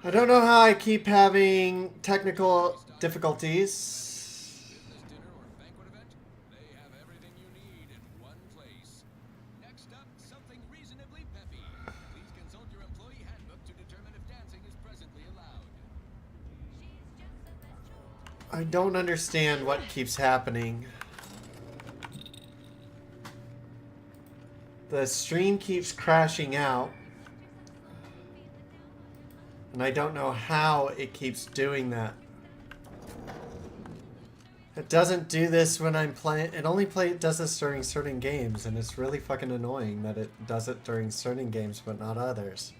I don't know how I keep having technical difficulties. Business dinner or banquet event? They have everything you need in one place. Next up, something reasonably peppy. Please consult your employee handbook to determine if dancing is presently allowed. I don't understand what keeps happening. The stream keeps crashing out. And I don't know how it keeps doing that. It doesn't do this when I'm playing. It only does this during certain games, and it's really fucking annoying that it does it during certain games but not others.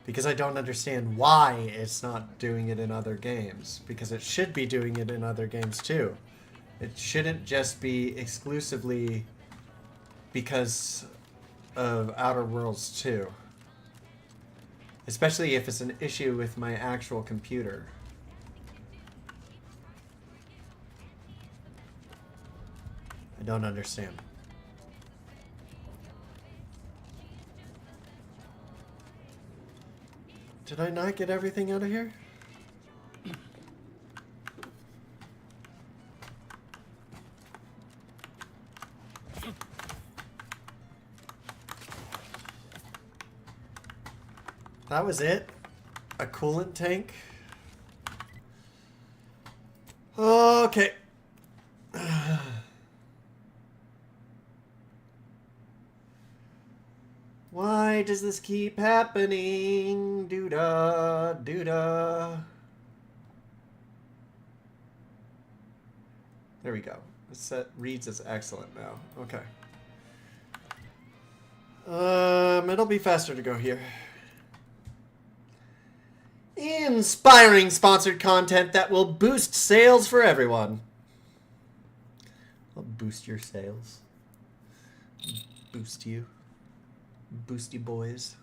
Because I don't understand why it's not doing it in other games. Because it should be doing it in other games too. It shouldn't just be exclusively because of Outer Worlds 2. Especially if it's an issue with my actual computer. I don't understand. Did I not get everything out of here? That was it? A coolant tank? Okay. Why does this keep happening? Doo-da, doo-da. There we go. The set reads as excellent now. Okay. It'll be faster to go here. Inspiring sponsored content that will boost sales for everyone. I'll boost your sales. Boost you. Boosty boys.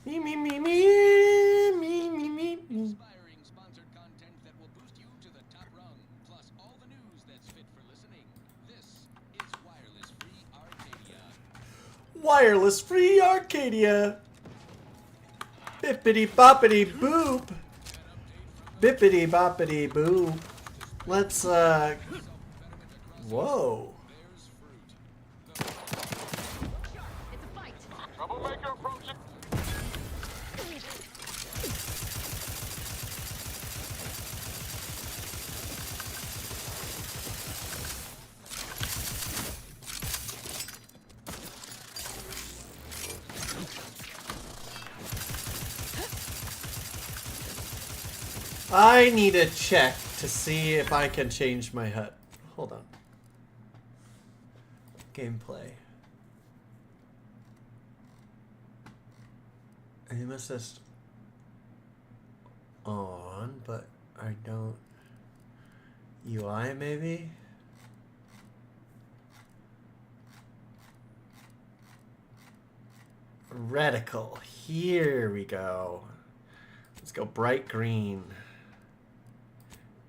Me, me, me, me, me, me, me, me. Inspiring sponsored content that will boost you to the top rung, plus all the news that's fit for listening. This is Wireless Free Arcadia. Wireless Free Arcadia. Bippity boppity boop. Bippity boppity boop. Let's, whoa. Troublemaker approaching. I need to check to see if I can change my HUD. Hold on. Gameplay. Aim assist on, but I don't. UI maybe? Reticle. Here we go. Let's go bright green.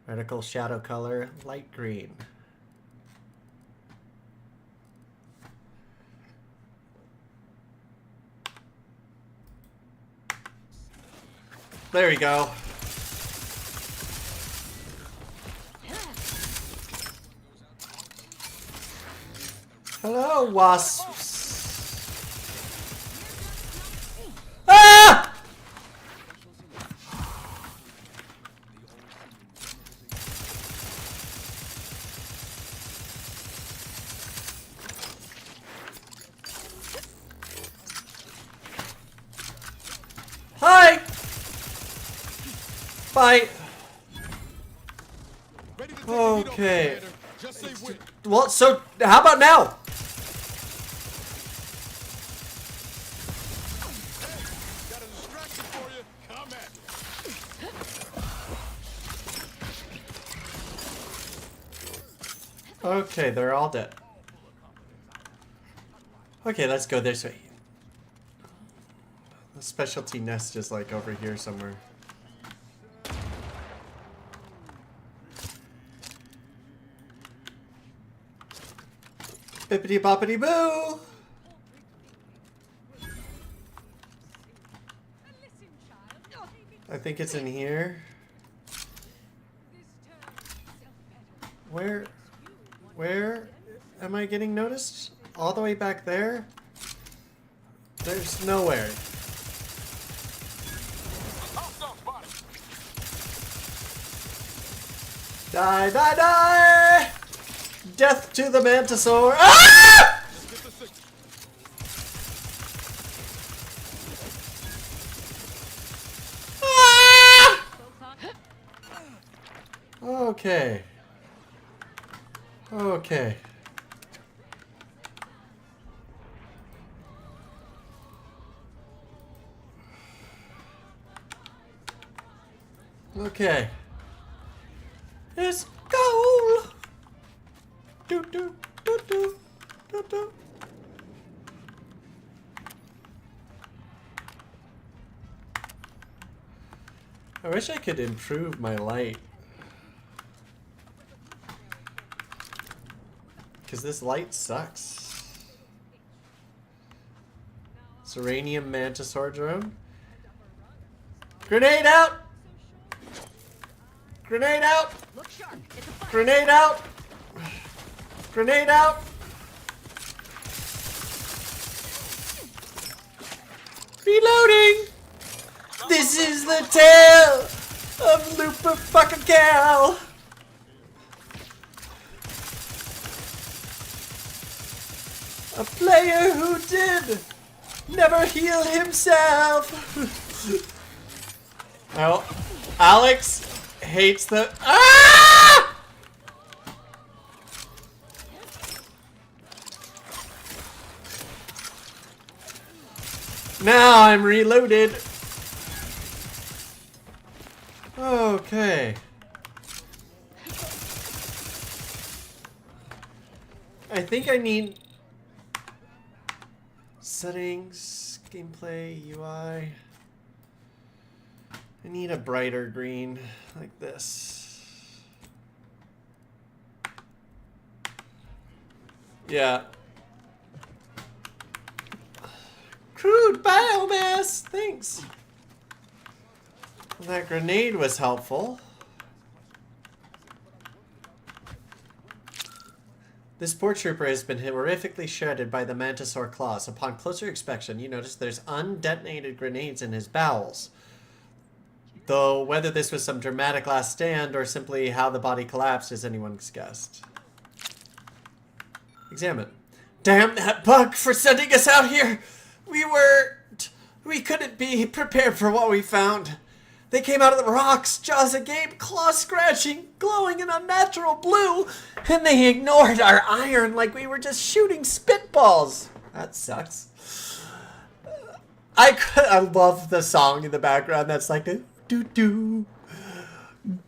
Reticle shadow color, light green. There we go. Hello, wasps. Ah! Hi! Bye. Okay. Well, so how about now? Got a distraction for you. Come at me. Okay, they're all dead. Okay, let's go this way. The specialty nest is like over here somewhere. Bippity boppity boo! I think it's in here. Where am I getting noticed? All the way back there? There's nowhere. Die, die, die! Death to the Mantisaur! Ah! Ah! Okay. Okay. Okay. It's goal! Do do do do do do. I wish I could improve my light. Because this light sucks. Serenium Mantisaur drone. Grenade out! Grenade out! Grenade out! Grenade out! Reloading! This is the tale of Looper fucking Cal! A player who did never heal himself! Well, Alex hates the... Ah! Now I'm reloaded. Okay. I think I need settings, gameplay, UI. I need a brighter green like this. Yeah. Crude biomass! Thanks! Well, that grenade was helpful. This poor trooper has been horrifically shredded by the Mantisaur claws. Upon closer inspection, you notice there's undetonated grenades in his bowels. Though whether this was some dramatic last stand or simply how the body collapsed is anyone's guess. Examine. Damn that bug for sending us out here! We couldn't be prepared for what we found. They came out of the rocks, jaws agape, claws scratching, glowing an unnatural blue, and they ignored our iron like we were just shooting spitballs. That sucks. I love the song in the background that's like do do do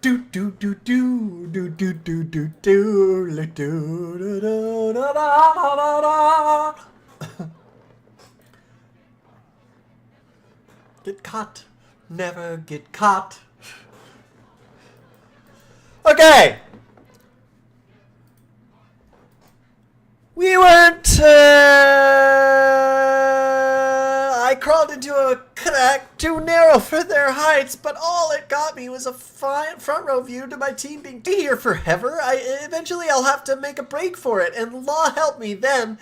do do do do do do do do do do do. Get caught. Never get caught. Okay. We weren't, I crawled into a crack too narrow for their heights, but all it got me was a fine front row view to my team being here forever. Eventually I'll have to make a break for it, and law help me then.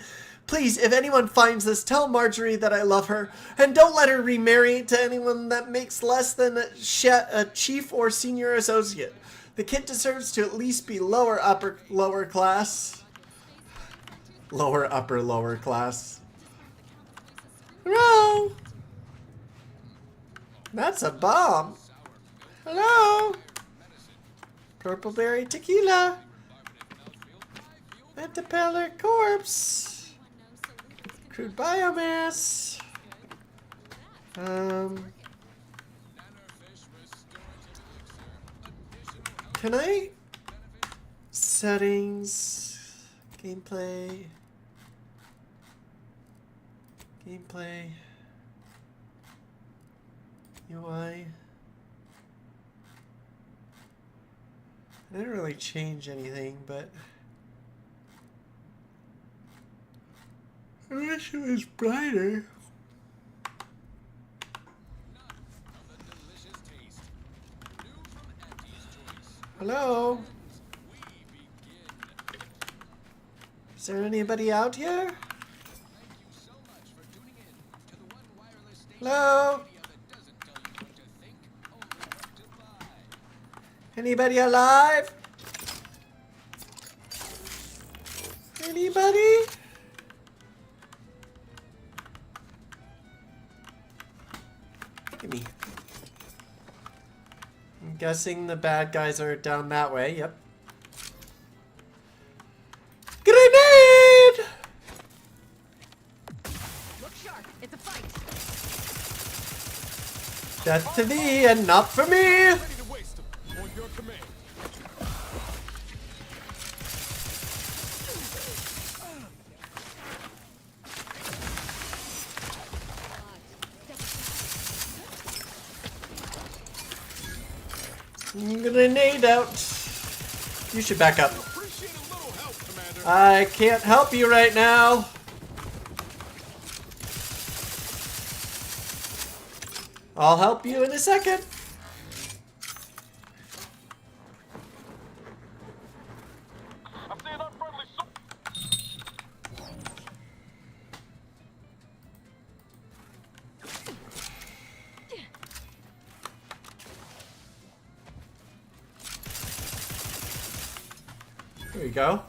Please, if anyone finds this, tell Marjorie that I love her, and don't let her remarry to anyone that makes less than a chief or senior associate. The kid deserves to at least be lower class. Lower class. Hello? That's a bomb. Hello? Purple berry tequila. Antipeller corpse. Crude biomass. Can I settings, gameplay, UI? I didn't really change anything, but I wish it was brighter. None of the delicious taste Hello? We begin. Is there anybody out here? Thank you so much for tuning in to the one wireless station Hello? in media that doesn't tell you what to think, only what to buy. Anybody alive? Anybody? Gimme. I'm guessing the bad guys are down that way. Yep. Grenade! Look sharp. It's a fight. Death to thee and not for me! Ready to waste them on your command. Grenade out. You should back up. Appreciate a little help, Commander. I can't help you right now. I'll help you in a second. I'm seeing unfriendly There you go.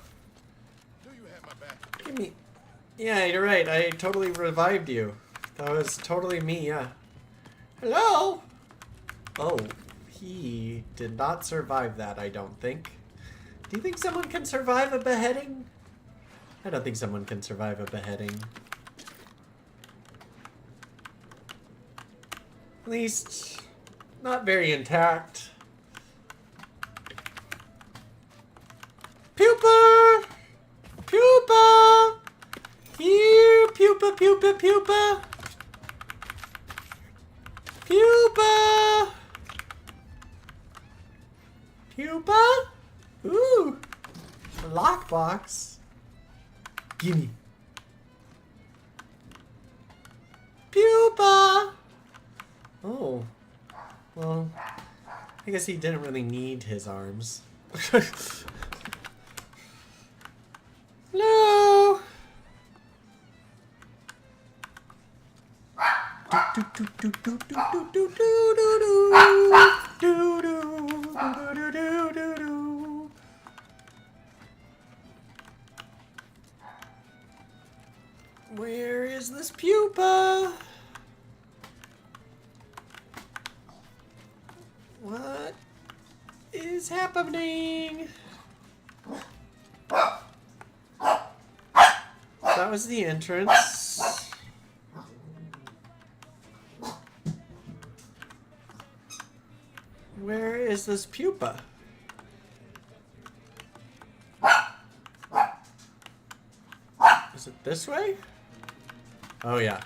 Do you have my back? Give me. Yeah, you're right. I totally revived you. That was totally me, yeah. Hello? Oh, he did not survive that, I don't think. Do you think someone can survive a beheading? I don't think someone can survive a beheading. At least, not very intact. Pupa! Pupa! Here, pupa, pupa, pupa! Pupa! Pupa? Ooh! A lockbox. Gimme. Pupa! Oh. Well, I guess he didn't really need his arms. Hello? Where is this pupa? What is happening? That was the entrance. Where is this pupa? Is it this way? Oh yeah.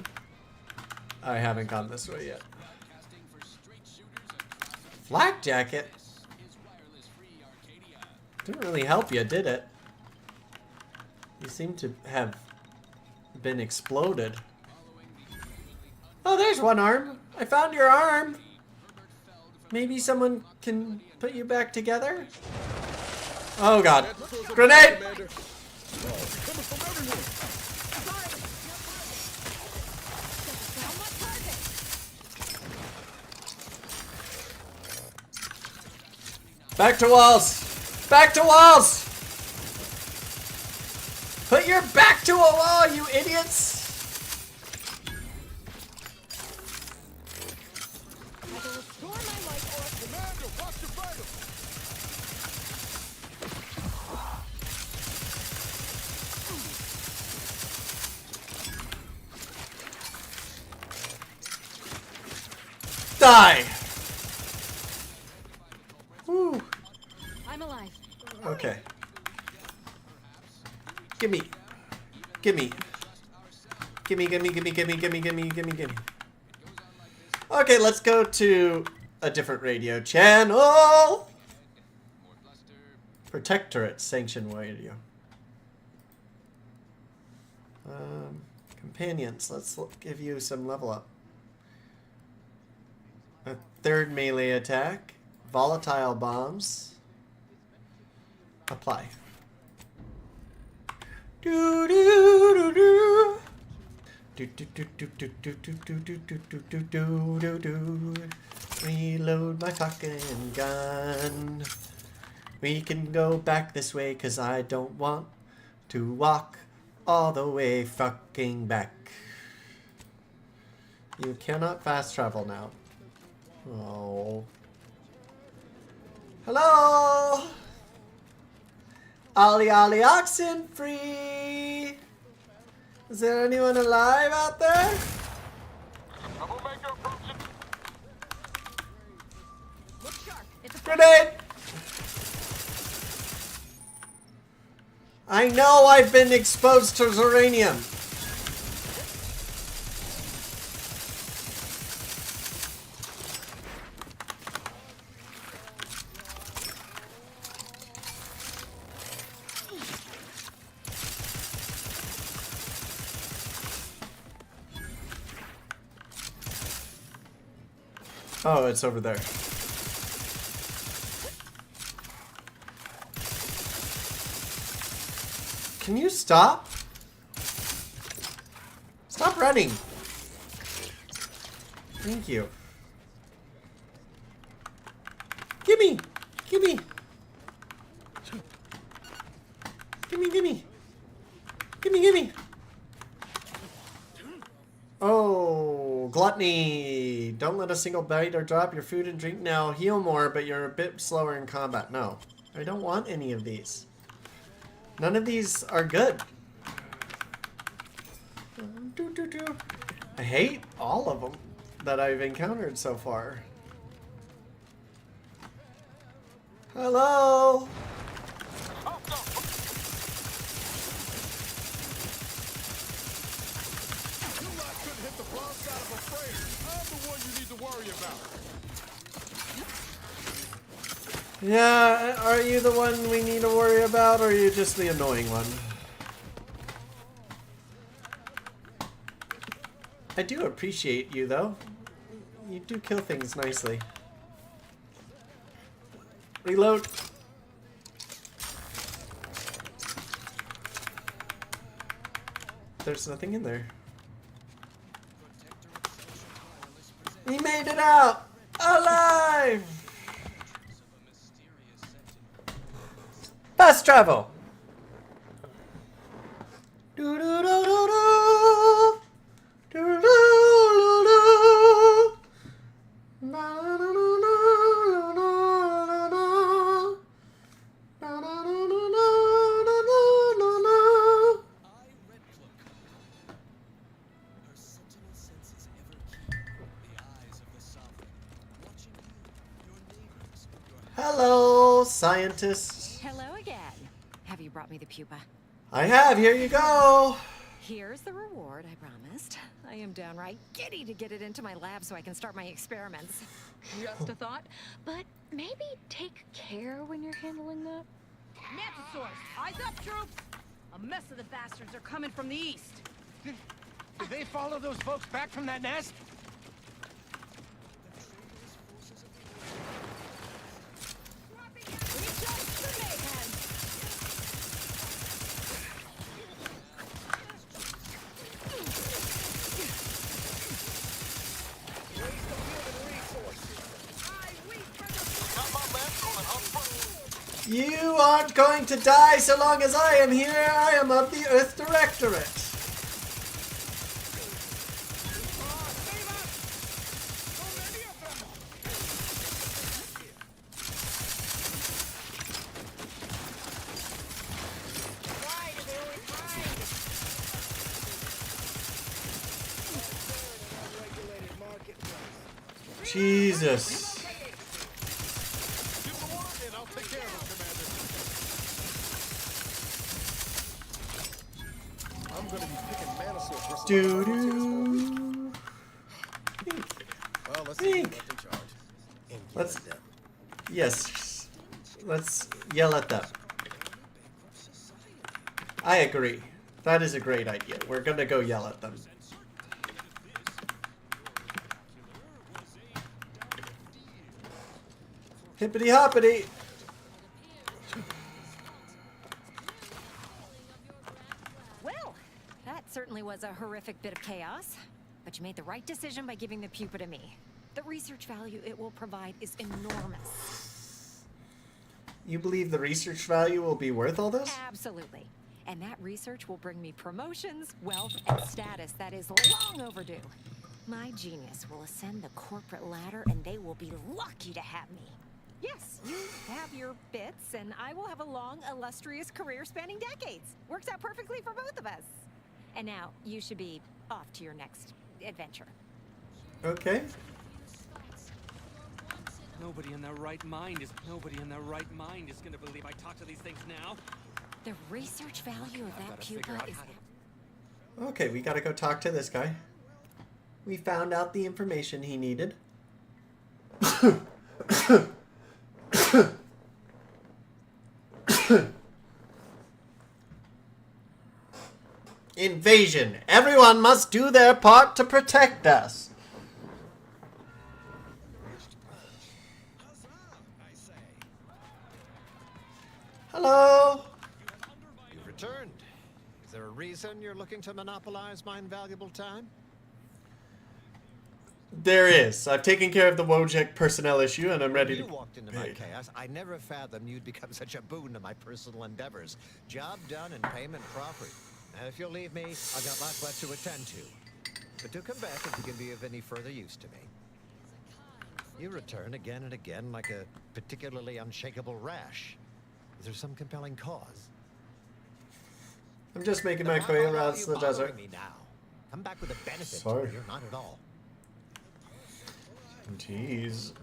I haven't gone this way yet. Broadcasting for straight shooters across Flak jacket? this is wireless free Arcadia. Didn't really help you, did it? You seem to have been exploded. Following the frequently Oh, there's one arm. I found your arm. Herbert Feld from Maybe someone can put you back together? Oh god. Grenade! Back to walls! Back to walls! Put your back to a wall, you idiots! I will restore my life or Commander, watch your vitals. Die! Woo. I'm alive. Okay. Gimme. Gimme. Gimme, gimme, gimme, gimme, gimme, gimme, gimme, gimme. Okay, let's go to a different radio channel. More bluster. Protectorate Sanction Radio. Companions, let's give you some level up. A third melee attack. Volatile bombs. Apply. Do do do do. Do do do do do do do do do do do do do do. Reload my fucking gun. We can go back this way, cause I don't want to walk all the way fucking back. You cannot fast travel now. Oh. Hello! Ollie Ollie oxen free! Is there anyone alive out there? Look sharp. It's a Grenade! I know I've been exposed to uranium. Oh, it's over there. Can you stop? Stop running. Thank you. Gimme! Gimme! Gimme, gimme! Gimme, gimme! Oh, gluttony! Don't let a single bite or drop your food and drink now. Heal more, but you're a bit slower in combat. No, I don't want any of these. None of these are good. I hate all of them that I've encountered so far. Hello? Yeah, are you the one we need to worry about, or are you just the annoying one? I do appreciate you, though. You do kill things nicely. Reload. There's nothing in there. We made it out! Alive! Fast travel! Do do do do do. Do do do do. Na na na na na na na. Na na na na na na na. Her sentinel senses ever keen, the eyes of the sovereign, watching you, your neighbors, your Hello, scientist. Hello again. Have you brought me the pupa? I have. Here you go. Here's the reward I promised. I am downright giddy to get it into my lab so I can start my experiments. Just a thought, but maybe take care when you're handling that. Mantisaurus, eyes up, troops! A mess of the bastards are coming from the east. Did they follow those folks back from that nest? Rejoice the mayhem! You aren't going to die so long as I am here. I am of the Earth Directorate. Jesus. Doo doo. Well, let's see who's Pink. left in charge. And yell Let's- at them. Yes. Let's yell at them. I agree. That is a great idea. We're gonna go yell at them. Hippity hoppity. was a horrific bit of chaos, but you made the right decision by giving the pupa to me. The research value it will provide is enormous. You believe the research value will be worth all this? Absolutely. And that research will bring me promotions, wealth, and status that is long overdue. My genius will ascend the corporate ladder, and they will be lucky to have me. Yes, you have your bits, and I will have a long, illustrious career spanning decades. Works out perfectly for both of us. And now, you should be off to your next adventure. Okay. Nobody in their right mind is gonna believe I talk to these things now. The research value of that gotta figure pupa out is... how to- Okay, we gotta go talk to this guy. We found out the information he needed. Invasion. Everyone must do their part to protect us. Hello. You've returned. Is there a reason you're looking to monopolize my invaluable time? There is. I've taken care of the Wojek personnel issue, and I'm ready You to walked into my pay. chaos. I never fathomed you'd become such a boon to my personal endeavors. Job done and payment proffered. And if you'll leave me, I've got lots left to attend to. But do come back if you can be of any further use to me. You return again and again like a particularly unshakable rash. Is there some compelling cause? I'm just making Then my why way the hell around are you the bothering desert. me now? Come back with a benefit. Sorry. You're not at all. Jeez.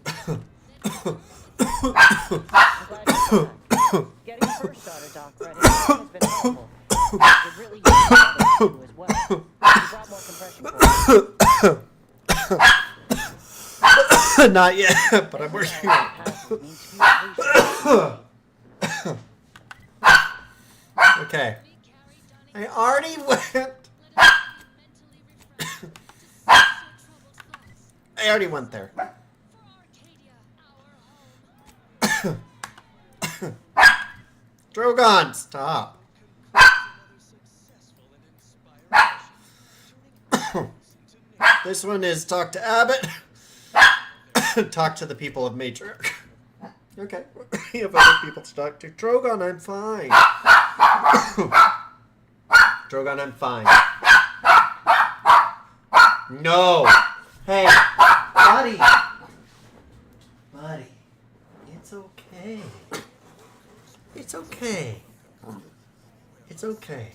Getting your first daughter doc ready has been helpful. It really used to as well. You brought more compression cords. Not yet, but I'm working on it. Okay. I already went. I already went there. Drogon, stop. This one is talk to Abbott. Talk to the people of Matriarch. Okay. We have other people to talk to. Drogon, I'm fine. Drogon, I'm fine. No. Hey, buddy. Buddy. It's okay. It's okay. It's okay.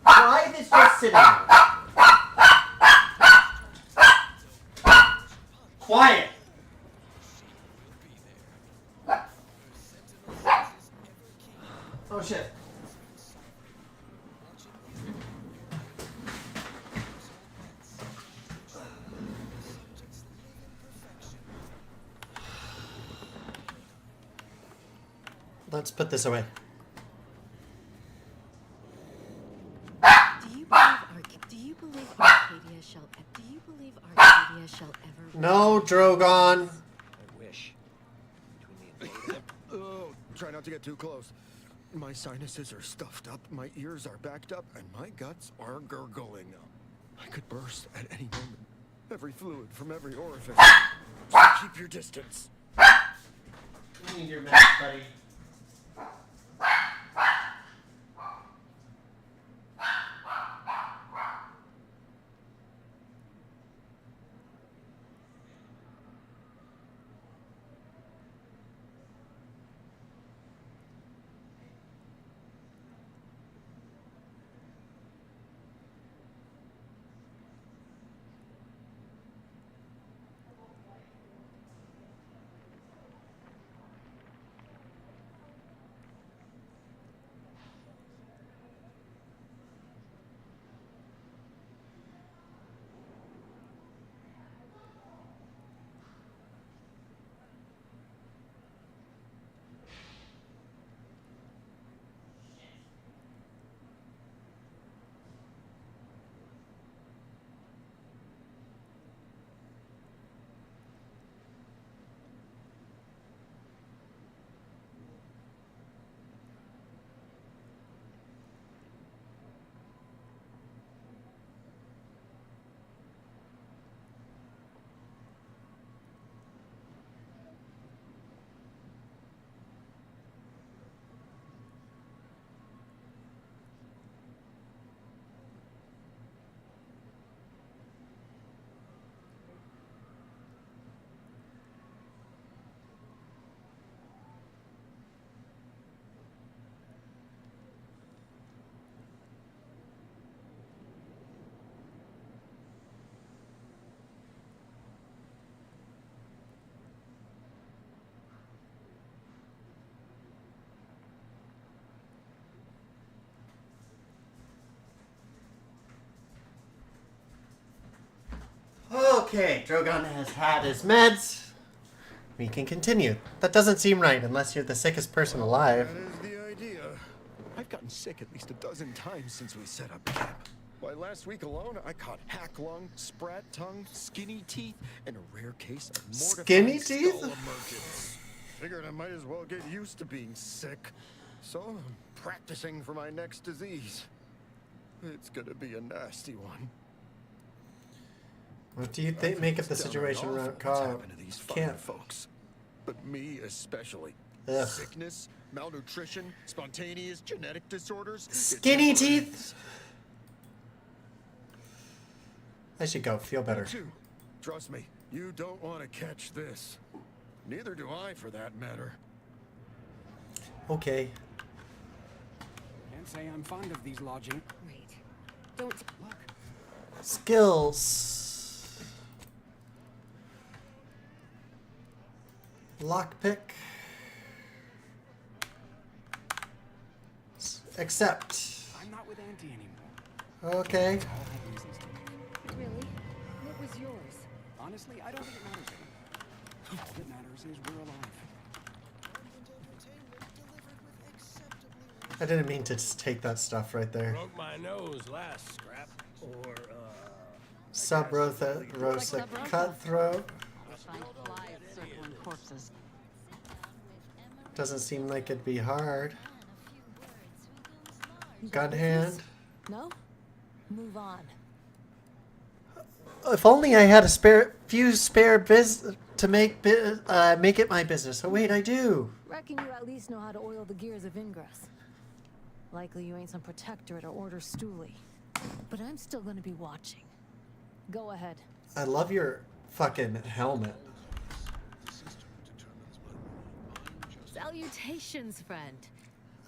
Clive is just sitting there. Quiet. Oh shit. Let's put this away. Do you believe Arcadia shall ever? No, Drogon. I wish. Oh, try not to get too close. My sinuses are stuffed up, my ears are backed up, and my guts are gurgling. I could burst at any moment. Every fluid from every orifice. Just keep your distance. You need your mask, buddy. Okay, Drogon has had his meds. We can continue. That doesn't seem right unless you're the sickest person alive. That is the idea. I've gotten sick at least a dozen times since we set up camp. Why, last week alone, I caught hack lung, sprat tongue, skinny teeth, and a rare case of Skinny mortifying teeth? skull emergence. Figured I might as well get used to being sick. So I'm practicing for my next disease. It's gonna be a nasty one. What do you think? Make of the It's situation downright around awful what's Carl? happened to these fine Can't. folks, but me especially. Ugh. Sickness, malnutrition, spontaneous genetic disorders. It's Skinny never teeth? ends. I should go. Feel better. Two. Trust me, you don't want to catch this. Neither do I, for that matter. Okay. Can't say I'm fond of these lodging. Great. Don't Look, Skills. Lockpick. Accept. I'm not with Auntie anymore. Okay. All have reasons to make. really. What was yours? Honestly, I don't think it matters anymore. All that matters is we're alive. I didn't mean to just take that stuff right there. Broke my nose last scrap. Or, Sub Rosa Cutthroat. circling corpses. Doesn't seem like it'd be hard. Gun hand. No? Move on. If only I had a few spare to make it my business. Oh wait, I do. Reckon you at least know how to oil the gears of Ingress. Likely you ain't some protectorate or Order Stooley. But I'm still gonna be watching. Go ahead. I love your fucking helmet. Salutations, friend.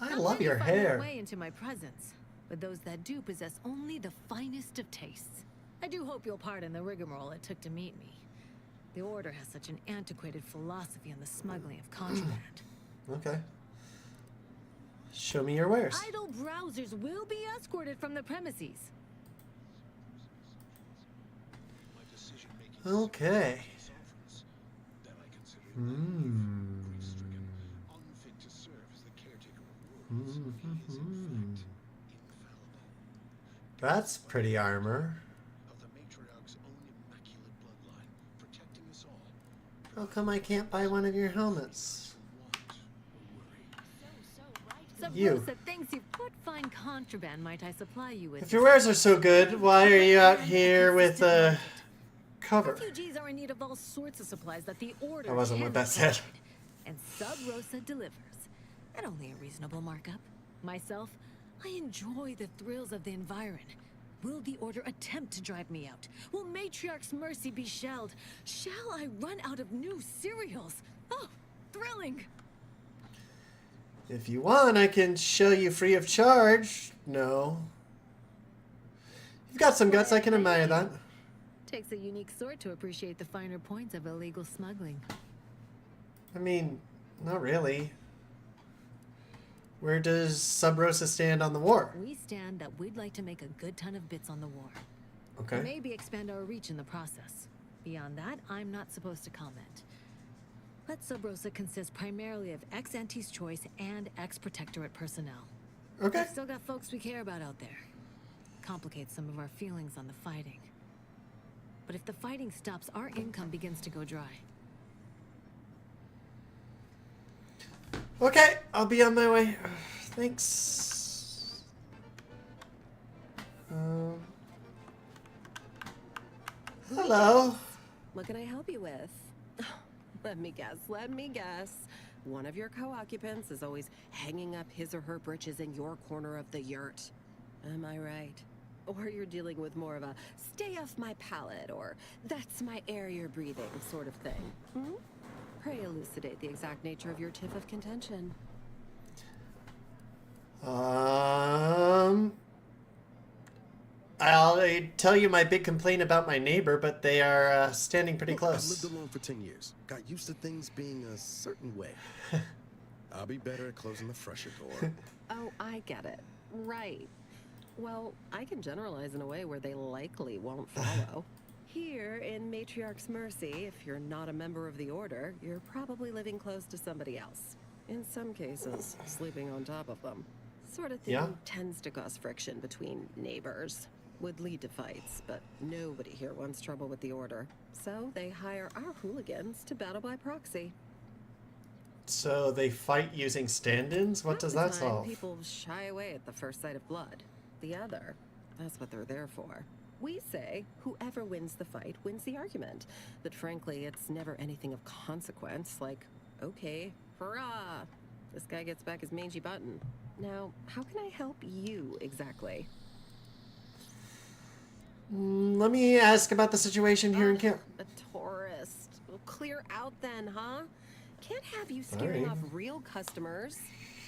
I Not love many your find their hair. way into my presence, but those that do possess only the finest of tastes. I do hope you'll pardon the rigmarole it took to meet me. The Order has such an antiquated philosophy on the smuggling of contraband. Okay. Show me your wares. Idle browsers will be escorted from the premises. Okay. That's pretty armor. How come I can't buy one of your helmets? You. Sub-Rosa thinks you've put fine contraband. Might I supply you with? If your wares are so good, why are you out here with a cover? Refugees are in need of all sorts of supplies that the Order That wasn't what can that said. provide. And Sub-Rosa delivers. At only a reasonable markup. Myself, I enjoy the thrills of the environ. Will the Order attempt to drive me out? Will Matriarch's mercy be shelled? Shall I run out of new cereals? Oh, thrilling! If you want, I can show you free of charge. No. You've got some guts, I can admire that. Takes a unique sort to appreciate the finer points of illegal smuggling. I mean, not really. Where does Sub Rosa stand on the war? We stand that we'd like to make a good ton of bits on the war. Okay. Maybe expand our reach in the process. Beyond that, I'm not supposed to comment. But Sub Rosa consists primarily of ex-Auntie's Choice and ex-Protectorate personnel. Okay. We've still got folks we care about out there. Complicates some of our feelings on the fighting. But if the fighting stops, our income begins to go dry. Okay, I'll be on my way. Thanks. Hello. What can I help you with? Let me guess. One of your co-occupants is always hanging up his or her britches in your corner of the yurt. Am I right? Or you're dealing with more of a stay off my palate or that's my air you're breathing sort of thing. Hmm? Pray elucidate the exact nature of your tiff of contention. I'll tell you my big complaint about my neighbor, but they are standing pretty close. I've lived alone for 10 years. Got used to things being a certain way. I'll be better at closing the fresher door. Oh, I get it. Right. Well, I can generalize in a way where they likely won't follow. here in Matriarch's Mercy, if you're not a member of the Order, you're probably living close to somebody else. In some cases, sleeping on top of them. Sort of thing Yeah. tends to cause friction between neighbors. Would lead to fights, but nobody here wants trouble with the Order. So they hire our hooligans to battle by proxy. So they fight using stand-ins? What does that Half the time, solve? people shy away at the first sight of blood. The other, that's what they're there for. We say whoever wins the fight wins the argument. But frankly, it's never anything of consequence, like, okay, hurrah! This guy gets back his mangy button. Now, how can I help you exactly? Let me ask about the situation here in camp. A tourist. Well, clear out then, huh? Can't have you scaring Alright. off real customers.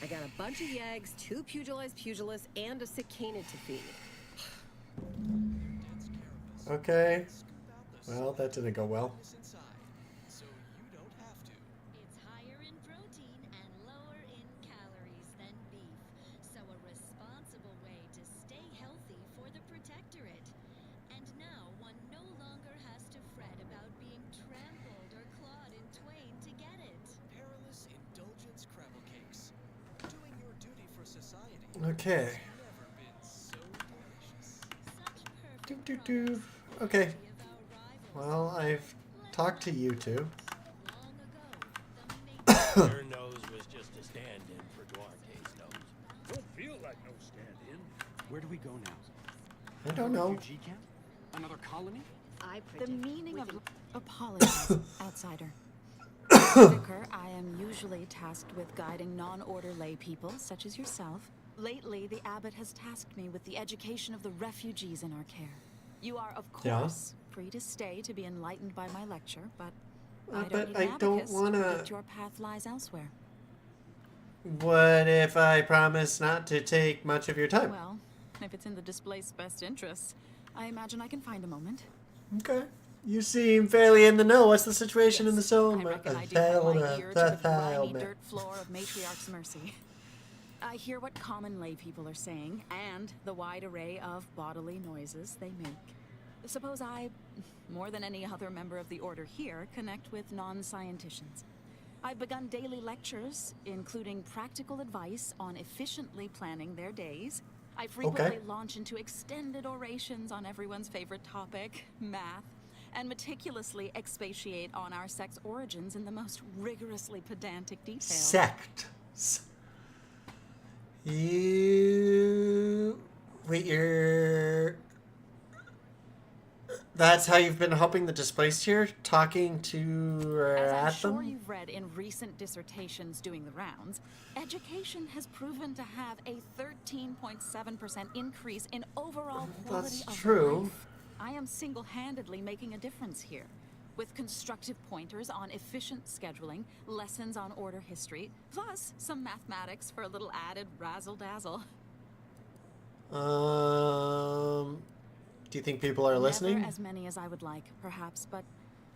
I got a bunch of yeggs, 2 pugilists, and a sick canid to feed. Okay. Well, that didn't go well. So you don't have to. It's higher in protein and lower in calories than beef, so a responsible way to stay healthy for the Protectorate. And now one no longer has to fret about being trampled or clawed in twain to get it. Perilous indulgence crabble cakes. Doing your duty for society. Okay. Never been so delicious. Do. Okay. Well, I've talked to you two. Your nose was just a stand-in for Duarte's nose. Don't feel like no stand-in. Where do we go now? I don't know. Refugee camp? Another colony? The meaning of apologies, outsider. Vicar, I am usually tasked with guiding non-order lay people, such as yourself. Lately, the abbot has tasked me with the education of the refugees in our care. You are, of course, free to stay to be enlightened by my lecture, but I don't need an abacus to predict your path lies elsewhere. What if I promise not to take much of your time? Well, if it's in the displaced's best interests, I imagine I can find a moment. Okay. You seem fairly in the know. What's the situation in the zone? I reckon I do have my ear to the grimy dirt floor of Matriarch's Mercy. I hear what common lay people are saying, and the wide array of bodily noises they make. Suppose I, more than any other member of the Order here, connect with non-scienticians. I've begun daily lectures, including practical advice on efficiently planning their days. I frequently launch into extended orations on everyone's favorite topic, math, and meticulously expatiate on our sect's origins in the most rigorously pedantic detail. Sects. You... Wait, you're... That's how you've been helping the displaced here? Talking to As I'm at sure them? you've read in recent dissertations doing the rounds, education has proven to have a 13.7% increase in overall quality That's of true. life. I am single-handedly making a difference here, with constructive pointers on efficient scheduling, lessons on order history, plus some mathematics for a little added razzle-dazzle. Do you think people are listening? Never as many as I would like, perhaps, but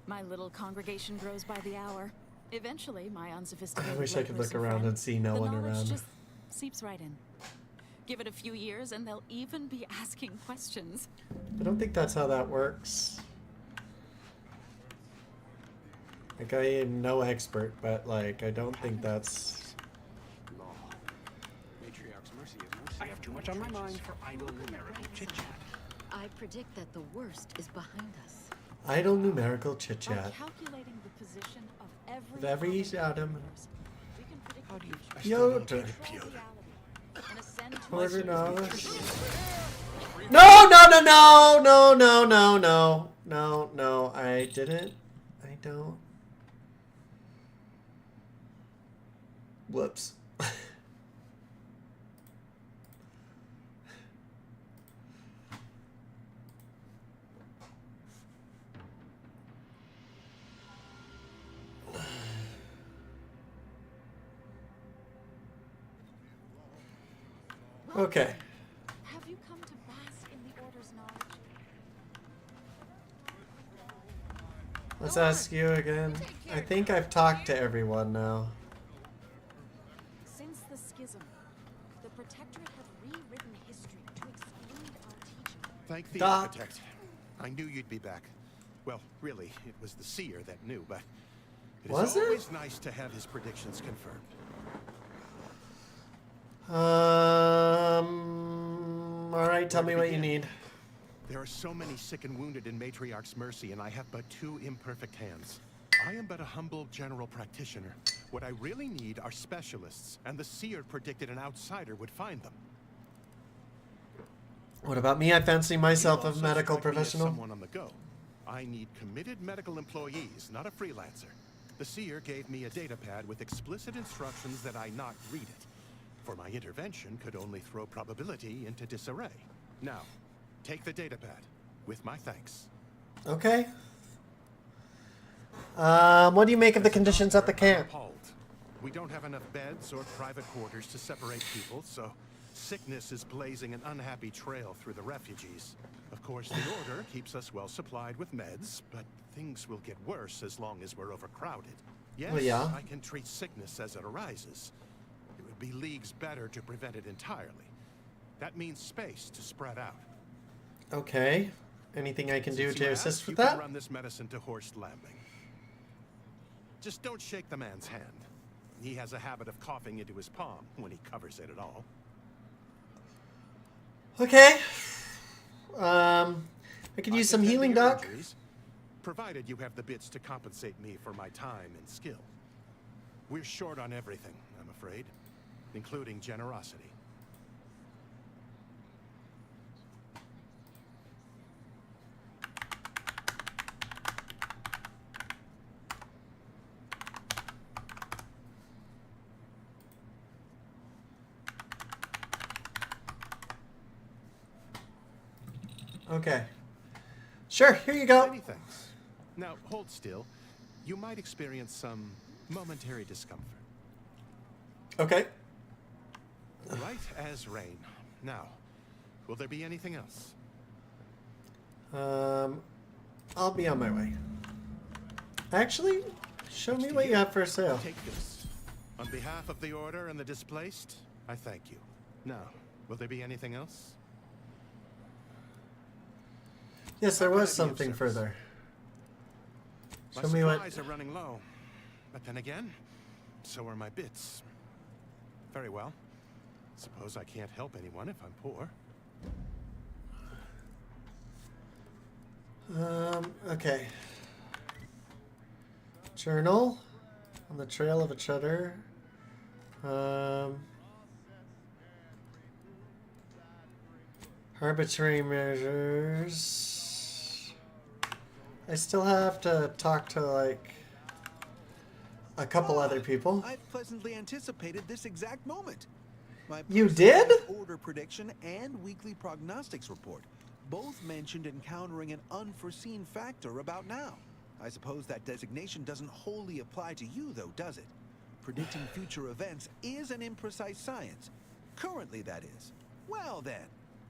my little congregation grows by the hour. Eventually, my unsophisticated I wish I could look layperson around friend, and see no the one knowledge around. just seeps right in. Give it a few years and they'll even be asking questions. I don't think that's how that works. Like, I am no expert, but, like, I don't think that's... Matriarch's Mercy is no I have too much on my mind for idle numerical chit-chat. I predict that the worst is behind us. Idle numerical By chit-chat. calculating the position of Of every atom. we can predict How do you... Yoda. and ascend to Order a knowledge. No, no, no, no, no, no, no, no. No, no, I didn't. I don't. Whoops. Okay. Have you come to bask in the Order's knowledge? Let's ask you again. I think I've talked to everyone now. Since the schism, the Protectorate have rewritten history to exclude our teaching. Thank the Doc. architect. I knew you'd be back. Well, really, it was the seer that knew, but it Was is it? always nice to have his predictions confirmed. All right, tell me what you need. There are so many sick and wounded in Matriarch's Mercy, and I have but 2 imperfect hands. I am but a humble general practitioner. What I really need are specialists, and the seer predicted an outsider would find them. What about me? I fancy myself You a also medical strike me as professional. someone on the go. I need committed medical employees, not a freelancer. The seer gave me a datapad with explicit instructions that I not read it, for my intervention could only throw probability into disarray. Now, take the datapad, with my thanks. Okay. What do you make of the conditions at the camp? Appalled. We don't have enough beds or private quarters to separate people, so sickness is blazing an unhappy trail through the refugees. Of course, the Order keeps us well supplied with meds, but things will get worse as long as we're overcrowded. Yes, Well, yeah. I can treat sickness as it arises. It would be leagues better to prevent it entirely. That means space to spread out. Okay. Anything I can do Since to you assist asked, with you that? can run this medicine to Horst Lambing. Just don't shake the man's hand. He has a habit of coughing into his palm when he covers it at all. Okay. I could use some tend to healing, your Doc. injuries, provided you have the bits to compensate me for my time and skill. We're short on everything, I'm afraid, including generosity. Okay. Sure, here you go. Many thanks. Now, hold still. You might experience some momentary discomfort. Okay. Right as rain. Now, will there be anything else? I'll be on my way. Actually, show me what you have for sale. Take this. On behalf of the Order and the displaced, I thank you. Now, will there be anything else? Yes, there was How can I be of something service? further. My Show me what. supplies are running low. But then again, so are my bits. Very well. Suppose I can't help anyone if I'm poor. Okay. Journal. On the trail of a treader. Arbitrary measures. I still have to talk to, like, a couple other people. I pleasantly anticipated this exact moment. My You did? Order prediction and weekly prognostics report both mentioned encountering an unforeseen factor about now. I suppose that designation doesn't wholly apply to you, though, does it? Predicting future events is an imprecise science. Currently, that is. Well, then.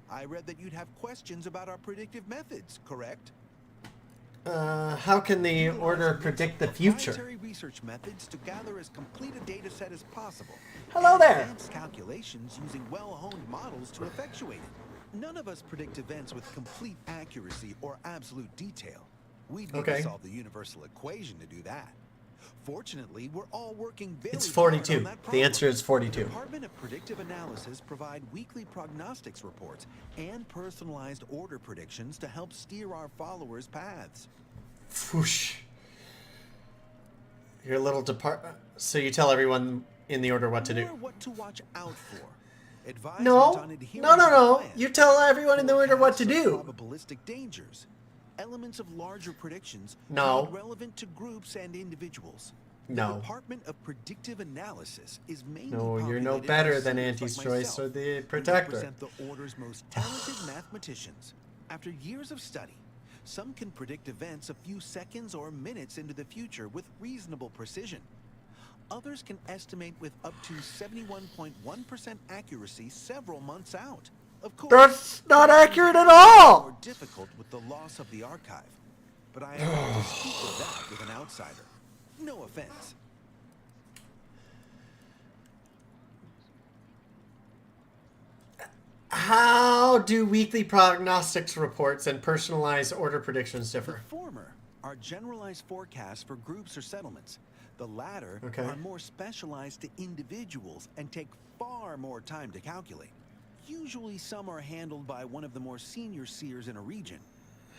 I read that you'd have questions about our predictive methods, correct? How can the Order predict the future? Proprietary research methods to gather as complete a data set as possible. Hello and there. Advanced calculations using well-honed models to effectuate it. None of us predict events with complete accuracy or absolute detail. We'd need Okay. to solve the universal equation to do that. Fortunately, we're all working very It's hard on 42. that The problem. answer is 42. The Department of Predictive Analysis provide weekly prognostics reports and personalized order predictions to help steer our followers' paths. Whoosh. Your little department. So you tell everyone in the Order what to do. Or what to watch out for. Advisement No. on adherence No, no, to no. plan. You tell everyone in the Order what to Forecasts of do. Probabilistic dangers. Elements of larger predictions No. made relevant to groups and individuals. No. The Department of Predictive Analysis is mainly No, you're no populated better by than seniors Auntie's like Choice myself, or the who Protector. represent the Order's most talented mathematicians. After years of study, some can predict events a few seconds or minutes into the future with reasonable precision. Others can estimate with up to 71.1% accuracy several months out. Of course, That's not accurate at all. more difficult with the loss of the archive. But I have to speak of that with an outsider. No offense. How do weekly prognostics reports and personalized order predictions differ? The former are generalized forecasts for groups or settlements. The latter Okay. are more specialized to individuals and take far more time to calculate. Usually some are handled by one of the more senior seers in a region.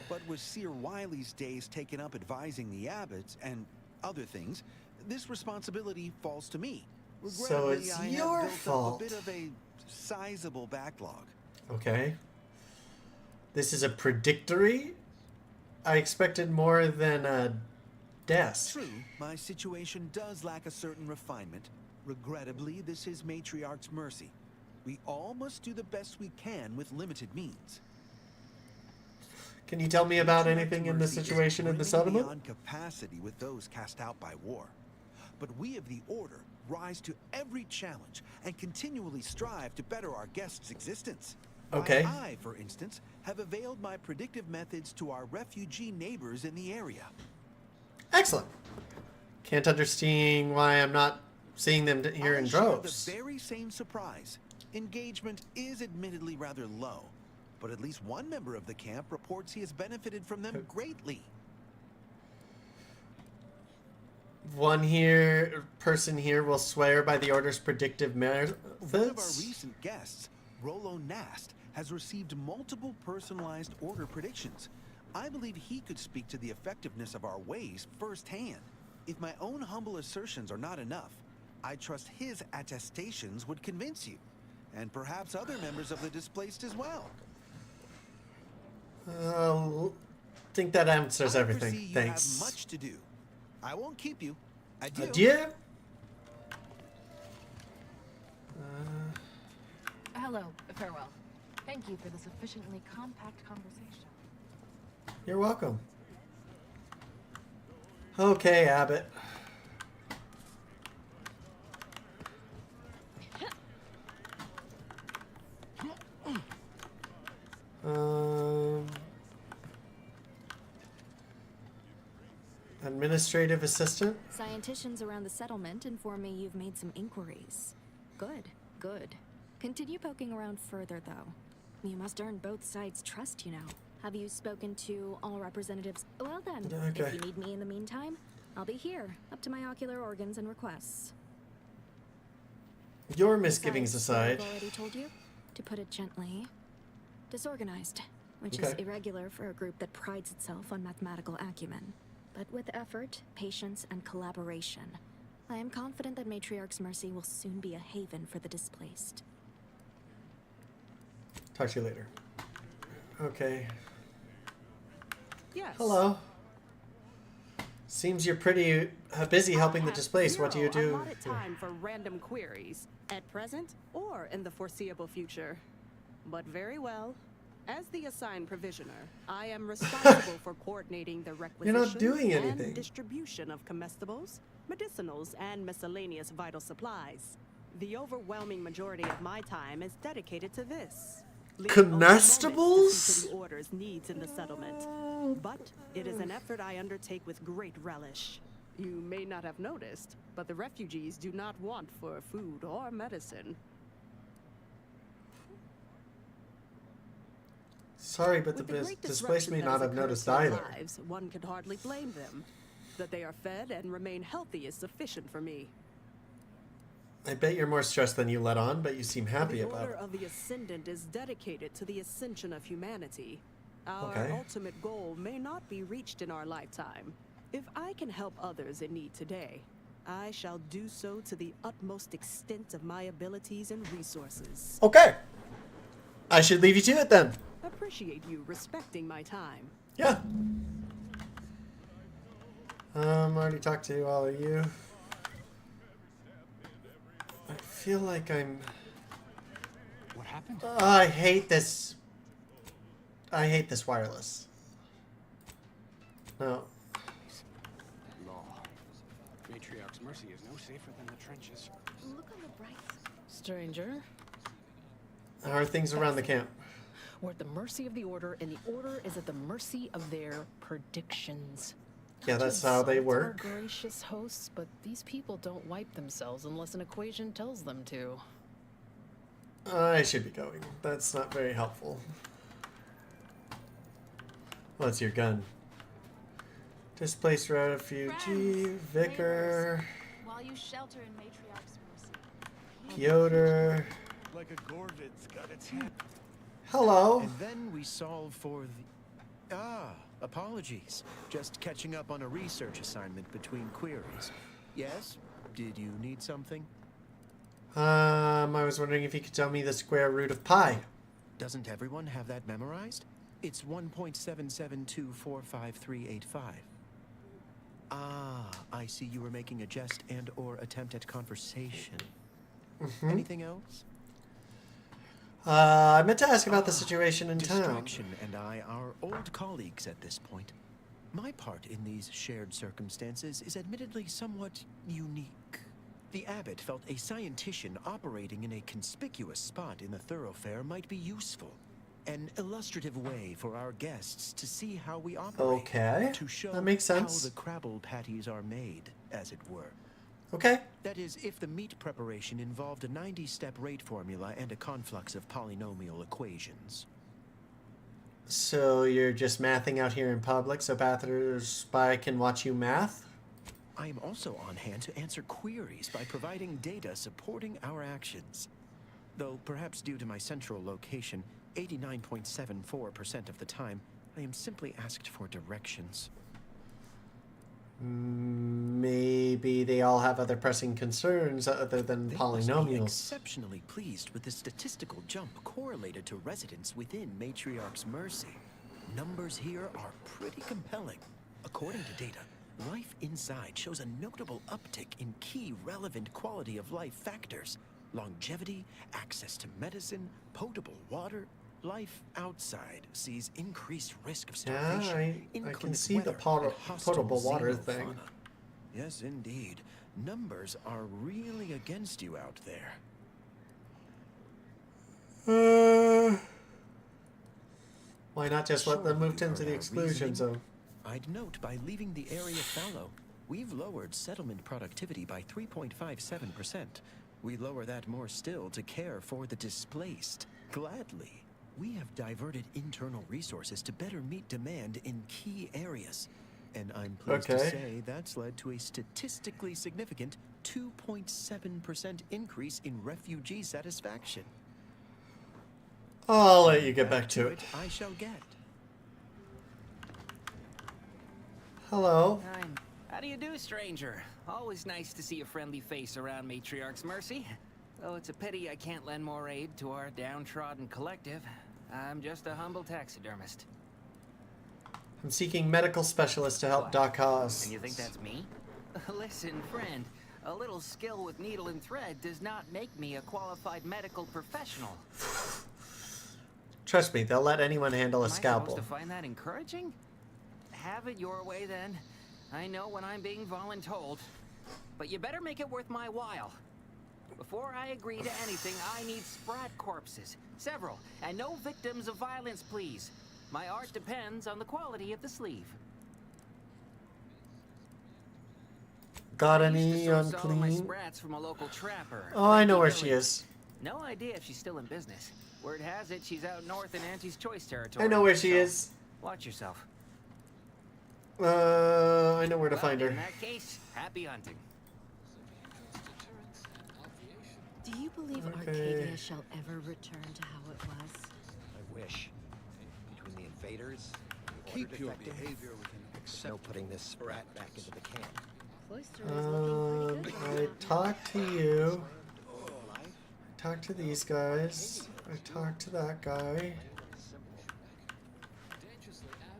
But with Seer Wiley's days taken up advising the abbots and other things, this responsibility falls to me. So Regrettably, it's I your have built fault. up a bit of a sizable backlog. Okay. This is a predictory? I expected more than a desk. True, my situation does lack a certain refinement. Regrettably, this is Matriarch's mercy. We all must do the best we can with limited means. Can you tell me about Matriarch's anything in the mercy is situation in the brimming settlement? beyond capacity with those cast out by war. But we of the Order rise to every challenge and continually strive to better our guests' existence. Okay. I, for instance, have availed my predictive methods to our refugee neighbors in the area. Excellent. Can't understand why I'm not seeing them here in I share droves. the very same surprise. Engagement is admittedly rather low, but at least one member of the camp reports he has benefited from them greatly. One person here will swear by the Order's predictive methods. One of our recent guests, Rollo Nast, has received multiple personalized Order predictions. I believe he could speak to the effectiveness of our ways firsthand. If my own humble assertions are not enough, I trust his attestations would convince you, and perhaps other members of the displaced as well. I think that answers I everything. foresee you Thanks. have much to do. I won't keep you. Adieu. Adieu. Hello, farewell. Thank you for the sufficiently compact conversation. You're welcome. Okay, Abbott. Administrative assistant? Scienticians around the settlement inform me you've made some inquiries. Good, good. Continue poking around further, though. You must earn both sides' trust, you know. Have you spoken to all representatives? Well then, Okay. if you need me in the meantime, I'll be here, up to my ocular organs and requests. Your misgivings Besides, aside. I've already told you, to put it gently, disorganized, which Okay. is irregular for a group that prides itself on mathematical acumen. But with effort, patience, and collaboration, I am confident that Matriarch's Mercy will soon be a haven for the displaced. Talk to you later. Okay. Yes. Hello. Seems you're pretty busy helping the displaced. What do you do? Allotted time for random queries, at present or in the foreseeable future. But very well. As the assigned provisioner, I am responsible for coordinating the requisition doing anything. and distribution of comestibles, medicinals, and miscellaneous vital supplies. The overwhelming majority of my time is dedicated to this. leaving only moments to Comestibles? see to the Order's needs in the settlement. But it is an effort I undertake with great relish. You may not have noticed, but the refugees do not want for food or medicine. Sorry, but With the great displaced may disruption not that has have occurred noticed to their either. lives, one could hardly blame them. That they are fed and remain healthy is sufficient for me. I bet you're more stressed than you let on, but you seem happy The about Order it. of the Ascendant is dedicated to the ascension of humanity. Our Okay. ultimate goal may not be reached in our lifetime. If I can help others in need today, I shall do so to the utmost extent of my abilities and resources. Okay. I should leave you to it then. Appreciate you respecting my time. Yeah. Already talked to all of you. I feel like I'm... What happened? I hate this. I hate this wireless. No. Law. Matriarch's Mercy is no safer than the trenches. Look on the bright stranger. How are things around the camp? We're at the mercy of the Order, and the Order is at the mercy of their predictions. Yeah, that's how they Our work. gracious hosts, but these people don't wipe themselves unless an equation tells them to. I should be going. That's not very helpful. Well, it's your gun. Displaced refugee, vicar, While you shelter in Matriarch's mercy. Piotr. Like a Gorvid's got its head. Hello. And then we solve for the... apologies. Just catching up on a research assignment between queries. Yes? Did you need something? I was wondering if you could tell me the square root of pi. Doesn't everyone have that memorized? It's 1.77245385. Ah, I see you were making a jest and or attempt at conversation. Anything else? I meant to ask about the situation in town. Distraction and I are old colleagues at this point. My part in these shared circumstances is admittedly somewhat unique. The abbot felt a scientician operating in a conspicuous spot in the thoroughfare might be useful. An illustrative way for our guests to see how we operate. Okay, to show that makes sense. how the crabble patties are made, as it were. Okay. That is, if the meat preparation involved a 90-step rate formula and a conflux of polynomial equations. So you're just mathing out here in public so Passers-by can watch you math? I am also on hand to answer queries by providing data supporting our actions. Though perhaps due to my central location, 89.74% of the time, I am simply asked for directions. Maybe they all have other pressing concerns other than They must be polynomials. exceptionally pleased with the statistical jump correlated to residents within Matriarch's Mercy. Numbers here are pretty compelling. According to data, life inside shows a notable uptick in key relevant quality of life factors. Longevity, access to medicine, potable water. Life outside sees increased risk of Yeah, starvation. I can inclement see the weather, and hostile potable water xenofauna. thing. Yes, indeed. Numbers are really against you out there. Why not just let them move into the Our exclusion reasoning? zone? I'd note by leaving the area fallow, we've lowered settlement productivity by 3.57%. We lower that more still to care for the displaced. Gladly. We have diverted internal resources to better meet demand in key areas. And I'm pleased to Okay. say that's led to a statistically significant 2.7% increase in refugee satisfaction. I'll let you get back to it. I shall get. Hello. How do you do, stranger? Always nice to see a friendly face around Matriarch's Mercy. Though it's a pity I can't lend more aid to our downtrodden collective. I'm just a humble taxidermist. I'm seeking medical specialists to help Doc Haas. And you think that's me? Listen, friend. A little skill with needle and thread does not make me a qualified medical professional. Trust me, they'll let anyone handle a Am I scalpel. supposed to find that encouraging? Have it your way, then. I know when I'm being voluntold. But you better make it worth my while. Before I agree to anything, I need sprat corpses. Several. And no victims of violence, please. My art depends on the quality of the sleeve. Got I used to any source all of my unclean? sprats from a local trapper. Oh, I know Frankie where she Billy. is. No idea if she's still in business. Word has it she's out north in Auntie's Choice territory. I know where she so is. Watch yourself. I know where to find her. In that case, happy hunting. Do you believe Okay. Arcadia shall ever return to how it was? I wish. Between the invaders, the Keep order your defecting, behavior within no putting this sprat back into the can. I talked to you. I talked to these guys. I talked to that guy.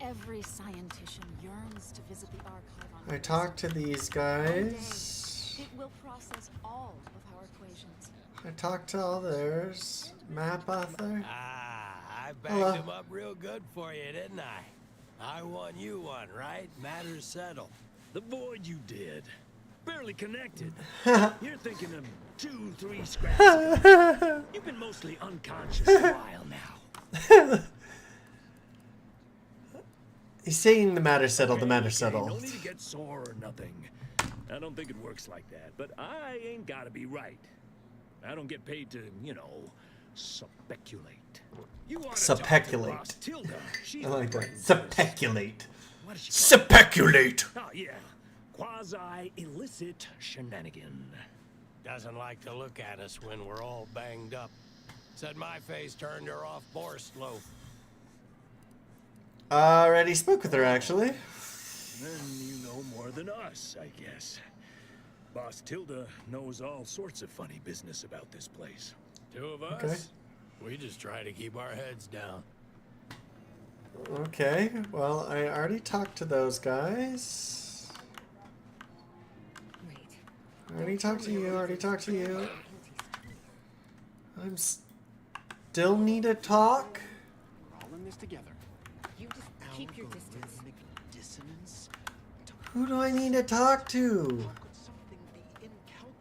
Every scientician yearns to visit the archive on I talked to these guys. It will process all of our equations. I talked to others. Map author. I Hello. bagged him up real good for you, didn't I? I won, you won, right? Matters settled. The void you did. Barely connected. You're thinking of 2-3 scraps. You've been mostly unconscious a while now. He's saying the matter settled, the matter No settled. need to get sore or nothing. I don't think it works like that, but I ain't gotta be right. I don't get paid to, speculate. You ought to talk to Speculate. Ross Tilda. She's I like the that. brains. Speculate. What does she? Speculate. Oh yeah, quasi-illicit shenanigan. Doesn't like to look at us when we're all banged up. Said my face turned her off Borslow. Already spoke with her, actually. Then you know more than us, I guess. Boss Tilda knows all sorts of funny business about this place. Two of us, Okay. we just try to keep our heads down. Okay, well, I already talked to those guys. Already talked to you, already talked to you. I'm still need to talk? We're all in this together. You just keep your distance. Dissonance. Who do I need to talk to?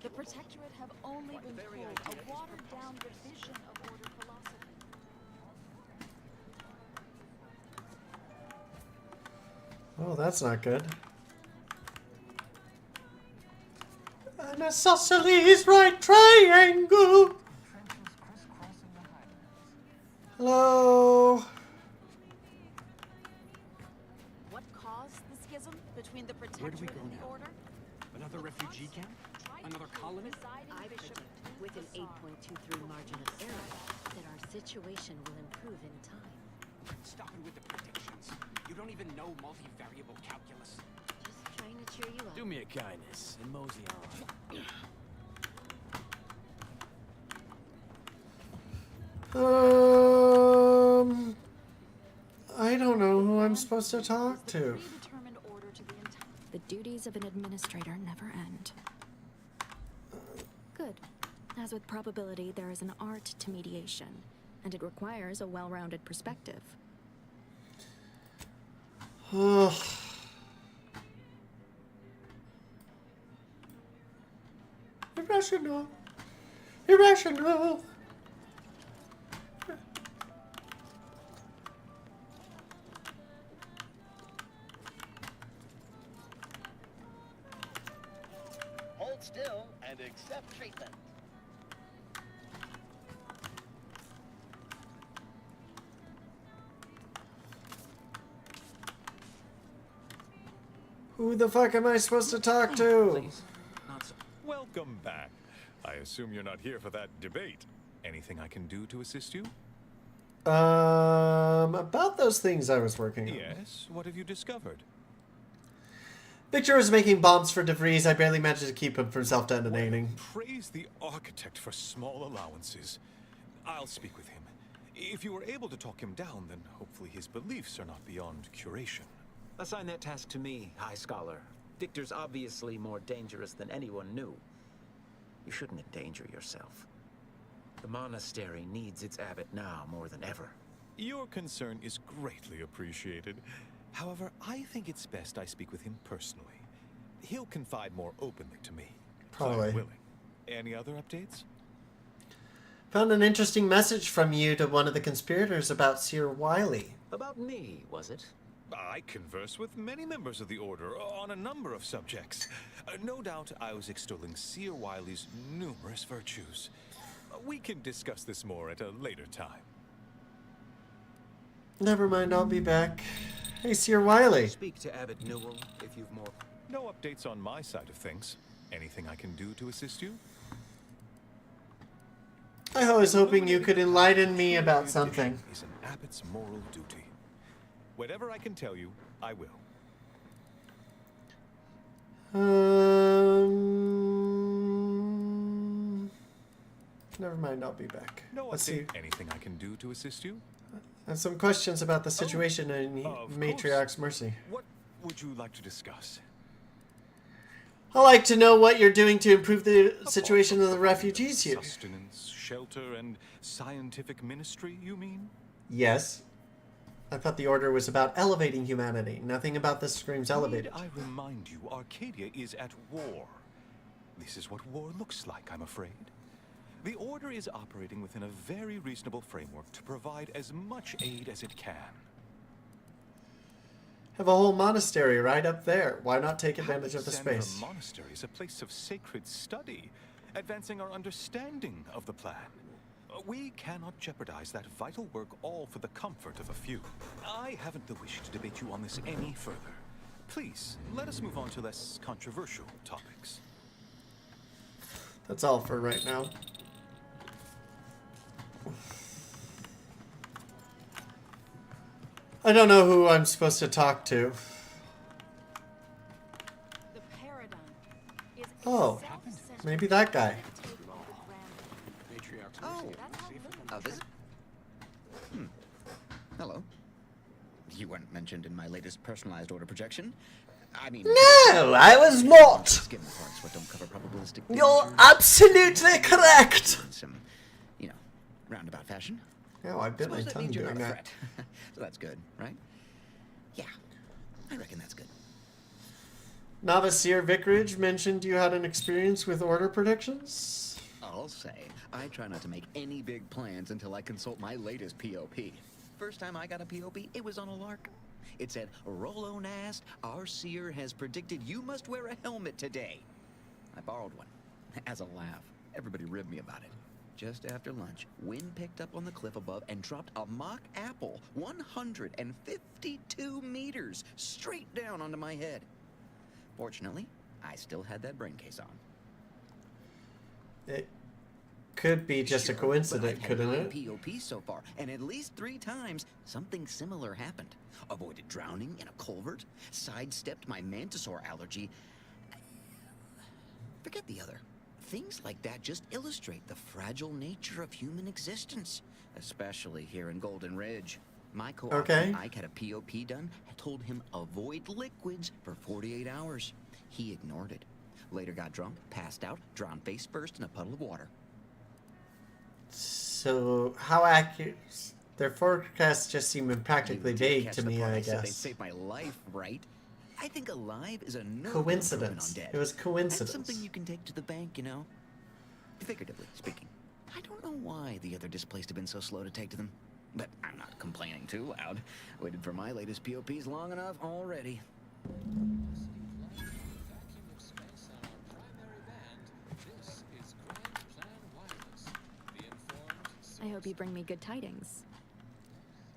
The Protectorate have only been told a watered-down revision of Order philosophy. Oh, that's not good. An isosceles right triangle. Hello. What caused the schism between the Where do Protectorate we go and the now? Order? Another refugee camp? Another colony? I predict, with an 8.23 margin of error, that our situation will improve in time. Stop it with the predictions. You don't even know multivariable calculus. Just trying to cheer you up. Do me a kindness and mosey on. I don't know who I'm supposed to talk to. The duties of an administrator never end. Good. As with probability, there is an art to mediation, and it requires a well-rounded perspective. Irrational. Irrational. Hold still and accept treatment. Who the fuck am I supposed to talk to? Welcome back. I assume you're not here for that debate. Anything I can do to assist you? About those things I was working on. Yes, what have you discovered? Victor was making bombs for DeVries. I barely managed to keep him from self-detonating. Praise the architect for small allowances. I'll speak with him. If you were able to talk him down, then hopefully his beliefs are not beyond curation. Assign that task to me, High Scholar. Victor's obviously more dangerous than anyone knew. You shouldn't endanger yourself. The monastery needs its abbot now more than ever. Your concern is greatly appreciated. However, I think it's best I speak with him personally. He'll confide more openly to me. Probably. I'm willing. Any other updates? Found an interesting message from you to one of the conspirators about Seer Wiley. About me, was it? I converse with many members of the Order on a number of subjects. No doubt I was extolling Seer Wiley's numerous virtues. We can discuss this more at a later time. Never mind, I'll be back. Hey, Seer Wiley. Speak to Abbot Newell if you've more. No updates on my side of things. Anything I can do to assist you? I was hoping you could enlighten me about something. Is an abbot's moral duty. Whatever I can tell you, I will. Never mind, I'll be back. No Let's see. update. Anything I can do to assist you? I have some questions about the situation in Matriarch's Mercy. What would you like to discuss? I'd like to know what you're doing to improve the situation of the refugees here. Sustenance, shelter, and scientific ministry, you mean? Yes. I thought the Order was about elevating humanity. Nothing about this screams elevated. Need I remind you, Arcadia is at war. This is what war looks like, I'm afraid. The Order is operating within a very reasonable framework to provide as much aid as it can. Have a whole monastery right up there. Why not take advantage of the Alexandra space? Monastery is a place of sacred study, advancing our understanding of the plan. We cannot jeopardize that vital work all for the comfort of a few. I haven't the wish to debate you on this any further. Please, let us move on to less controversial topics. That's all for right now. I don't know who I'm supposed to talk to. The paradigm is Oh, maybe that guy. Oh, this. Hello. You weren't mentioned in my latest personalized order projection. I mean, No, I was not. Skim the parts what don't cover probabilistic. You're dangers. absolutely correct. In some, roundabout fashion. Oh, I bit my Suppose that tongue means you're doing not a that. threat. So that's good, right? Yeah, I reckon that's good. Navasir Vicarage mentioned you had an experience with order predictions. I'll say, I try not to make any big plans until I consult my latest POP. First time I got a POP, it was on a lark. It said, Rolo Nast, our seer has predicted you must wear a helmet today. I borrowed one. As a laugh, everybody ribbed me about it. Just after lunch, wind picked up on the cliff above and dropped a mock apple 152 meters straight down onto my head. Fortunately, I still had that brain case on. It could be just a coincidence, couldn't it? POPs so far, and at least 3 times something similar happened. Avoided drowning in a culvert, sidestepped my mantisaur allergy. Forget the other. Things like that just illustrate the fragile nature of human existence, especially here in Golden Ridge. My co-operator Ike had a POP done and told him avoid liquids for 48 hours. He ignored it. Later got drunk, passed out, drowned face first in a puddle of water. So, how accurate? Their forecasts just seem practically vague to me, I So they'd guess. save my life, right? I think alive is a no Coincidence. On dead. It was coincidence. That's something you can take to the bank, you know? Figuratively speaking. I don't know why the other displaced have been so slow to take to them. But I'm not complaining too loud. Waited for my latest POPs long enough already. I hope you bring me good tidings.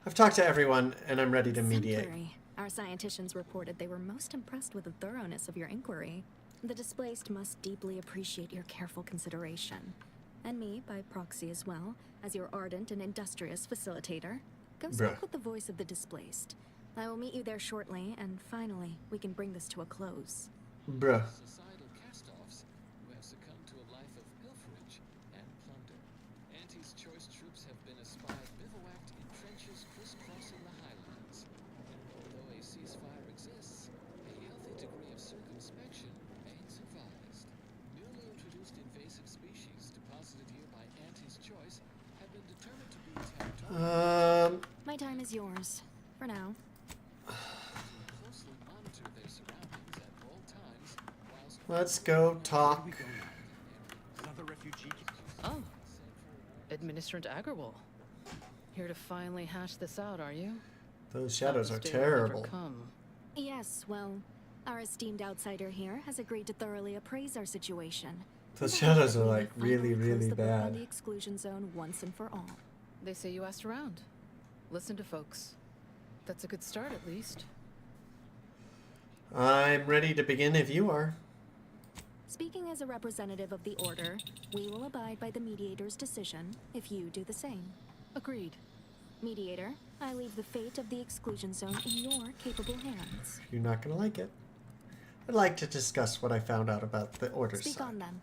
I've talked to everyone, and I'm ready to mediate. Exemplary. Our scienticians reported they were most impressed with the thoroughness of your inquiry. The displaced must deeply appreciate your careful consideration. And me, by proxy as well, as your ardent and industrious facilitator. Go speak with the voice of the displaced. I will meet you there shortly, and finally, we can bring this to a close. Bruh. Societal cast-offs who have succumbed to a life of pilferage and plunder. Auntie's choice troops have been espied bivouacked in trenches crisscrossing the highlands. Although a ceasefire exists, a healthy degree of circumspection remains advised. Newly introduced invasive species deposited here by Auntie's choice have been determined to be territorial. My time is yours. For now. Closely monitor their surroundings at all times whilst Let's go talk. Another refugee. Oh, Administrator Agrawal. Here to finally hash this out, are you? Those shadows are Not the day will terrible. ever come. Yes, well, our esteemed outsider here has agreed to thoroughly appraise our situation. Those shadows are like really, Close really the book on bad. the exclusion zone once and for all. They say you asked around. Listen to folks. That's a good start, at least. I'm ready to begin if you are. Speaking as a representative of the Order, we will abide by the Mediator's decision if you do the same. Agreed. Mediator, I leave the fate of the exclusion zone in your capable hands. You're not gonna like it. I'd like to discuss what I found out about the Order Speak side. on them.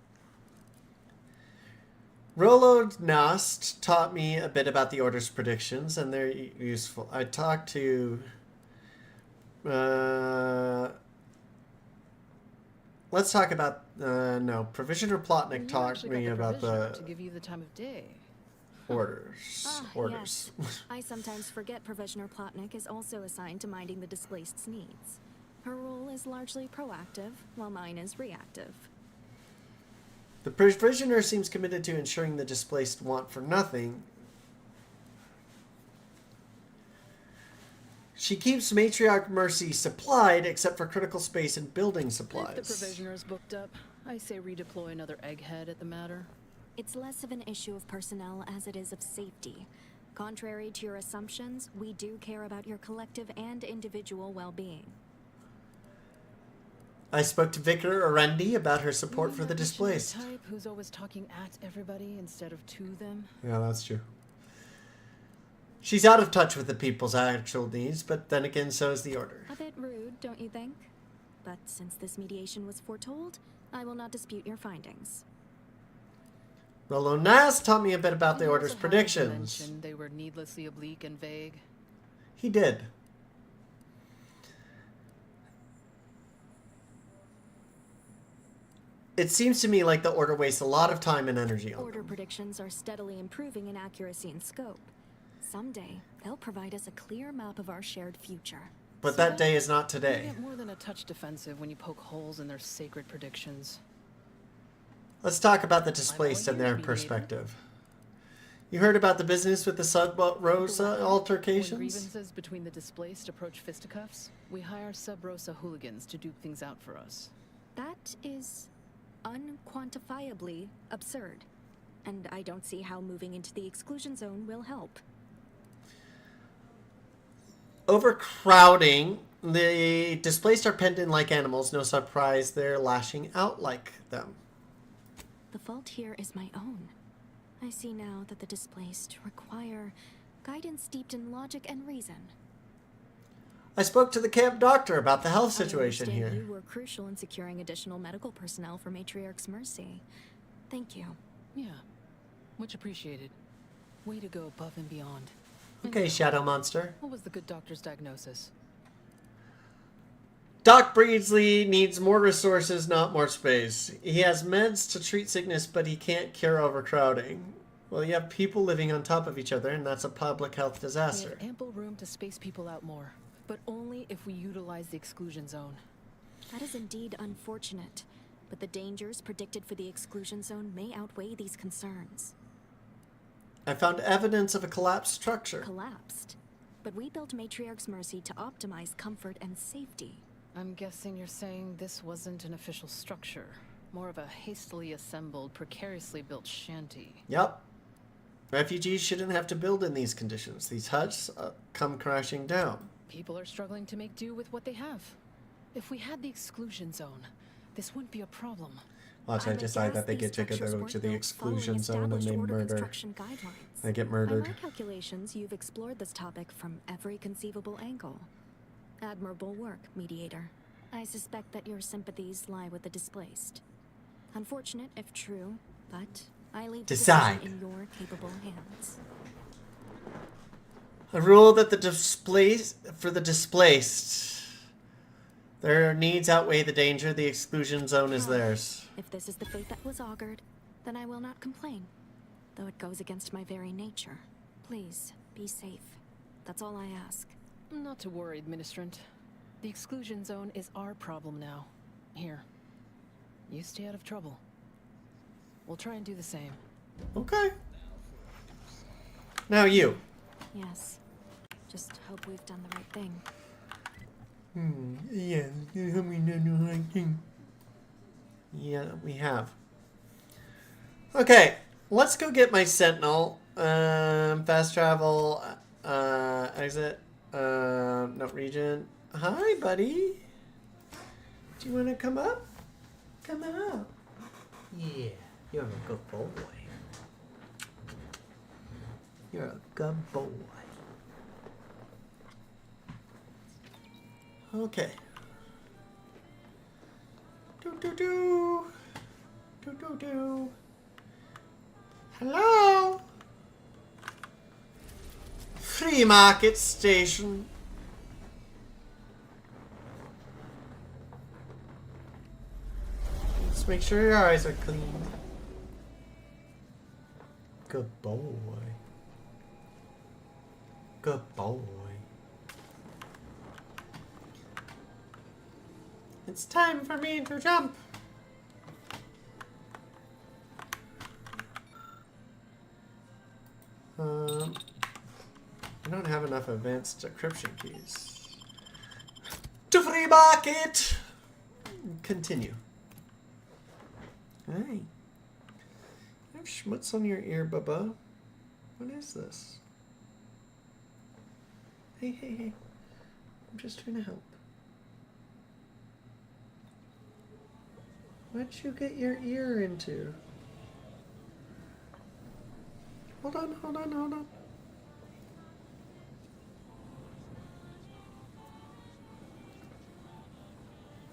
Rolo Nast taught me a bit about the Order's predictions, and they're useful. I talked to... let's talk about... no, Provisioner Plotnik You talked actually me got about Provisioner the to give you the time of day. orders. Ah, Orders. yes. I sometimes forget Provisioner Plotnik is also assigned to minding the displaced's needs. Her role is largely proactive, while mine is reactive. The Provisioner seems committed to ensuring the displaced want for nothing. She keeps Matriarch Mercy supplied, except for critical space and building supplies. If the Provisioner is booked up, I say redeploy another egghead at the matter. It's less of an issue of personnel as it is of safety. Contrary to your assumptions, we do care about your collective and individual well-being. I spoke to Vicar Arendi about her support for the That missionary displaced. type who's always talking at everybody instead of to them. Yeah, that's true. She's out of touch with the people's actual needs, but then again, so is the Order. A bit rude, don't you think? But since this mediation was foretold, I will not dispute your findings. Rolo Nas taught me a bit about the He Order's also happened to predictions. mention they were needlessly oblique and vague. He did. It seems to me like the Order wastes a lot of time and energy on Order them. predictions are steadily improving in accuracy and scope. Someday, they'll provide us a clear map of our shared future. But that day is not You today. get more than a touch defensive when you poke holes in their sacred predictions. Let's talk about the displaced and their perspective. You heard about the business with the Sub Rosa When altercations? grievances between the displaced approach fisticuffs, we hire Sub Rosa hooligans to duke things out for us. That is unquantifiably absurd. And I don't see how moving into the exclusion zone will help. Overcrowding. The displaced are penned in like animals. No surprise they're lashing out like them. The fault here is my own. I see now that the displaced require guidance steeped in logic and reason. I spoke to the camp doctor about the health situation I here. understand you were crucial in securing additional medical personnel for Matriarch's Mercy. Thank you. Yeah, much appreciated. Way to go above and beyond. Okay, Shadow Monster. What was the good doctor's diagnosis? Doc Breedsley needs more resources, not more space. He has meds to treat sickness, but he can't cure overcrowding. Well, you have people living on top of each other, and that's a public health We disaster. have ample room to space people out more, but only if we utilize the exclusion zone. That is indeed unfortunate, but the dangers predicted for the exclusion zone may outweigh these concerns. I found evidence of a collapsed structure. Collapsed. But we built Matriarch's Mercy to optimize comfort and safety. I'm guessing you're saying this wasn't an official structure, more of a hastily assembled, precariously built shanty. Yep. Refugees shouldn't have to build in these conditions. These huts come crashing down. People are struggling to make do with what they have. If we had the exclusion zone, this wouldn't be a problem. Watch, I decide that they get to go to the exclusion zone and they murder. They get murdered. By my calculations, you've explored this topic from every conceivable angle. Admirable work, Mediator. I suspect that your sympathies lie with the displaced. Unfortunate if true, but I leave the Decide. decision in your capable hands. A rule that the displaced, their needs outweigh the danger. The exclusion zone is theirs. If this is the fate that was augured, then I will not complain, though it goes against my very nature. Please, be safe. That's all I ask. Not to worry, Administrant. The exclusion zone is our problem now. Here. You stay out of trouble. We'll try and do the same. Okay. Now you. Yes. Just hope we've done the right thing. Yeah, we done the right thing. Yeah, we have. Okay, let's go get my Sentinel. Fast travel. Exit. No region. Hi, buddy. Do you want to come up? Come up. Yeah, you're a good boy. You're a good boy. Okay. Do. Do. Hello? Free market station. Let's make sure your eyes are clean. Good boy. Good boy. It's time for me to jump. I don't have enough advanced decryption keys. To free market! Continue. Hey. You have schmutz on your ear, Bubba. What is this? Hey. I'm just trying to help. What'd you get your ear into? Hold on, hold on, hold on.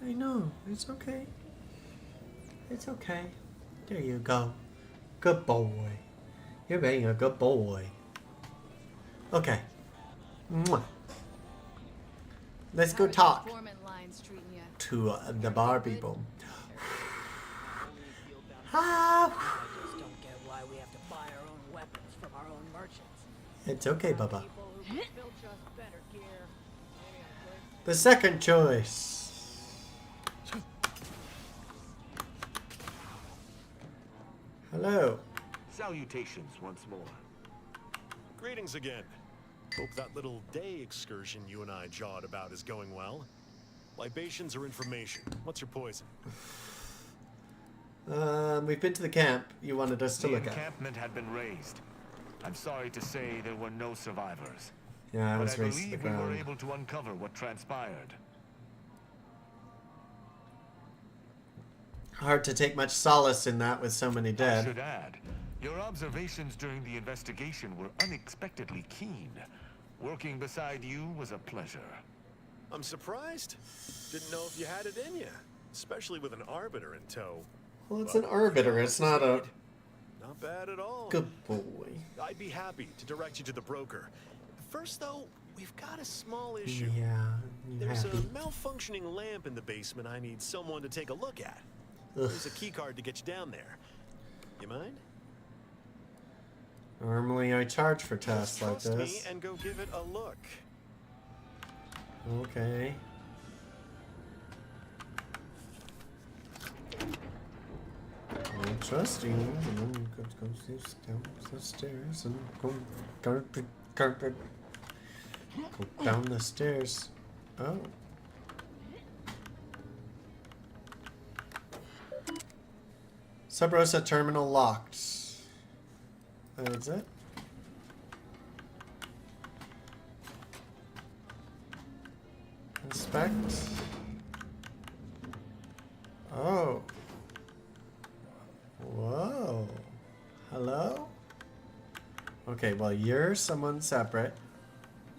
I know, it's okay. It's okay. There you go. Good boy. You're being a good boy. Okay. Mwah. Let's go talk to the Barbie boom. It's okay, Bubba. The second choice. Hello. Salutations once more. Greetings again. Hope that little day excursion you and I jawed about is going well. Libations or information? What's your poison? We've been to the camp you wanted us to look at. The encampment had been raised. I'm sorry to say there were no survivors. Yeah, I was but I raised to the believe we were ground. able to uncover what transpired. Hard to take much solace in that with so many I dead. should add, your observations during the investigation were unexpectedly keen. Working beside you was a pleasure. I'm surprised. Didn't know if you had it in you, especially with an arbiter in tow. Well, it's an arbiter, it's not a... Not bad at all. Good boy. I'd be happy to direct you to the broker. First, though, we've got a small issue. Yeah, There's happy. a malfunctioning lamp in the basement I need someone to take a look at. Ugh. There's a key card to get you down there. You mind? Normally I charge for tests like Trust me this. and go give it a look. Okay. I'm trusting, and then go down the stairs and go carpet. Go down the stairs. Oh. Sub Rosa terminal locked. That's it. Inspect. Oh. Whoa. Hello? Okay, well, you're someone separate.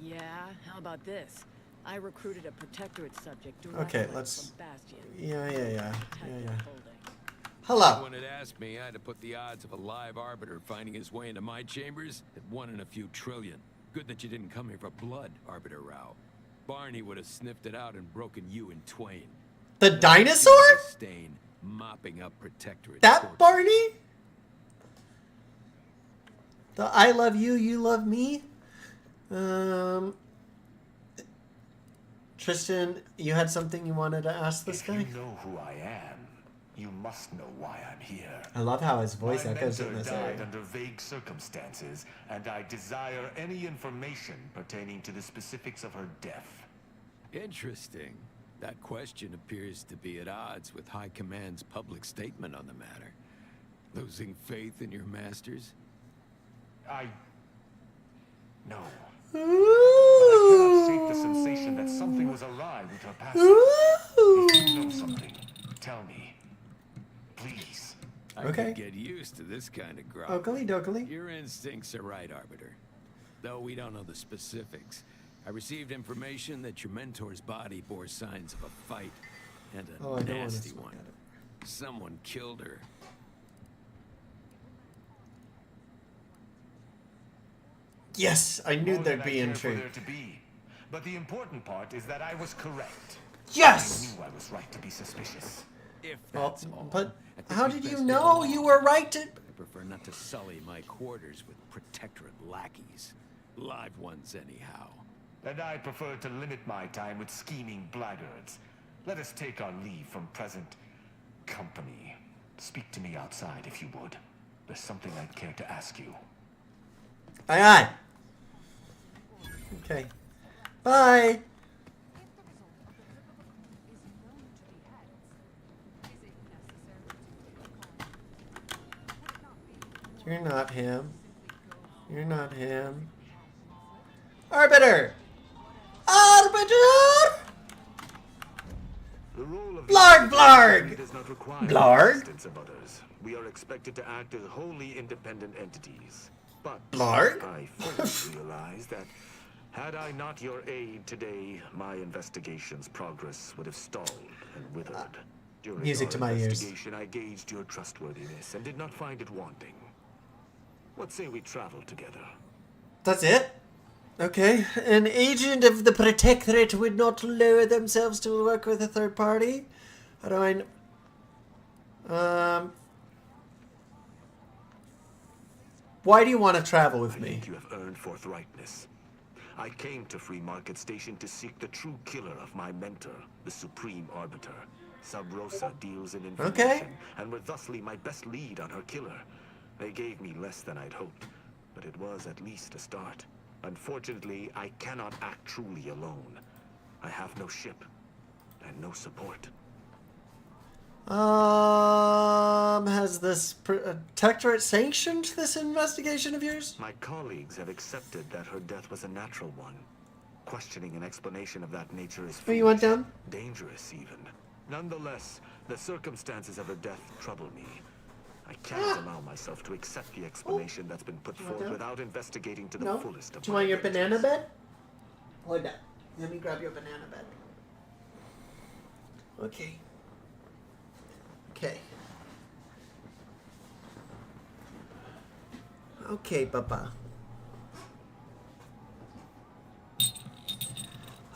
Yeah, how about this? I recruited a protectorate subject Okay, directly let's... from Bastion. Yeah. If Hello. anyone had asked me, I'd have put the odds of a live arbiter finding his way into my chambers at 1 in a few trillion. Good that you didn't come here for blood, Arbiter Rao. Barney would have sniffed it out and broken you in twain. The dinosaur? Stain, mopping up protectorate. That Barney? The I love you, you love me? Tristan, you had something you wanted to ask this guy? If you know who I am, you must know why I'm here. I love how his voice My echoes in mentor this died area. under vague circumstances, and I desire any information pertaining to the specifics of her death. Interesting. That question appears to be at odds with High Command's public statement on the matter. Losing faith in your masters? No. But I cannot shake the sensation that something was awry with her passing. If you know something, tell me. Please. I Okay. could get used to this kind of growth. Oakley dokley. Your instincts are right, Arbiter. Though we don't know the specifics. I received information that your mentor's body bore signs of a fight, and a Oh, I don't wanna nasty look one. at it. Someone killed her. Yes, I knew More there'd than be I care for intrigue. there to be. But the important part is that I was correct. Yes! I knew I was right to be suspicious. If Well, that's all. but I think how we'd did you best get know along. you were right to... I prefer not to sully my quarters with protectorate lackeys. Live ones, anyhow. And I prefer to limit my time with scheming blackguards. Let us take our leave from present company. Speak to me outside if you would. There's something I'd care to ask you. Aye, aye. Okay. Bye. You're not him. You're not him. Arbiter! Arbiter! The role of Blarg, the blarg! does not require Blarg? the assistance of others. We are expected to act as wholly independent entities. But Blarg? I fully realize that had I not your aid today, my investigation's progress would have stalled and withered. During Music our to my ears. investigation, I gauged your trustworthiness and did not find it wanting. What say we travel together? That's it? Okay. An agent of the Protectorate would not lower themselves to work with a third party? How do I... Why do you want to travel with me? You have earned forthrightness. I came to Free Market Station to seek the true killer of my mentor, the Supreme Arbiter. Sub Rosa deals in information, and were thusly my best lead on her killer. They gave me less than I'd hoped, but it was at least a start. Unfortunately, I cannot act truly alone. I have no ship, and no support. Has this Protectorate sanctioned this investigation of yours? My colleagues have accepted that her death was a natural one. Questioning an explanation of that nature is Oh, you went foolish, down? dangerous even. Nonetheless, the circumstances of her death trouble me. I can't allow myself to accept the explanation that's been put You want forth down? without investigating to the No? fullest of Do you my want your abilities. banana bed? Hold that. Let me grab your banana bed. Okay. Okay. Okay, Papa.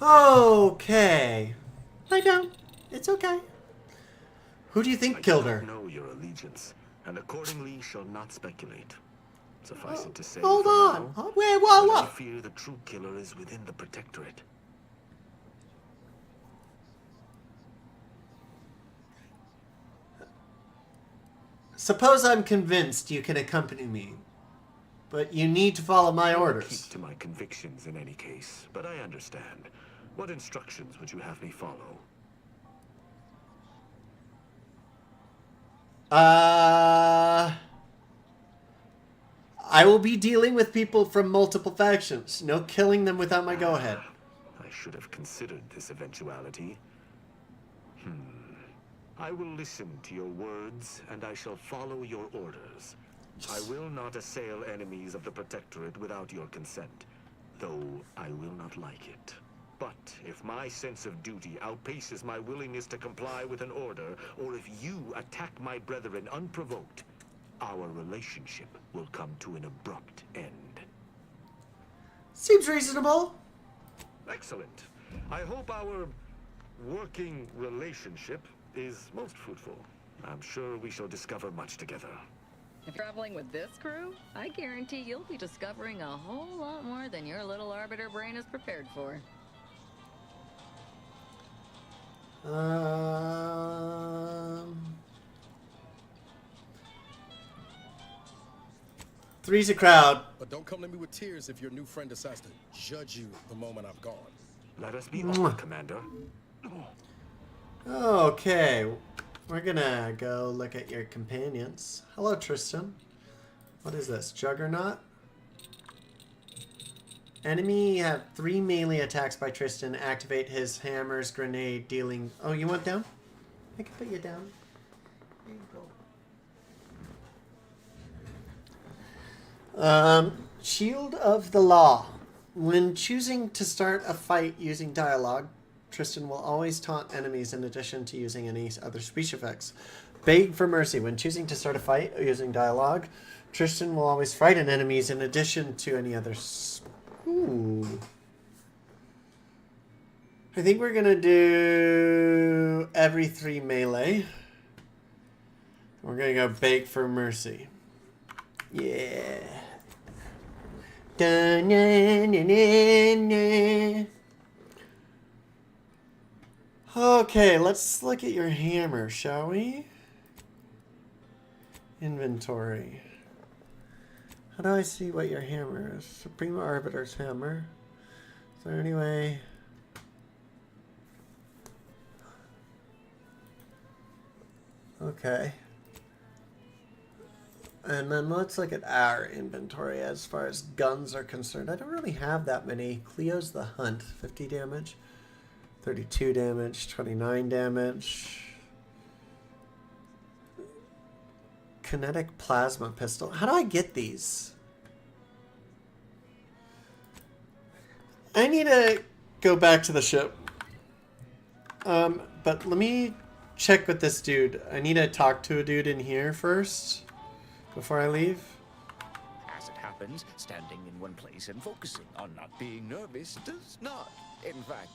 Okay. Lie down. It's okay. Who do you think killed her? I know your allegiance, and accordingly shall not speculate. Suffice it to say, Hold for on. now, Huh? Wait, whoa, that I whoa. fear the true killer is within the Protectorate. Suppose I'm convinced you can accompany me, but you need to follow my I orders. keep to my convictions in any case, but I understand. What instructions would you have me follow? I will be dealing with people from multiple factions. No killing them without my go-ahead. I should have considered this eventuality. I will listen to your words, and I shall follow your orders. I will not assail enemies of the Protectorate without your consent, though I will not like it. But if my sense of duty outpaces my willingness to comply with an order, or if you attack my brethren unprovoked, our relationship will come to an abrupt end. Seems reasonable. Excellent. I hope our working relationship is most fruitful. I'm sure we shall discover much together. If you're traveling with this crew, I guarantee you'll be discovering a whole lot more than your little arbiter brain is prepared for. Three's a crowd. But don't come to me with tears if your new friend decides to judge you the moment I'm gone. Let us be off, Commander. Okay, we're gonna go look at your companions. Hello, Tristan. What is this? Juggernaut? Enemy have 3 melee attacks by Tristan. Activate his hammer's grenade dealing... Oh, you went down? I can put you down. There you go. Shield of the Law. When choosing to start a fight using dialogue, Tristan will always taunt enemies in addition to using any other speech effects. Beg for mercy. When choosing to start a fight using dialogue, Tristan will always frighten enemies in addition to any other... Ooh. I think we're gonna do every 3 melee. We're gonna go beg for mercy. Yeah. Dun, na, na, na, na. Okay, let's look at your hammer, shall we? Inventory. How do I see what your hammer is? Supreme Arbiter's hammer. Is there any way? Okay. And then let's look at our inventory as far as guns are concerned. I don't really have that many. Cleo's the Hunt, 50 damage. 32 damage, 29 damage. Kinetic plasma pistol. How do I get these? I need to go back to the ship. But let me check with this dude. I need to talk to a dude in here first before I leave. As it happens, standing in one place and focusing on not being nervous does not, in fact,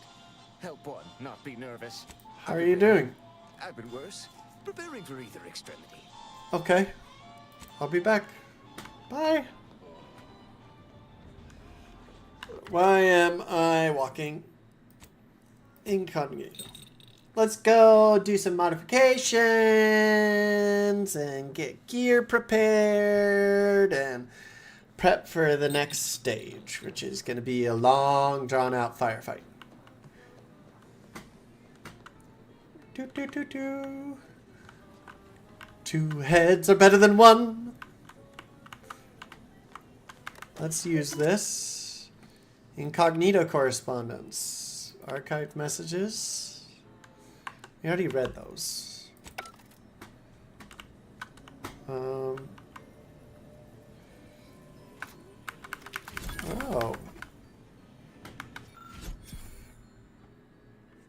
help one not be nervous. How are you doing? I've been worse, preparing for either extremity. Okay. I'll be back. Bye. Why am I walking incognito? Let's go do some modifications and get gear prepared and prep for the next stage, which is going to be a long, drawn-out firefight. Doo, doo, doo, doo. 2 heads are better than 1. Let's use this. Incognito correspondence. Archived messages. We already read those. Oh.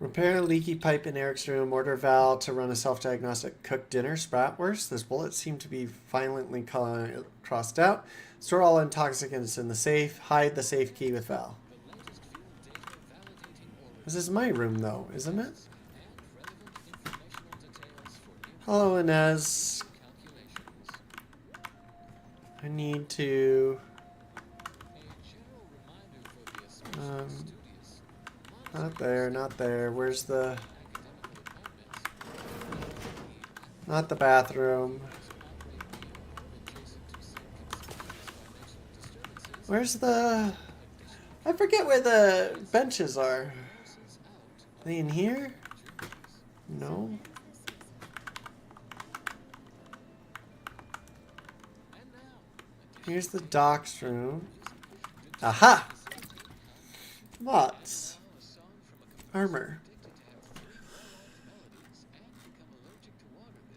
Repair a leaky pipe in Eric's room. Order Val to run a self-diagnostic cook dinner. Spratwurst. Those bullets seem to be violently crossed out. Store all intoxicants in the safe. Hide the safe key with Val. This is my room, though, isn't it? Hello, Inez. I need to... not there, not there. Where's the... Not the bathroom. Where's the... I forget where the benches are. Are they in here? No. Here's the docks room. Aha! Lots. Armor.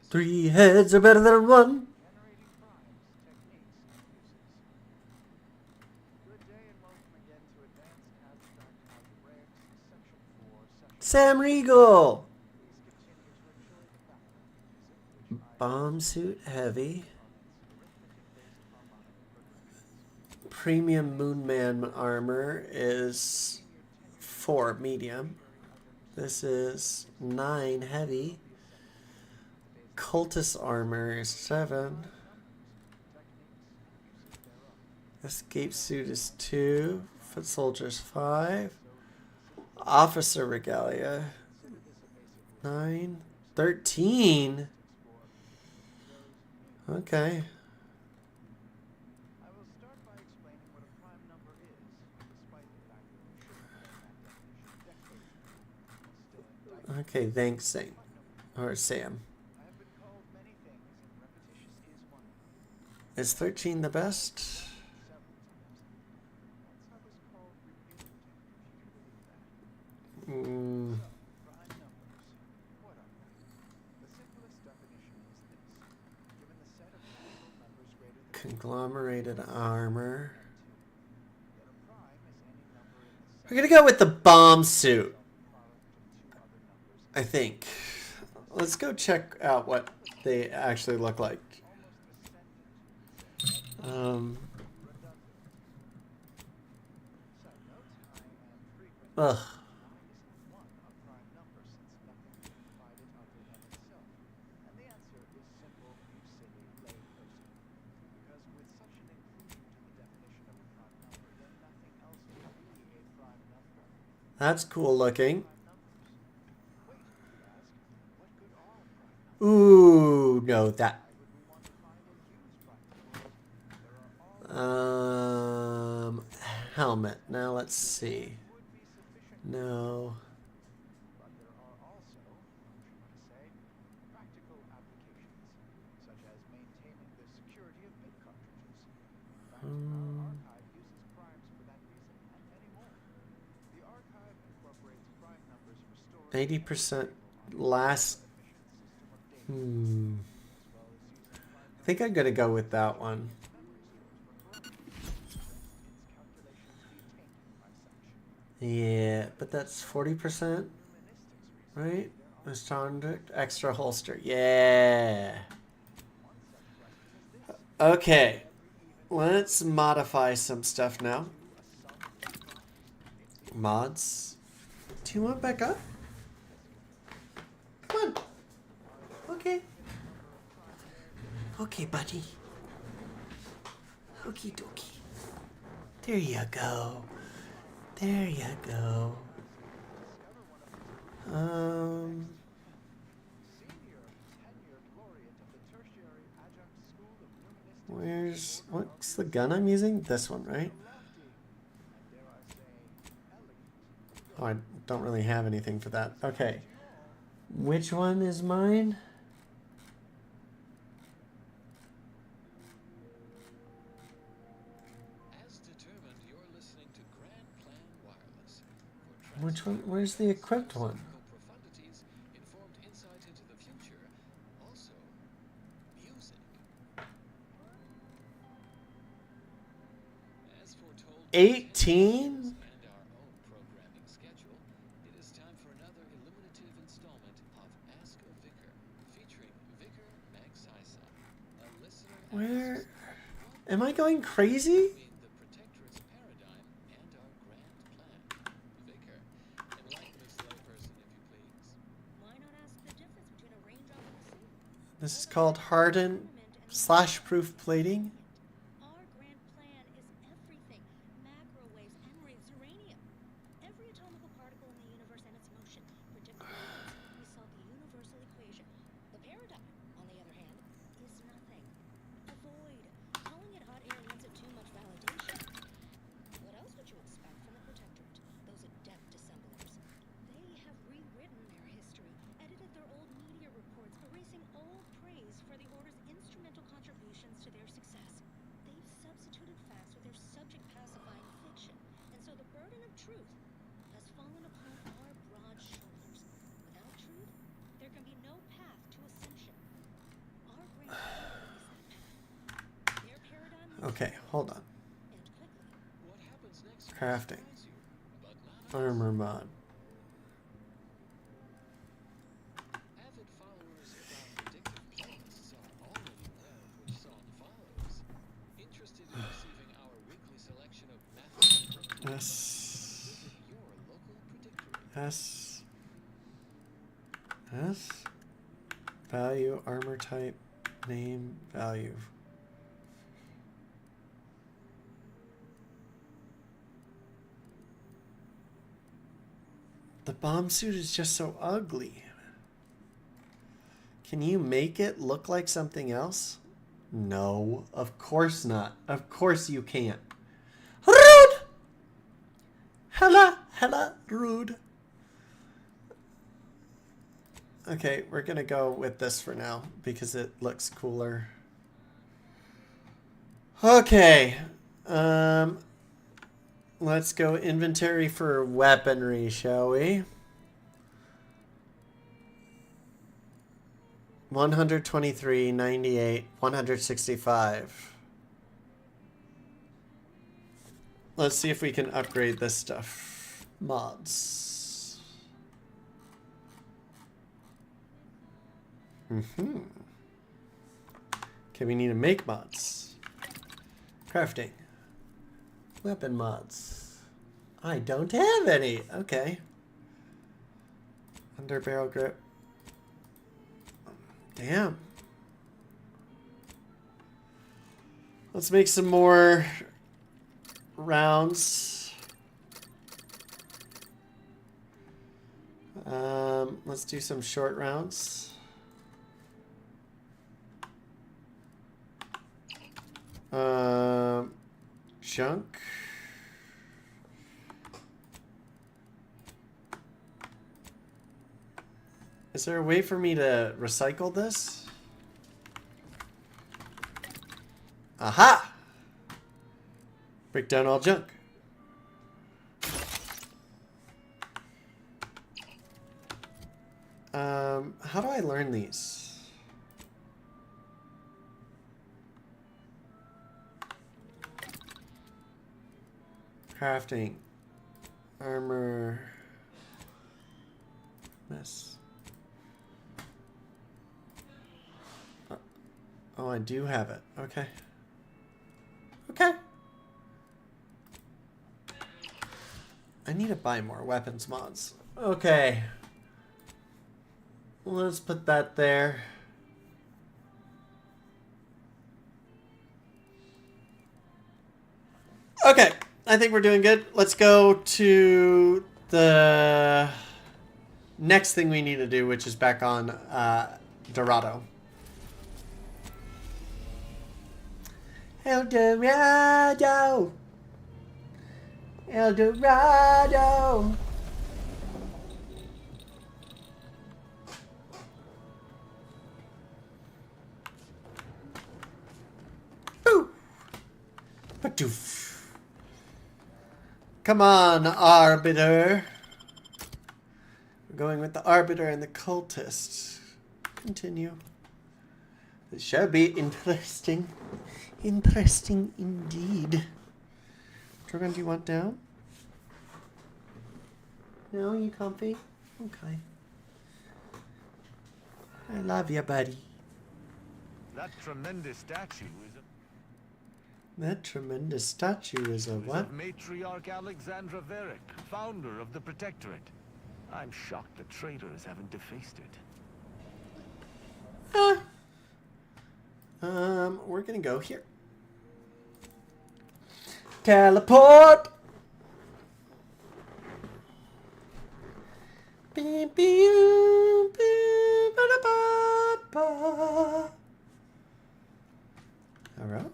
3 heads are better than 1. Sam Riegel! Bomb suit heavy. Premium Moonman armor is 4 medium. This is 9 heavy. Cultist armor is 7. Escape suit is 2. Foot soldiers 5. Officer regalia 9. 13. Okay. Okay, thanks, Saint. Or Sam. Is 13 the best? Conglomerated armor. We're gonna go with the bomb suit. I think. Let's go check out what they actually look like. Ugh. That's cool looking. Ooh, no, that. Helmet. Now let's see. No. 80% last. I think I'm gonna go with that one. Yeah, but that's 40%, right? Extra holster. Yeah. Okay. Let's modify some stuff now. Mods. Do you want back up? Come on. Okay. Okay, buddy. Okie dokie. There you go. There you go. What's the gun I'm using? This one, right? Oh, I don't really have anything for that. Okay. Which one is mine? Which one? Where's the equipped one? Informed insight into the future. Also, music. As foretold 18? and our own programming schedule, it is time for another illuminative installment of Ask a Vicar, featuring Vicar Max Isa, a listener. Where? Am I going crazy? The Protectorate's paradigm and our grand plan. Vicar, enlighten this layperson if you please. Why not ask the difference between a raindrop and a sea? This is called hardened /proof plating. Our grand plan is everything. Macro waves, M-rays, uranium. Every atomical particle in the universe and its motion. Predictable events. We solve the universal equation. The paradigm, on the other hand, is nothing. A void. Calling it hot air means too much validation. What else would you expect from the Protectorate? Those adept dissemblers. They have rewritten their history, edited their old media reports, erasing all praise for the Order's instrumental contributions to their success. They've substituted facts with their subject-pacifying fiction, and so the burden of truth has fallen upon our broad shoulders. Without truth, there can be no path to ascension. Our great plan is that path. Their paradigm moves Okay, hold on. and quickly. What happens next? Crafting. Surprise you, but not Armor mod. avid followers of our predictive playlists are already aware of which song follows. Interested in receiving our weekly selection of mathematical S. visit your local predictor. S. S. Value, armor type, name, value. The bomb suit is just so ugly. Can you make it look like something else? No, of course not. Of course you can't. Rude! Hella, rude. Okay, we're gonna go with this for now because it looks cooler. Okay, let's go inventory for weaponry, shall we? 123, 98, 165. Let's see if we can upgrade this stuff. Mods. Okay, we need to make mods. Crafting. Weapon mods. I don't have any. Okay. Under barrel grip. Damn. Let's make some more rounds. Let's do some short rounds. Junk. Is there a way for me to recycle this? Aha! Break down all junk. How do I learn these? Crafting. Armor. This. Oh, I do have it. Okay. Okay. I need to buy more weapons mods. Okay. Let's put that there. Okay. I think we're doing good. Let's go to the next thing we need to do, which is back on Dorado. El Dorado. El Dorado. Boo. Badoof. Come on, Arbiter. We're going with the Arbiter and the Cultist. Continue. This shall be interesting. Interesting indeed. Drogon, do you want down? No, you comfy? Okay. I love you, buddy. That tremendous statue is That tremendous statue is a what? of Matriarch Alexandra Varric, founder of the Protectorate. I'm shocked the traitors haven't defaced it. We're gonna go here. Teleport! Beep, beep, beep, ba-da-ba-ba. Alright.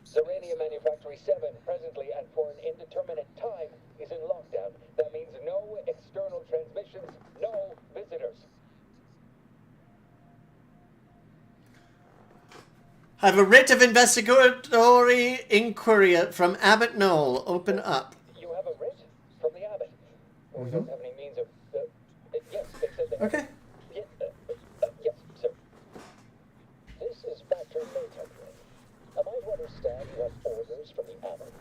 Zerania Manufactory 7, presently and for an indeterminate time, is in lockdown. That means no external transmissions, no visitors. I have a writ of investigatory inquiry from Abbot Knoll. Open up. You have a writ from the abbot? We don't have any means of... yes, they said they... Okay. Yes, sir. This is Factory Maytag. Am I to understand you have orders from the abbot?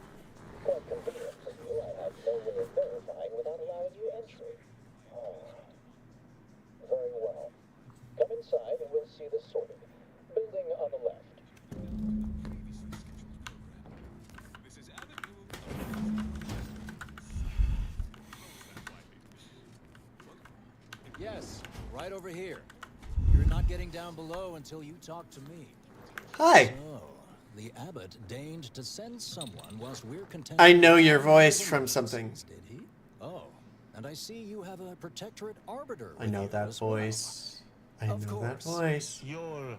Quite convenient for you. I have no way of verifying without allowing you entry. Oh. Very well. Come inside and we'll see this sorted. Building on the left. Yes, right over here. You're not getting down below until you talk to me. Hi. So, the abbot deigned to send someone whilst we're content. I know your voice from something. Did he? Oh, and I see you have a Protectorate Arbiter. I know that voice. I know that voice. Your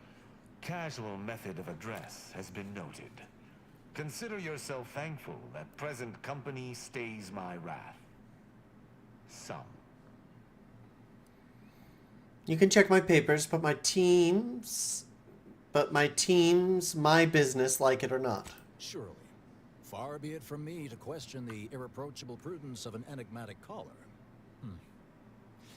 casual method of address has been noted. Consider yourself thankful that present company stays my wrath. Some. You can check my papers, but my team's my business, like it or not. Surely. Far be it from me to question the irreproachable prudence of an enigmatic caller.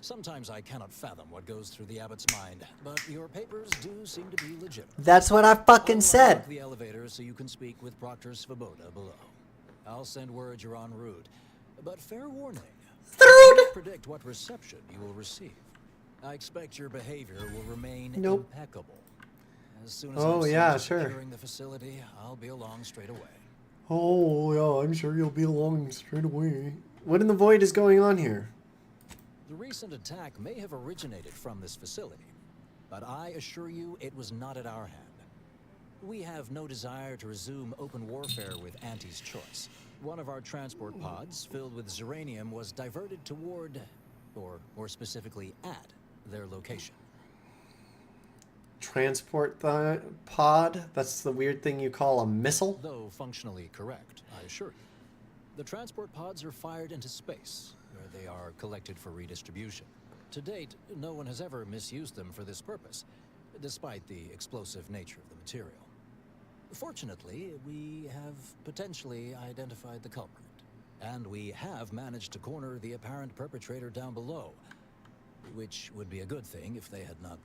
Sometimes I cannot fathom what goes through the abbot's mind, but your papers do seem to be legitimate. That's what I fucking said. Unlock the elevator so you can speak with Proctor Svoboda below. I'll send word you're en route, but fair warning. I can't predict what reception you will receive. I expect your behavior will remain impeccable. As soon as I'm securing the facility, I'll be along straight away. Oh, yeah, I'm sure you'll be along straight away. What in the void is going on here? The recent attack may have originated from this facility, but I assure you it was not at our hand. We have no desire to resume open warfare with Auntie's choice. One of our transport pods filled with Zeranium was diverted toward, or more specifically at, their location. Transport pod? That's the weird thing you call a missile? Though functionally correct, I assure you. The transport pods are fired into space, where they are collected for redistribution. To date, no one has ever misused them for this purpose, despite the explosive nature of the material. Fortunately, we have potentially identified the culprit. And we have managed to corner the apparent perpetrator down below, which would be a good thing if they had not,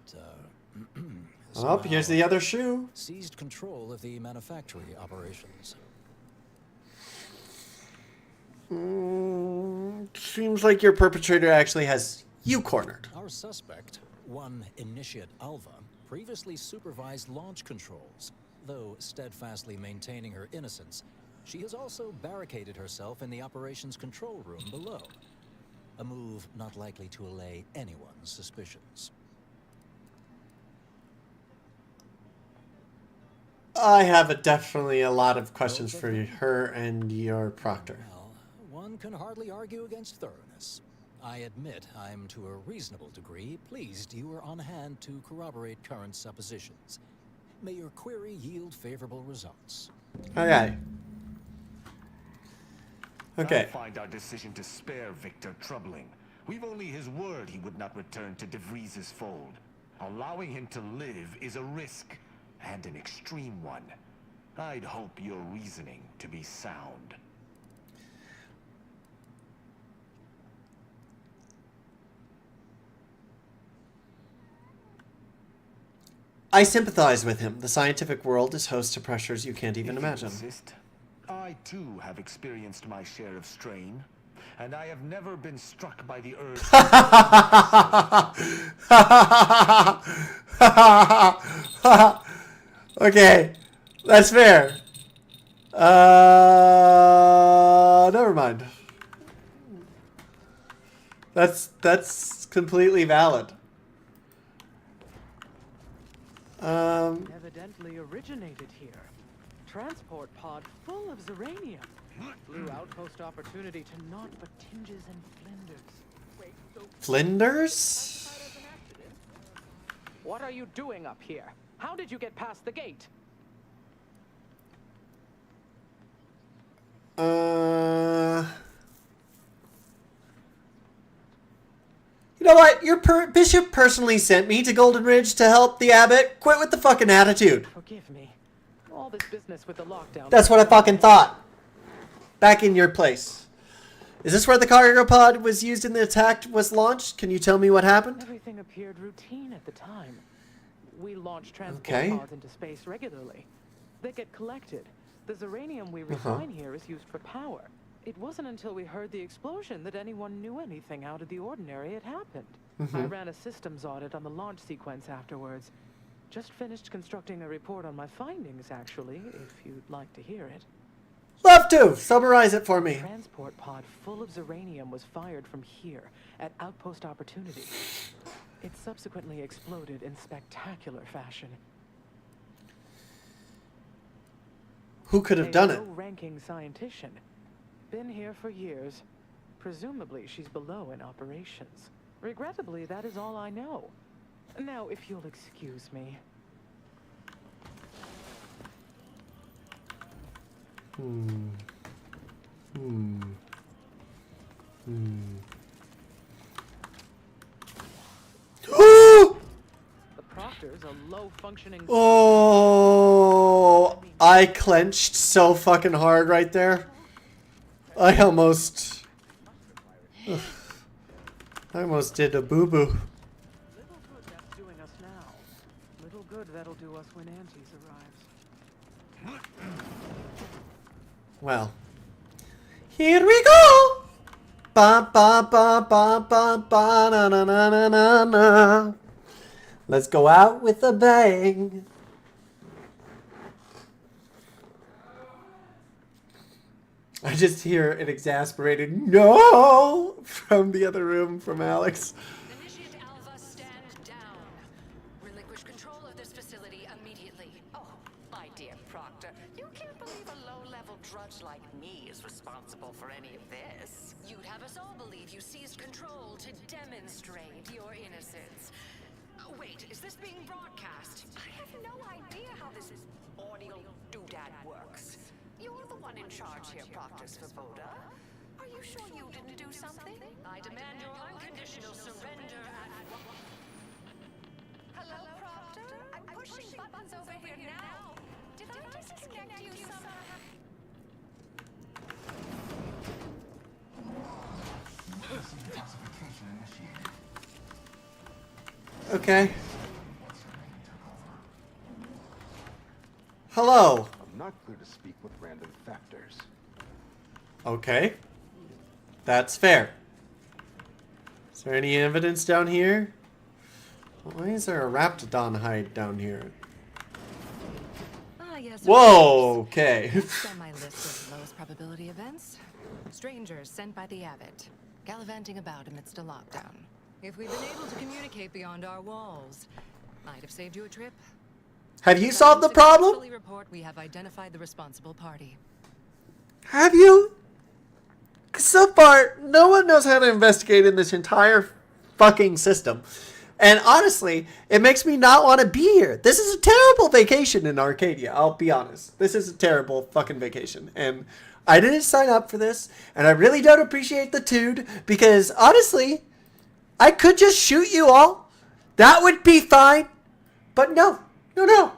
Oh, here's the other shoe. Seized control of the manufactory operations. Seems like your perpetrator actually has you cornered. Our suspect, one Initiate Alva, previously supervised launch controls. Though steadfastly maintaining her innocence, she has also barricaded herself in the operations control room below. A move not likely to allay anyone's suspicions. I have definitely a lot of questions for her and your proctor. Well, one can hardly argue against thoroughness. I admit I'm, to a reasonable degree, pleased you were on hand to corroborate current suppositions. May your query yield favorable results. Okay. Okay. I find our decision to spare Victor troubling. We've only his word he would not return to De Vries's fold. Allowing him to live is a risk, and an extreme one. I'd hope your reasoning to be sound. I sympathize with him. The scientific world is host to pressures you can't even imagine. Insist, I too have experienced my share of strain, and I have never been struck by the urge. Okay, that's fair. Never mind. That's completely valid. Evidently originated here. Transport pod full of Zeranium. Blue outpost opportunity to naught but tinges and flinders. Wait, so Flinders? what are you doing up here? How did you get past the gate? You know what? Your bishop personally sent me to Golden Ridge to help the abbot. Quit with the fucking attitude. Forgive me. All this business with the lockdown. That's what I fucking thought. Back in your place. Is this where the cargo pod was used in the attack was launched? Can you tell me what happened? Everything appeared routine at the time. We launch transport Okay. pods into space regularly. They get collected. The Zeranium we refine here is used for power. It wasn't until we heard the explosion that anyone knew anything out of the ordinary had happened. I ran a systems audit on the launch sequence afterwards. Just finished constructing a report on my findings, actually, if you'd like to hear it. Love to! Summarize it for me. Transport pod full of Zeranium was fired from here, at Outpost Opportunity. It subsequently exploded in spectacular fashion. Who could have done it? A low-ranking scientician. Been here for years. Presumably she's below in operations. Regrettably, that is all I know. Now, if you'll excuse me. The Proctor's a low-functioning... Oh, I clenched so fucking hard right there. I almost did a boo-boo. Little good that's doing us now. Little good that'll do us when Antes arrives. Well, here we go. Ba ba ba ba ba ba na na na na na na. Let's go out with a bang. I just hear an exasperated no from the other room from Alex. Initiate Alva, stand down. Relinquish control of this facility immediately. Oh, my dear Proctor, you can't believe a low-level drudge like me is responsible for any of this. You'd have us all believe you seized control to demonstrate your innocence. Wait, is this being broadcast? I have no idea how this audio doodad works. You're the one in charge here, Proctor Svoboda. Are you sure you didn't do something? I demand your unconditional surrender at... Hello, Proctor? I'm pushing buttons over here now. Did I disconnect you somehow? Okay. Hello. I'm not clear to speak with random factors. Okay. That's fair. Is there any evidence down here? Why is there a Raptidon hide down here? Ah, yes. Whoa, okay. Next on my list of lowest probability events, strangers sent by the Abbot, gallivanting about amidst a lockdown. If we'd been able to communicate beyond our walls, might have saved you a trip. Have you solved the problem? Successfully report we have identified the responsible party. Have you? 'Cause so far, no one knows how to investigate in this entire fucking system. And honestly, it makes me not want to be here. This is a terrible vacation in Arcadia, I'll be honest. This is a terrible fucking vacation. And I didn't sign up for this, and I really don't appreciate the dude, because honestly, I could just shoot you all. That would be fine. But no. No.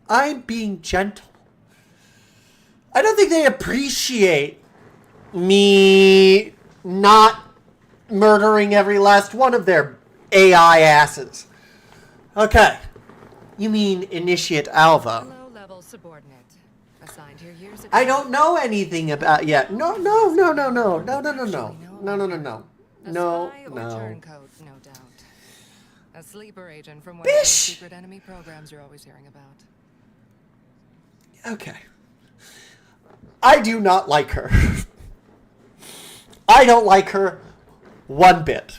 I'm being gentle. I don't think they appreciate me not murdering every last one of their AI asses. Okay. You mean Initiate Alva. Low-level subordinate, assigned here years ago. I don't know anything about yet. No. A spy or turncoat, no doubt. A sleeper agent from one of those secret enemy programs you're always hearing about. Okay. I do not like her. I don't like her one bit.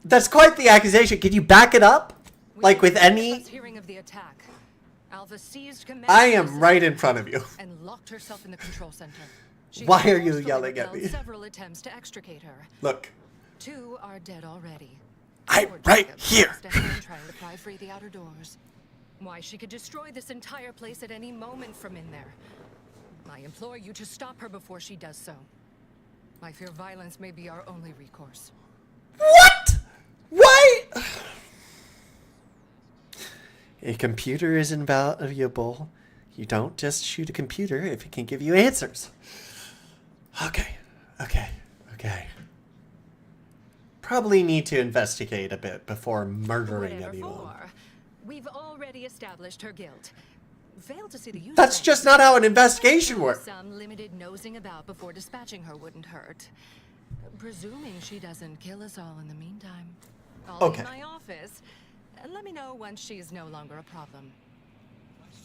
That's quite the accusation. Can you back it up? Like with any... Hearing of the attack, Alva seized command I am right in front of you. and locked herself in the control center. She Why are you forcefully yelling at repelled me? Several attempts to extricate her. Look. 2 are dead already. I'm Poor right Jacob, here. standing and trying to pry free the outer doors. Why, she could destroy this entire place at any moment from in there. I implore you to stop her before she does so. I fear violence may be our only recourse. What? Why? A computer is invaluable. You don't just shoot a computer if it can give you answers. Okay. Probably need to investigate a bit before murdering Whatever anyone. for. We've already established her guilt. Failed to see the use That's of just not how an investigation works. Some limited nosing about before dispatching her wouldn't hurt. Presuming she doesn't kill us all in the meantime. I'll be Okay. in my office. And let me know once she's no longer a problem.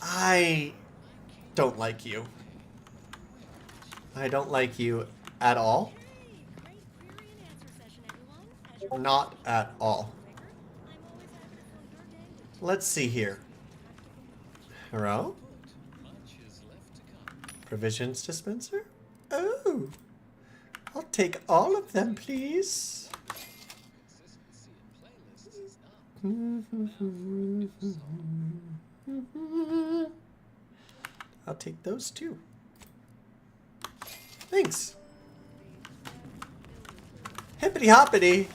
I don't like you. I don't like you at all. Not at all. Let's see here. Hello? Provisions dispenser? Oh. I'll take all of them, please. I'll take those too. Thanks. Hippity hoppity.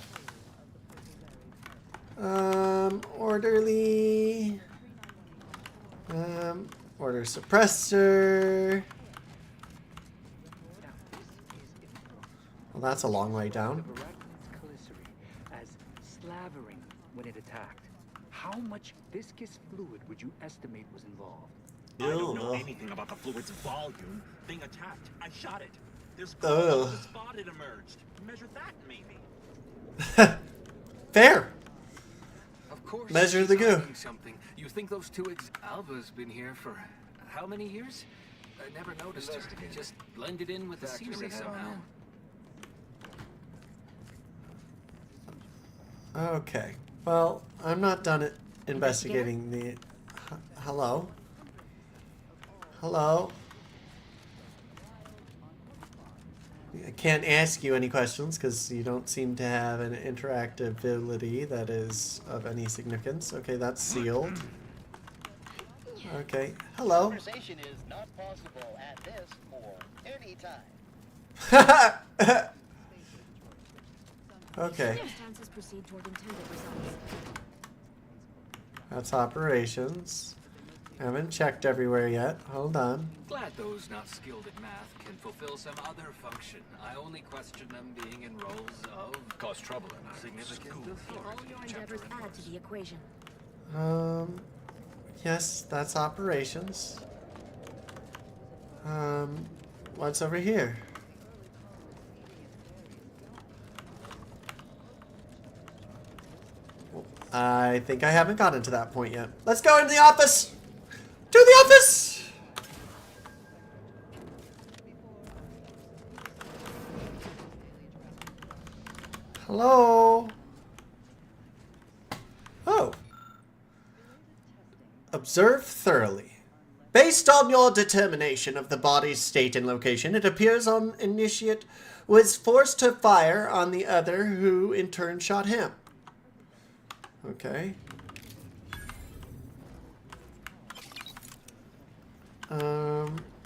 Orderly. Order suppressor. Well, that's a long way down. As slavering when it attacked. How much viscous fluid would you estimate was involved? I don't know anything about the fluid's volume. Thing attacked. I shot it. This cold spot it emerged. Measure that, maybe. Fair. Of course. Measure the goo. Something. You think those two Alva's been here for how many years? I never noticed her. Just blended in with the scenery somehow. Okay. Well, I'm not done investigating the... Hello? Hello? I can't ask you any questions because you don't seem to have an interactability that is of any significance. Okay, that's sealed. Okay. Hello? Conversation is not possible at this or any time. Okay. Circumstances proceed toward intended results. That's operations. I haven't checked everywhere yet. Hold on. Glad those not skilled at math can fulfill some other function. I only question them being in roles of cause trouble in significant. All your endeavors add to the equation. Yes, that's operations. What's over here? I think I haven't gotten to that point yet. Let's go into the office! To the office! Hello? Oh. Observe thoroughly. Based on your determination of the body's state and location, it appears on initiate was forced to fire on the other, who in turn shot him. Okay.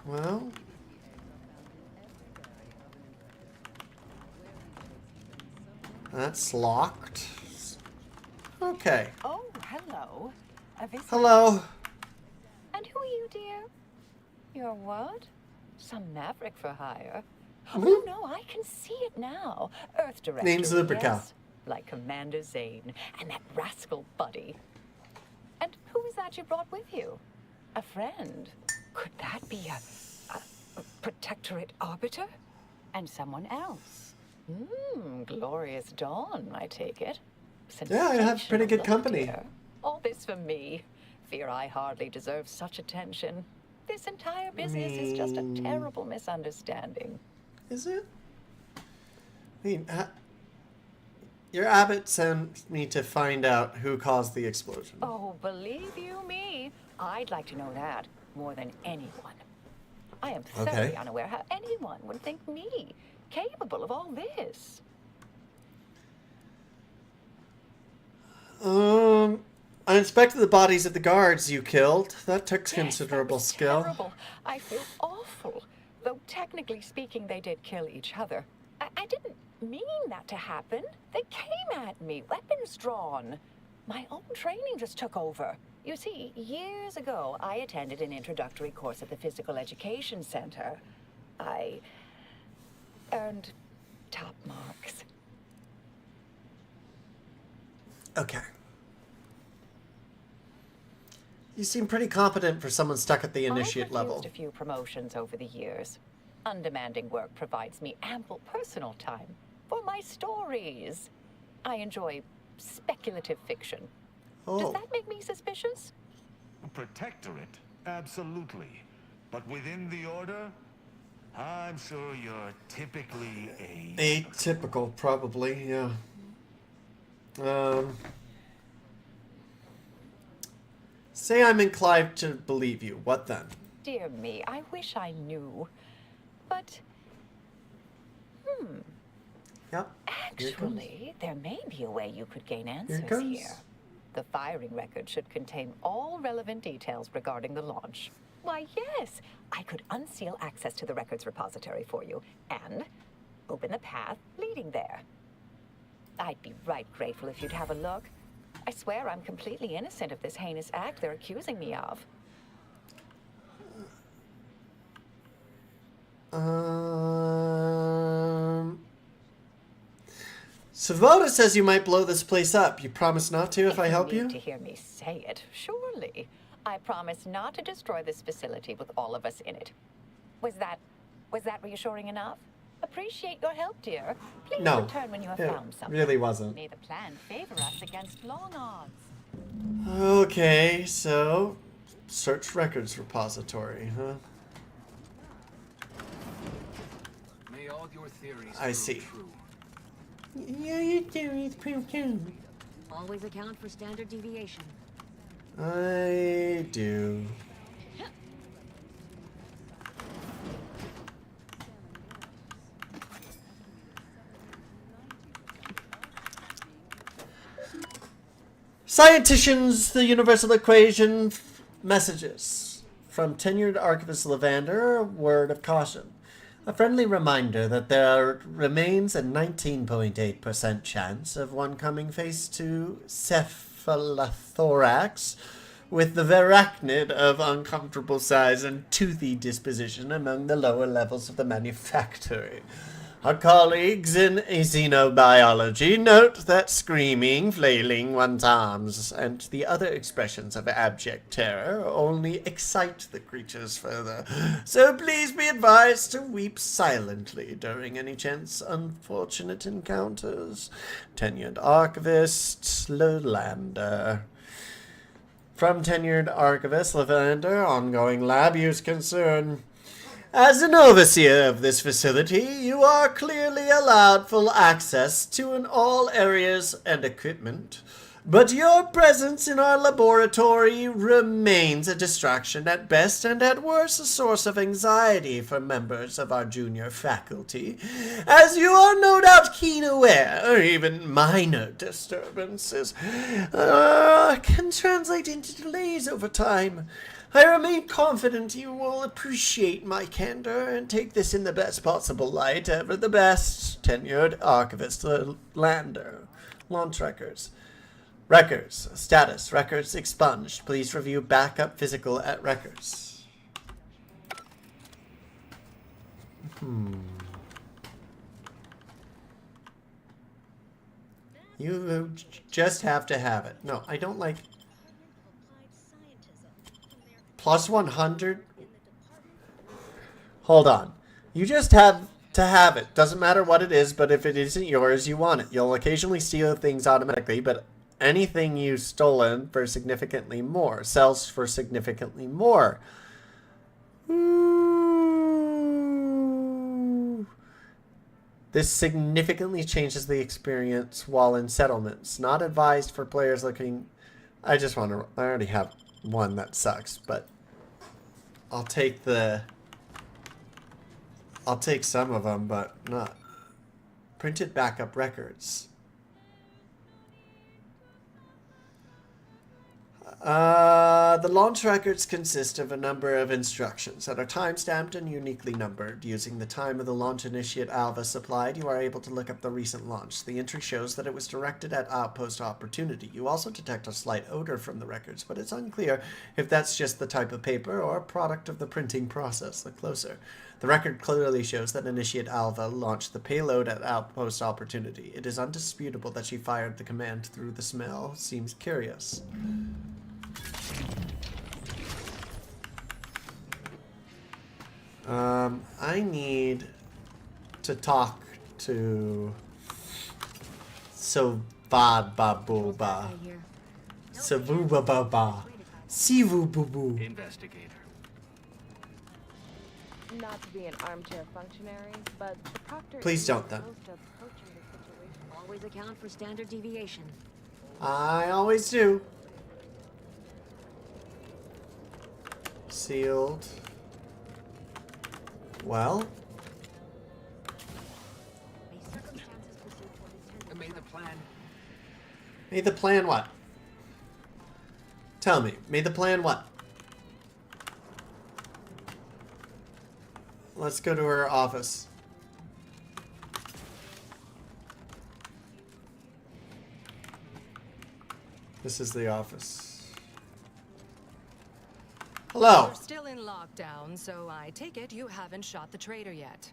Well. That's locked. Okay. Oh, hello. A visitor. Hello. And who are you, dear? You're what? Some maverick for hire. Mm-hmm. Oh, no, I can see it now. Earth Director. Name's Lubrica. Yes, like Commander Zane and that rascal Buddy. And who is that you brought with you? A friend? Could that be a Protectorate Arbiter? And someone else? Glorious dawn, I take it. Yeah, I have pretty good Sensational company. look, dear. All this for me. Fear I hardly deserve such attention. This entire business is just a terrible misunderstanding. Is it? I mean, your abbot sent me to find out who caused the explosion. Oh, believe you me, I'd like to know that more than anyone. I am thoroughly unaware how anyone would think me capable of all this. I inspected the bodies of the guards you killed. That took considerable skill. Terrible. I feel awful. Though technically speaking, they did kill each other. I didn't mean that to happen. They came at me, weapons drawn. My own training just took over. You see, years ago, I attended an introductory course at the Physical Education Center. I earned top marks. Okay. You seem pretty competent for someone stuck at the initiate level. I've refused a few promotions over the years. Undemanding work provides me ample personal time for my stories. I enjoy speculative fiction. Does that make me suspicious? Protectorate? Absolutely. But within the Order, I'm sure you're typically Atypical, probably, yeah. Say I'm inclined to believe you. What then? Dear me, I wish I knew. But, Yep. actually, there may be a way you could gain answers comes. here. The firing record should contain all relevant details regarding the launch. Why, yes, I could unseal access to the records repository for you and open the path leading there. I'd be right grateful if you'd have a look. I swear I'm completely innocent of this heinous act they're accusing me of. Svoboda says you might blow this place up. You promise not to if I help You you? need to hear me say it, surely. I promise not to destroy this facility with all of us in it. Was that reassuring enough? Appreciate your help, dear. Please No, return when you have it found something. really wasn't. May the plan favor us against long odds. Okay, so search records repository, huh? May all your theories I prove see. true. Yeah, your theories prove true. Always account for standard deviation. I do. Scienticians, the universal equation messages. From tenured archivist Levander, a word of caution. A friendly reminder that there remains a 19.8% chance of one coming face to cephalothorax with the Verachnid of uncomfortable size and toothy disposition among the lower levels of the manufactory. Our colleagues in xenobiology note that screaming, flailing one's arms, and the other expressions of abject terror only excite the creatures further. So please be advised to weep silently during any chance unfortunate encounters. Tenured Archivist Lolander. From Tenured Archivist Lolander, ongoing lab use concern. As an overseer of this facility, you are clearly allowed full access to all areas and equipment, but your presence in our laboratory remains a distraction at best and at worst a source of anxiety for members of our junior faculty, as you are no doubt keen aware even minor disturbances can translate into delays over time. I remain confident you will appreciate my candor and take this in the best possible light. Ever the best, Tenured Archivist Lander. Launch records. Records. Status. Records expunged. Please review backup physical at records. You just have to have it. No, I don't like... Plus 100? Hold on. You just have to have it. Doesn't matter what it is, but if it isn't yours, you want it. You'll occasionally steal things automatically, but anything you've stolen for significantly more sells for significantly more. Ooh. This significantly changes the experience while in settlements. Not advised for players looking... I already have one that sucks, but I'll take some of them, but not printed backup records. The launch records consist of a number of instructions that are time-stamped and uniquely numbered. Using the time of the launch initiate Alva supplied, you are able to look up the recent launch. The entry shows that it was directed at Outpost Opportunity. You also detect a slight odor from the records, but it's unclear if that's just the type of paper or a product of the printing process. Look closer. The record clearly shows that Initiate Alva launched the payload at Outpost Opportunity. It is undisputable that she fired the command through the smell. Seems curious. I need to talk to Sovababuba. Savubababa. Sivububu. Investigator. Not to be an armchair functionary, but the proctor... Please don't, then. Always account for standard deviation. I always do. Sealed. Well? May the plan... May the plan what? Tell me. May the plan what? Let's go to her office. This is the office. Hello. You're still in lockdown, so I take it you haven't shot the traitor yet.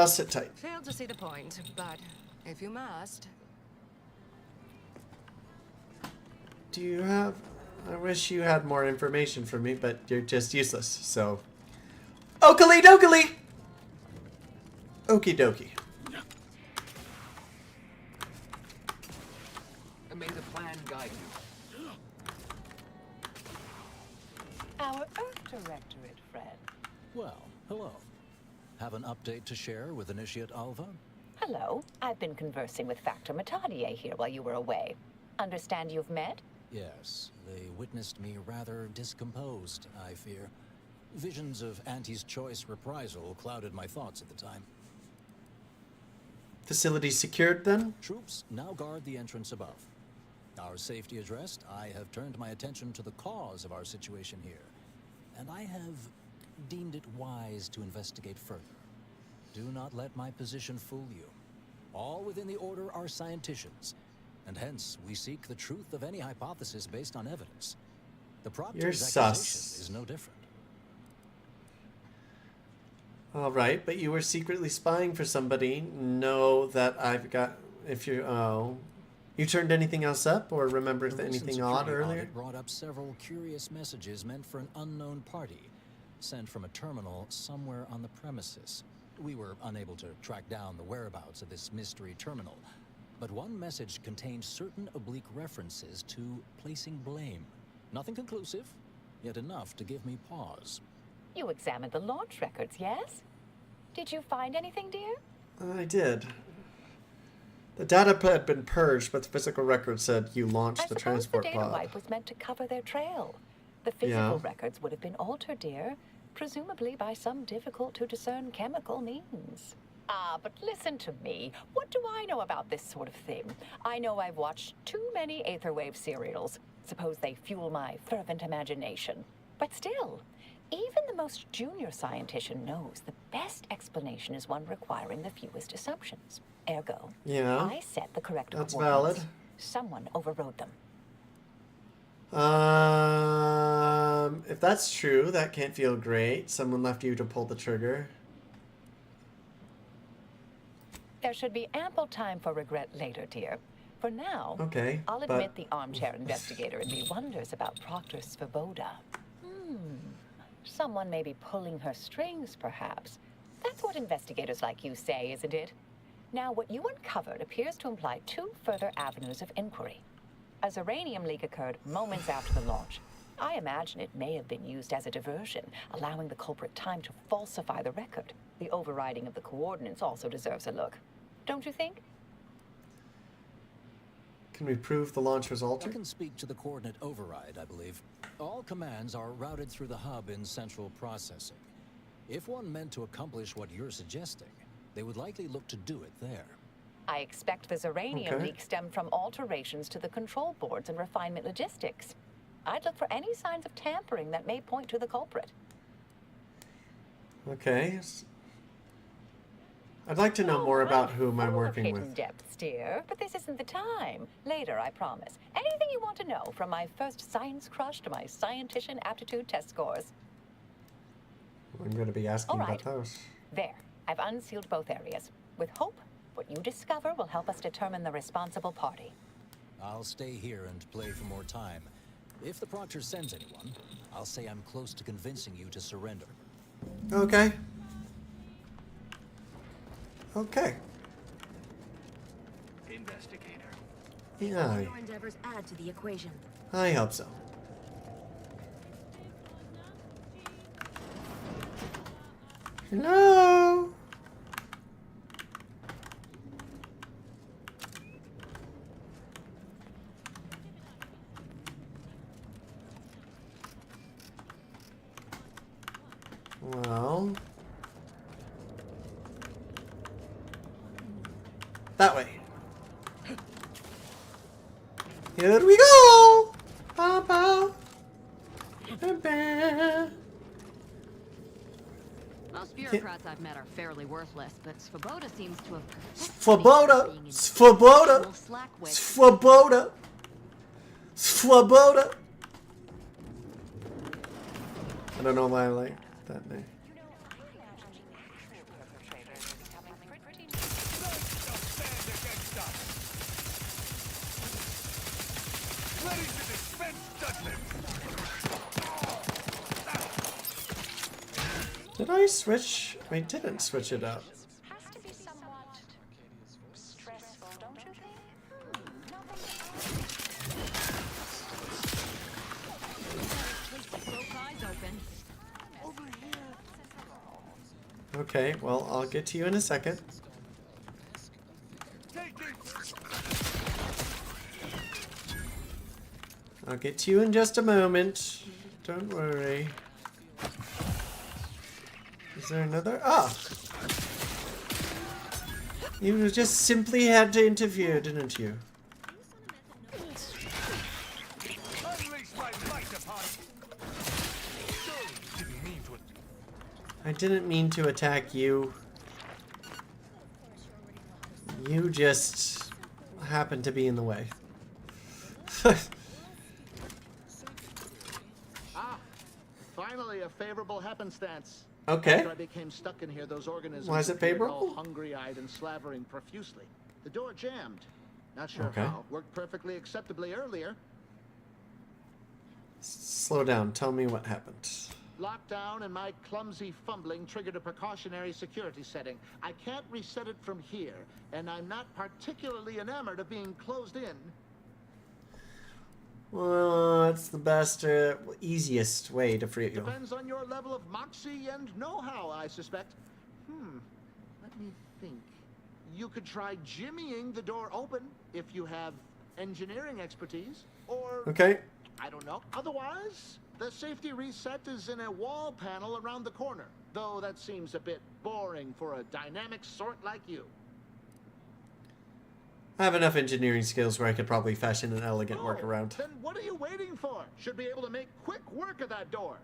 Sit tight. Failed to see the point, but if you must. Do you have... I wish you had more information for me, but you're just useless, so... Oakley dokley! Okie dokie. May the plan guide you. Our Earth Directorate friend. Well, hello. Have an update to share with Initiate Alva? Hello. I've been conversing with Factor Matadier here while you were away. Understand you've met? Yes, they witnessed me rather discomposed, I fear. Visions of Auntie's choice reprisal clouded my thoughts at the time. Facility secured then? Troops now guard the entrance above. Our safety addressed, I have turned my attention to the cause of our situation here. And I have deemed it wise to investigate further. Do not let my position fool you. All within the Order are scienticians. and hence we seek the truth of any hypothesis based on evidence. The You're Proctor's sus. accusation is no different. All right, but you were secretly spying for somebody. Know that I've got. If you you turned anything else up or remembered The recent anything odd security earlier? audit brought up several curious messages meant for an unknown party, sent from a terminal somewhere on the premises. We were unable to track down the whereabouts of this mystery terminal, but one message contained certain oblique references to placing blame. Nothing conclusive, yet enough to give me pause. You examined the launch records, yes? Did you find anything, dear? I did. The data had been purged, but the physical record said you launched the transport The data pod. wipe was meant to cover their trail. The physical records would have been altered, dear, presumably by some difficult-to-discern chemical means. Ah, but listen to me. What do I know about this sort of thing? I know I've watched too many Aetherwave serials. Suppose they fuel my fervent imagination. But still, even the most junior scientist knows the best explanation is one requiring the fewest assumptions. Ergo, I set the correct That's coordinates. valid. Someone overrode them. If that's true, that can't feel great. Someone left you to pull the trigger. There should be ample time for regret later, dear. For now, Okay, I'll but- admit the armchair investigator in me wonders about Proctor Svoboda. Someone may be pulling her strings, perhaps. That's what investigators like you say, isn't it? Now, what you uncovered appears to imply two further avenues of inquiry. A Zeranium leak occurred moments after the launch. I imagine it may have been used as a diversion, allowing the culprit time to falsify the record. The overriding of the coordinates also deserves a look. Don't you think? Can we prove the launch was I altered? can speak to the coordinate override, I believe. All commands are routed through the hub in central processing. If one meant to accomplish what you're suggesting, they would likely look to do it there. I expect the Zeranium Okay. leak stemmed from alterations to the control boards and refinement logistics. I'd look for any signs of tampering that may point to the culprit. Okay. I'd like to know more about whom I'm working Hidden with. depths, dear, but this isn't the time. Later, I promise. Anything you want to know, from my first science crush to my scientician aptitude test scores. I'm going to be asking All about right. those. There, I've unsealed both areas. With hope, what you discover will help us determine the responsible party. I'll stay here and play for more time. If the Proctor sends anyone, I'll say I'm close to convincing you to surrender. Okay. Okay. Investigator. Yeah, Your endeavors add to the equation. I hope so. Hello? Well, that way. Here we go. Ba-ba. Ba-ba. Most bureaucrats I've met are fairly worthless, but Svoboda seems to have Svoboda. Svoboda. Svoboda. Svoboda. I don't know why I like that name. Did I switch? I didn't switch it up. Has to be somewhat stressful, don't you think? Okay, well, I'll get to you in a second. I'll get to you in just a moment. Don't worry. Is there another? Ah! You just simply had to interfere, didn't you? I didn't mean to attack you. You just happen to be in the way. Finally, a favorable happenstance. Okay. After I became stuck in here, those organisms Why is it appeared favorable? all hungry-eyed and slavering profusely. The door jammed. Not sure Okay. how. Worked perfectly acceptably earlier. Slow down. Tell me what happened. Lockdown and my clumsy fumbling triggered a precautionary security setting. I can't reset it from here, and I'm not particularly enamored of being closed in. Well, it's the best, easiest way to free you. Depends on your level of moxie and know-how, I suspect. Let me think. You could try jimmying the door open if you have engineering expertise, or... Okay. I don't know. Otherwise, the safety reset is in a wall panel around the corner, though that seems a bit boring for a dynamic sort like you. I have enough engineering skills where I could probably fashion an elegant workaround. Then what are you waiting for? Should be able to make quick work of that door.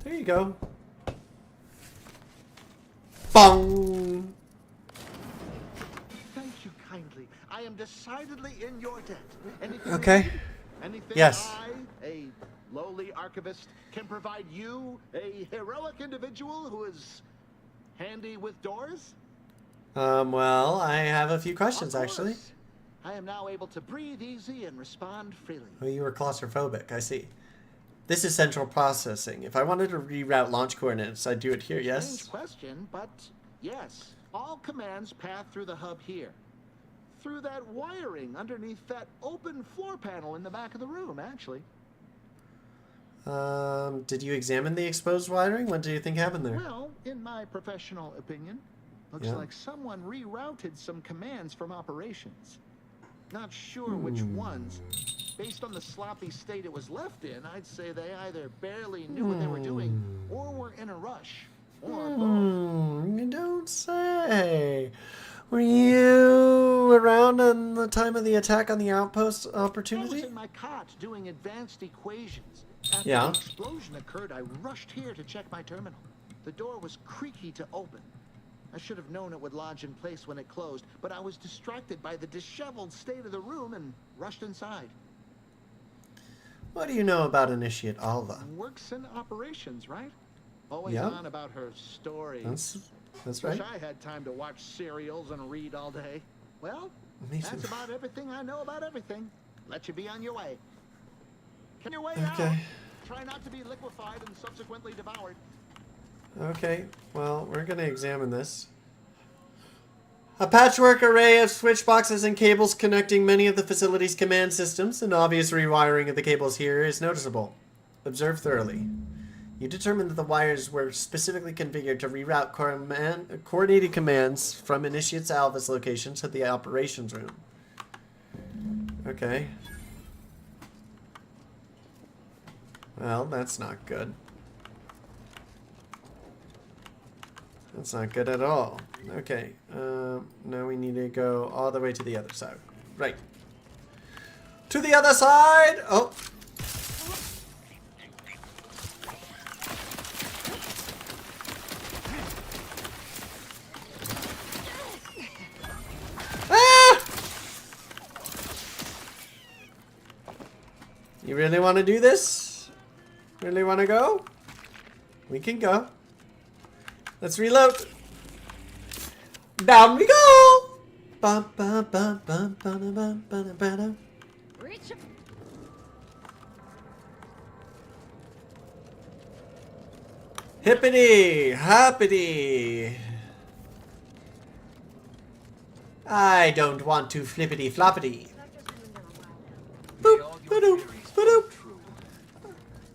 There you go. Bong! Thank you kindly. I am decidedly in your debt. Anything Okay. you need? Anything Yes. I, a lowly archivist, can provide you, a heroic individual who is handy with doors? Well, I have a few questions, actually. I am now able to breathe easy and respond freely. Oh, you were claustrophobic, I see. This is central processing. If I wanted to reroute launch coordinates, I'd do it here, yes? Strange question, but yes. All commands pass through the hub here. Through that wiring underneath that open floor panel in the back of the room, actually. Did you examine the exposed wiring? What do you think happened there? Well, in my professional opinion, looks Yeah. like someone rerouted some commands from operations. Not sure which ones. Based on the sloppy state it was left in, I'd say they either barely knew what they were doing or were in a rush. Or both. You don't say. Were you around on the time of the attack on the outpost I was opportunity? in my cot doing advanced equations. After Yeah. the explosion occurred, I rushed here to check my terminal. The door was creaky to open. I should have known it would lodge in place when it closed, but I was distracted by the disheveled state of the room and rushed inside. What do you know about Initiate Alva? Works in operations, right? Always Yeah. on about her stories. That's right. Wish I had time to watch serials and read all day. Well, Me that's too. about everything I know about everything. Let you be on your way. Can your way Okay. out. Try not to be liquefied and subsequently devoured. Okay, well, we're going to examine this. A patchwork array of switch boxes and cables connecting many of the facility's command systems. An obvious rewiring of the cables here is noticeable. Observe thoroughly. You determined that the wires were specifically configured to reroute coordinated commands from Initiate's Alva's location to the operations room. Okay. Well, that's not good. That's not good at all. Okay, now we need to go all the way to the other side. Right. To the other side! Oh! Ah! You really want to do this? Really want to go? We can go. Let's reload. Down we go. Bum, bum, bum, bum, bum, bum, bum, bum. Reach. Hippity hoppity. I don't want to flippity floppity. Boop, ba-doop, ba-doop.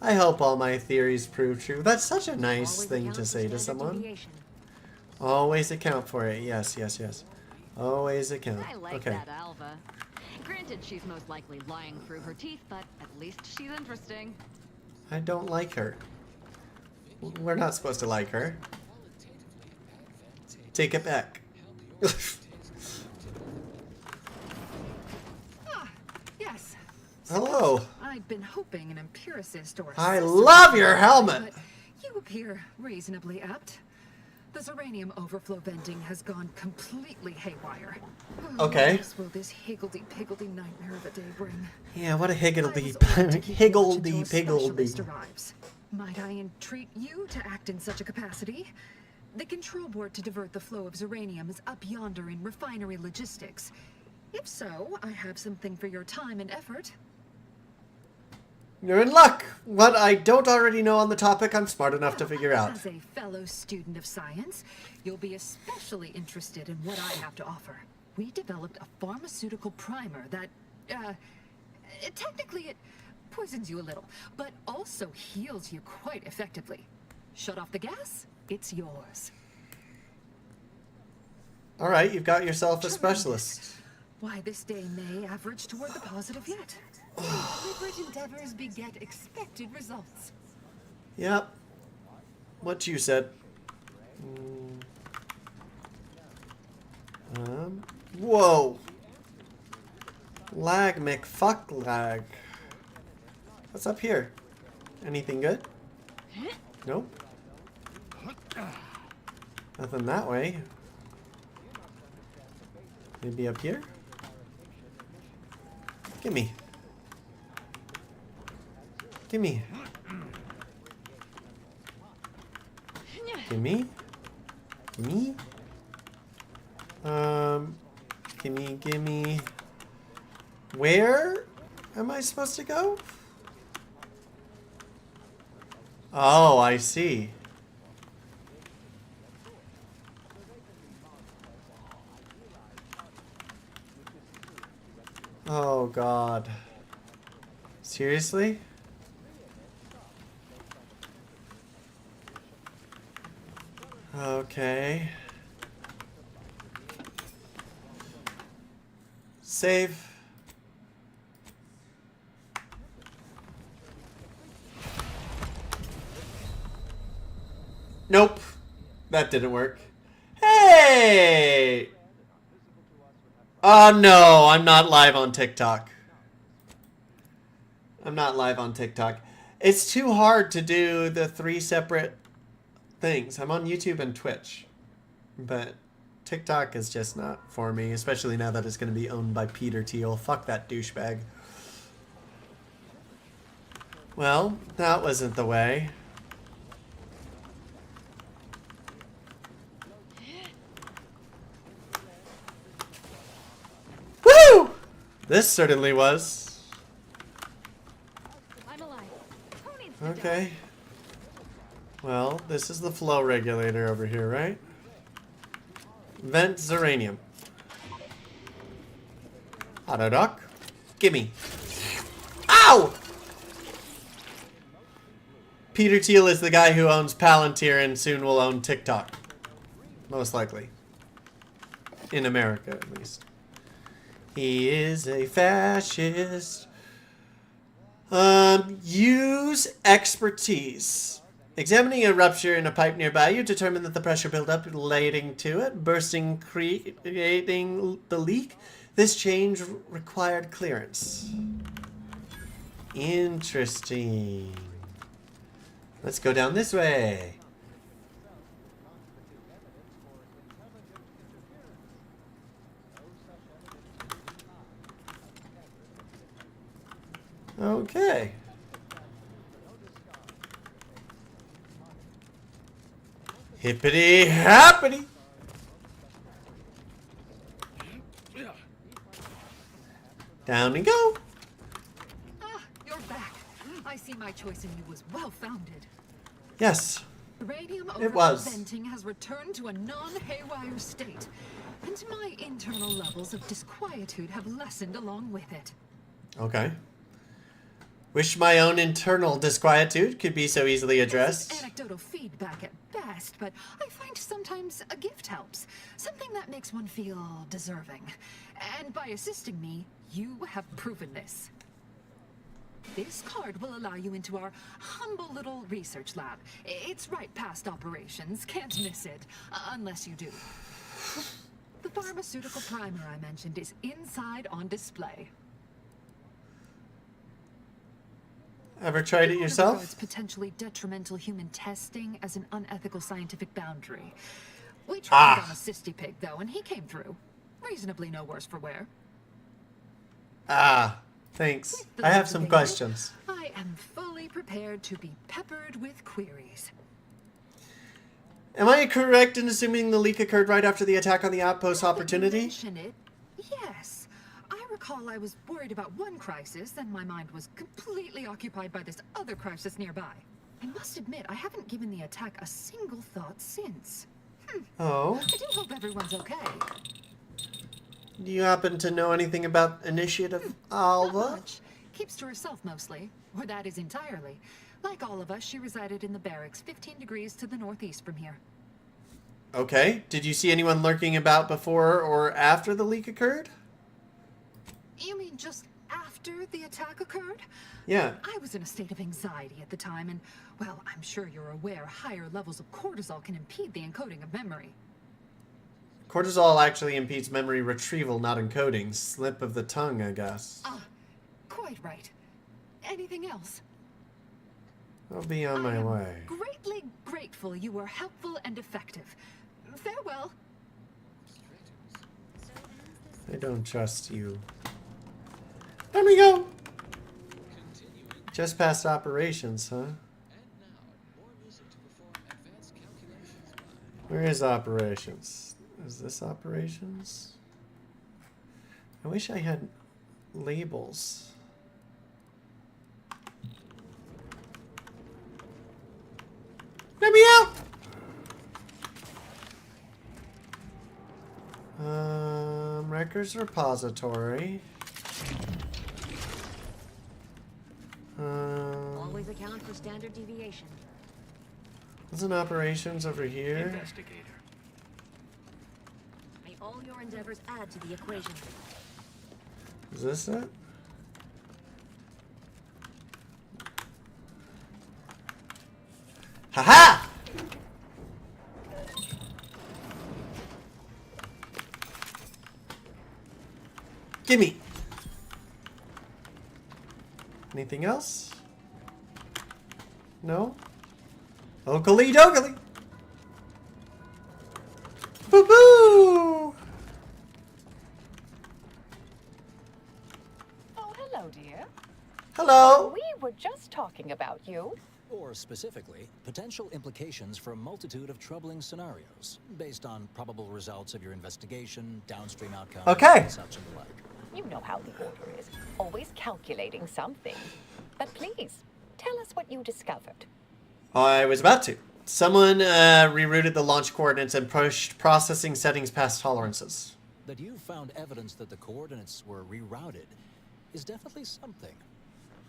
I hope all my theories prove true. That's such a nice thing to say to someone. Always account for it. Yes, yes, yes. Always account. I like Okay. that Alva. Granted, she's most likely lying through her teeth, but at least she's interesting. I don't like her. We're not supposed to like her. Take it back. Yes. Hello. I'd been hoping an empiricist or a I system love your helmet. but you appear reasonably apt. The Zeranium overflow venting has gone completely haywire. Okay. What else will this higgledy-piggledy nightmare of a day bring? Yeah, what a higgledy Specialist higgledy. arrives. Might I entreat you to act in such a capacity? The control board to divert the flow of Zeranium is up yonder in refinery logistics. If so, I have something for your time and effort. You're in luck. What I don't already know on the topic, I'm smart enough to figure out. As a fellow student of science, you'll be especially interested in what I have to offer. We developed a pharmaceutical primer that, technically it poisons you a little, but also heals you quite effectively. Shut off the gas, it's yours. All right, you've got yourself a specialist. Why, this day may average toward the positive yet. Deliberate endeavors beget expected results. Yep. What you said. Whoa. Lag McFuck lag. What's up here? Anything good? Nope. Nothing that way. Maybe up here? Gimme. Gimme. Gimme. Gimme. Gimme. Where am I supposed to go? Oh, I see. Oh, God. Seriously? Okay. Save. Nope. That didn't work. Hey! Oh no, I'm not live on TikTok. I'm not live on TikTok. It's too hard to do the 3 separate things. I'm on YouTube and Twitch. But TikTok is just not for me, especially now that it's going to be owned by Peter Thiel. Fuck that douchebag. Well, that wasn't the way. Woo! This certainly was. I'm alive. Okay. Well, this is the flow regulator over here, right? Vent Zeranium. Autodoc. Gimme. Ow! Peter Thiel is the guy who owns Palantir and soon will own TikTok. Most likely. In America, at least. He is a fascist. Use expertise. Examining a rupture in a pipe nearby, you determine that the pressure buildup relating to it, bursting, creating the leak. This change required clearance. Interesting. Let's go down this way. Okay. Hippity happity. Down we go. Ah, you're back. I see my choice in you was well-founded. Yes. Radium It was. venting has returned to a non-haywire state, and my internal levels of disquietude have lessened along with it. Okay. Wish my own internal disquietude could be so easily addressed. This is anecdotal feedback at best, but I find sometimes a gift helps. Something that makes one feel deserving. And by assisting me, you have proven this. This card will allow you into our humble little research lab. It's right past operations. Can't miss it. Unless you do. The pharmaceutical primer I mentioned is inside on display. Ever tried it yourself? Regards potentially detrimental human testing as an unethical scientific boundary. We tried on a cysty pig, though, and he came through. Reasonably no worse for wear. Thanks. I have some questions. I am fully prepared to be peppered with queries. Am I correct in assuming the leak occurred right after the attack on the outpost Opportunity? Mention it? Yes. I recall I was worried about one crisis, and my mind was completely occupied by this other crisis nearby. I must admit, I haven't given the attack a single thought since. Oh. I do hope everyone's okay. Do you happen to know anything about Initiative Alva? Not much. Keeps to herself mostly, or that is entirely. Like all of us, she resided in the barracks 15 degrees to the northeast from here. Okay. Did you see anyone lurking about before or after the leak occurred? You mean just after the attack occurred? Yeah. I was in a state of anxiety at the time, and, well, I'm sure you're aware higher levels of cortisol can impede the encoding of memory. Cortisol actually impedes memory retrieval, not encoding. Slip of the tongue, I guess. Quite right. Anything else? I'll be on my way. Greatly grateful you were helpful and effective. Farewell. I don't trust you. There we go. Just past operations, huh? Where is operations? Is this operations? I wish I had labels. Let me out! Records repository. Always account for standard deviation. Isn't operations over here? Investigator. May all your endeavors add to the equation. Is this it? Ha-ha! Gimme! Anything else? No? Oakley dokley! Boo-boo! Oh, hello, dear. Hello. We were just talking about you. Or specifically, potential implications for a multitude of troubling scenarios, based on probable results of your investigation, downstream outcomes, Okay. such and the like. You know how the Order is, always calculating something. But please, tell us what you discovered. I was about to. Someone rerouted the launch coordinates and pushed processing settings past tolerances. That you found evidence that the coordinates were rerouted is definitely something.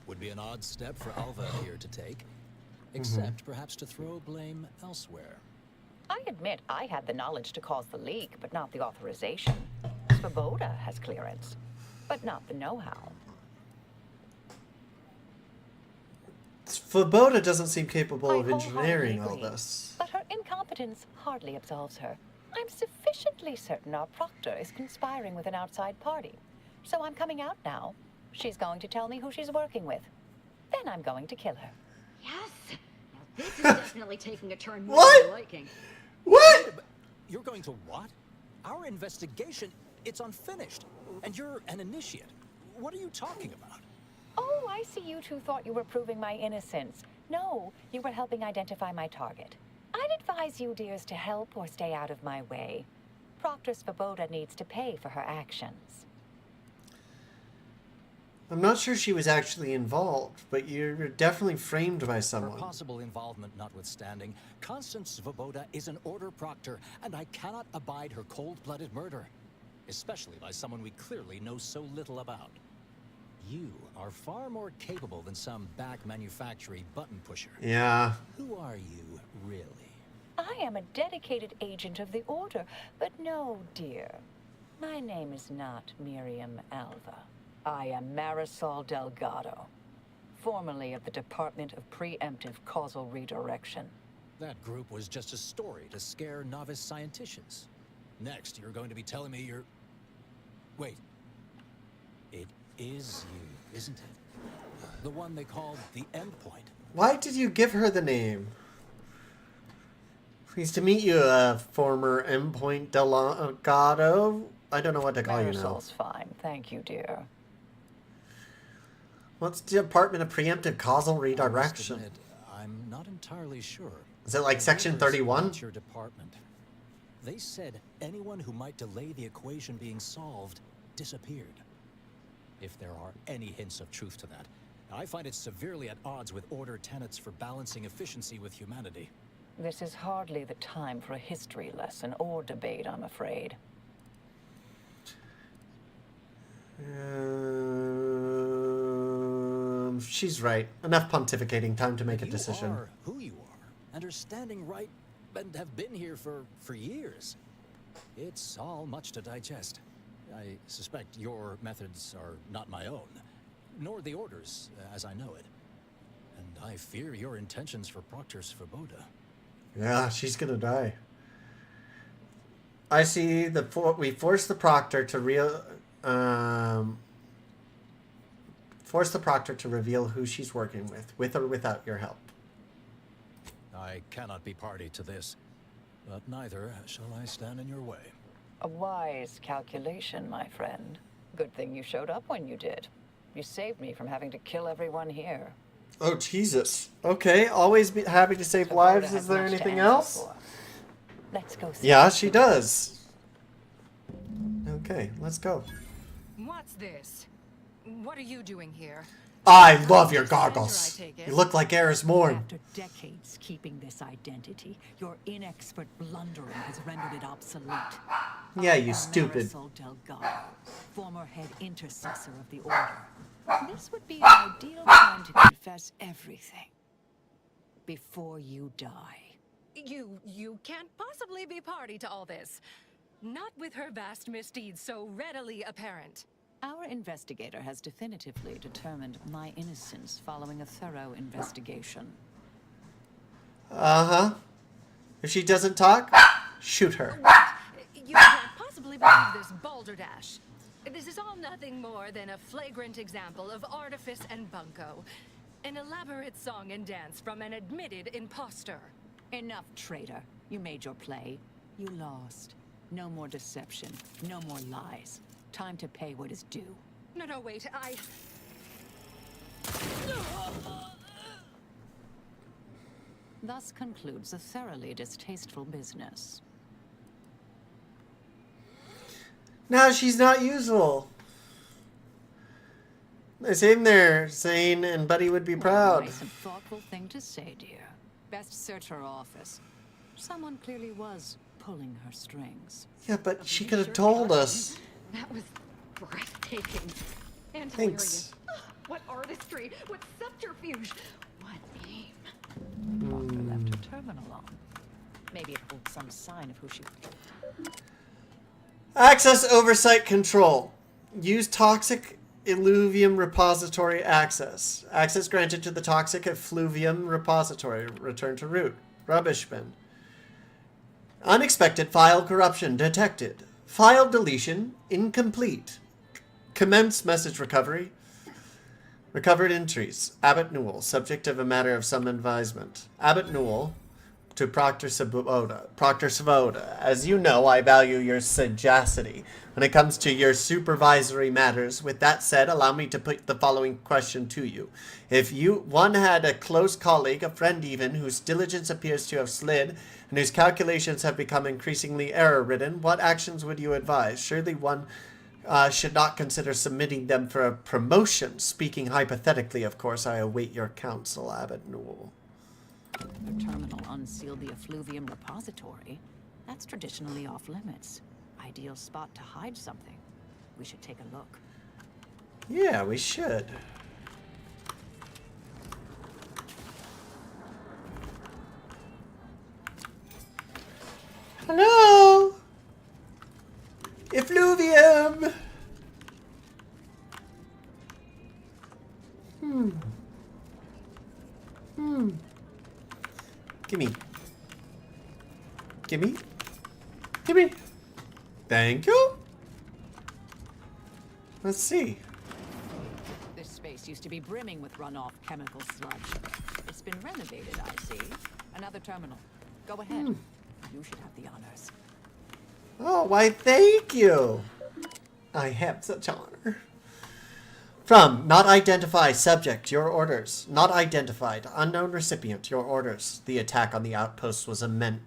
Would be an odd step for Alva here to take, except perhaps to throw blame elsewhere. I admit I had the knowledge to cause the leak, but not the authorization. Svoboda has clearance, but not the know-how. Svoboda doesn't seem capable of wholeheartedly engineering all agree, this. But her incompetence hardly absolves her. I'm sufficiently certain our proctor is conspiring with an outside party. So I'm coming out now. She's going to tell me who she's working with. Then I'm going to kill her. Yes. Now this is definitely taking a turn more What? to my liking. What? You're going to what? Our investigation, it's unfinished. And you're an initiate. What are you talking about? Oh, I see you two thought you were proving my innocence. No, you were helping identify my target. I'd advise you dears to help or stay out of my way. Proctor Svoboda needs to pay for her actions. I'm not sure she was actually involved, but you're definitely framed by Her someone. possible involvement notwithstanding, Constance Svoboda is an order proctor, and I cannot abide her cold-blooded murder. Especially by someone we clearly know so little about. You are far more capable than some back manufactory button pusher. Yeah. Who are you, really? I am a dedicated agent of the Order, but no, dear. My name is not Miriam Alva. I am Marisol Delgado, formerly of the Department of Preemptive Causal Redirection. That group was just a story to scare novice scienticians. Next, you're going to be telling me you're... Wait. It is you, isn't it? The one they called the Endpoint. Why did you give her the name? Pleased to meet you, former Endpoint Delgado. I don't know what to call you now. Marisol's fine, thank you, dear. What's the Department of Preemptive Causal I Redirection? must admit, I'm not entirely sure. Is it like The Section orders 31? about your department. They said anyone who might delay the equation being solved disappeared. If there are any hints of truth to that, I find it severely at odds with Order tenets for balancing efficiency with humanity. This is hardly the time for a history lesson or debate, I'm afraid. She's right. Enough pontificating. Time to make a decision. You are who you are, and are standing right, and have been here for years. It's all much to digest. I suspect your methods are not my own, nor the Order's, as I know it. And I fear your intentions for Proctor Svoboda. Yeah, she's gonna die. I see we force the Proctor to force the Proctor to reveal who she's working with or without your help. I cannot be party to this, but neither shall I stand in your way. A wise calculation, my friend. Good thing you showed up when you did. You saved me from having to kill everyone here. Oh, Jesus. Okay, always be happy to save lives. Is there anything else? Let's go see. Yeah, she does. Okay, let's go. What's this? What are you doing here? I love your goggles. You look like Eris Morn. After decades keeping this identity, your inexpert blundering has rendered it obsolete. Yeah, you stupid. Marisol Delgado, former head intercessor of the Order. This would be an ideal time to confess everything before you die. You can't possibly be party to all this. Not with her vast misdeeds so readily apparent. Our investigator has definitively determined my innocence following a thorough investigation. Uh-huh. If she doesn't talk, shoot her. You can't possibly believe this balderdash. This is all nothing more than a flagrant example of artifice and bunco. An elaborate song and dance from an admitted imposter. Enough, traitor. You made your play. You lost. No more deception. No more lies. Time to pay what is due. No, wait, Thus concludes a thoroughly distasteful business. Now she's not useful. I same there, Zane and Buddy would be proud. Nice and thoughtful thing to say, dear. Best search her office. Someone clearly was pulling her strings. Yeah, but she could have told us. That was breathtaking. And Thanks. hilarious. What artistry, what subterfuge, what aim. Proctor left her terminal on. Maybe it holds some sign of who she... Access Oversight Control. Use Toxic Effluvium Repository access. Access granted to the Toxic Effluvium Repository. Return to root. Rubbish bin. Unexpected file corruption detected. File deletion incomplete. Commence message recovery. Recovered entries. Abbott Newell, subject of a matter of some advisement. Abbott Newell to Proctor Svoboda. Proctor Svoboda, as you know, I value your sagacity when it comes to your supervisory matters. With that said, allow me to put the following question to you. If one had a close colleague, a friend even, whose diligence appears to have slid, and whose calculations have become increasingly error-ridden, what actions would you advise? Surely one should not consider submitting them for a promotion. Speaking hypothetically, of course, I await your counsel, Abbott Newell. The terminal unsealed the effluvium repository. That's traditionally off limits. Ideal spot to hide something. We should take a look. Yeah, we should. Hello? Effluvium! Gimme. Gimme. Gimme. Thank you. Let's see. This space place used to be brimming with runoff chemical sludge. It's been renovated, I see. Another terminal. Go ahead. You should have the honors. Oh, why thank you. I have such honor. From not identified subject, your orders. Not identified, unknown recipient, your orders. The attack on the outpost was meant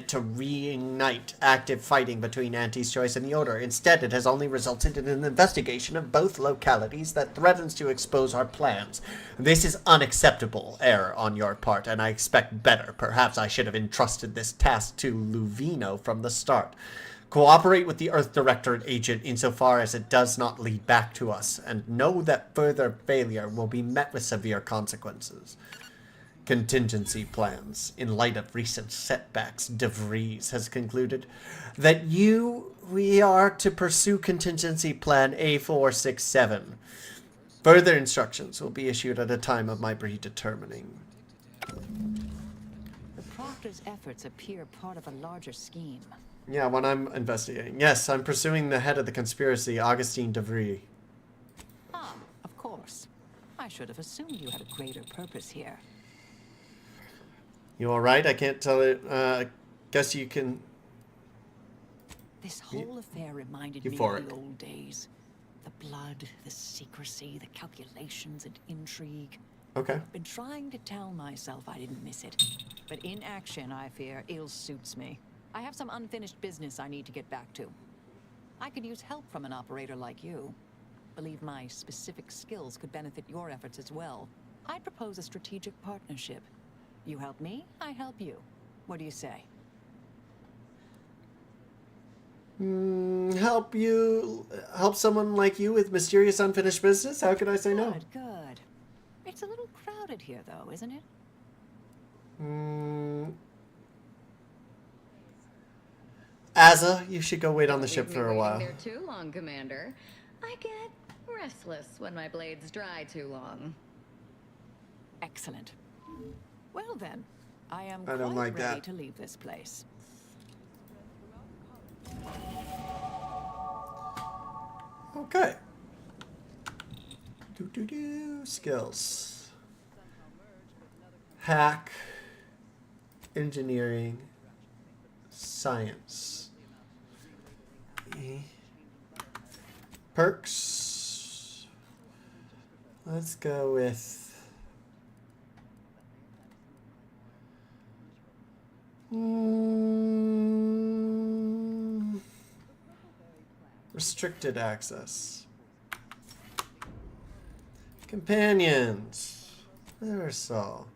to reignite active fighting between Auntie's Choice and the Order. Instead, it has only resulted in an investigation of both localities that threatens to expose our plans. This is unacceptable error on your part, and I expect better. Perhaps I should have entrusted this task to Luvino from the start. Cooperate with the Earth Directorate agent insofar as it does not lead back to us, and know that further failure will be met with severe consequences. Contingency plans. In light of recent setbacks, De Vries has concluded that we are to pursue contingency plan A467. Further instructions will be issued at a time of my predetermining. The Proctor's efforts appear part of a larger scheme. Yeah, when I'm investigating. Yes, I'm pursuing the head of the conspiracy, Augustine De Vries. Ah, of course. I should have assumed you had a greater purpose here. You alright? I can't tell it. Guess you can... This whole affair reminded me of the old days. The blood, the secrecy, the calculations and intrigue. Okay. I've been trying to tell myself I didn't miss it. But in action, I fear, ill suits me. I have some unfinished business I need to get back to. I could use help from an operator like you. Believe my specific skills could benefit your efforts as well. I'd propose a strategic partnership. You help me, I help you. What do you say? Help someone like you with mysterious unfinished business? How could I say no? Good, good. It's a little crowded here, though, isn't it? Azza, you should go wait on the ship for a while. There too long, Commander. I get restless when my blades dry too long. Excellent. Well then, I am I don't like quite ready that. to leave this place. Okay. Skills. Hack. Engineering. Science. Perks. Let's go with... restricted access. Companions. Marisol.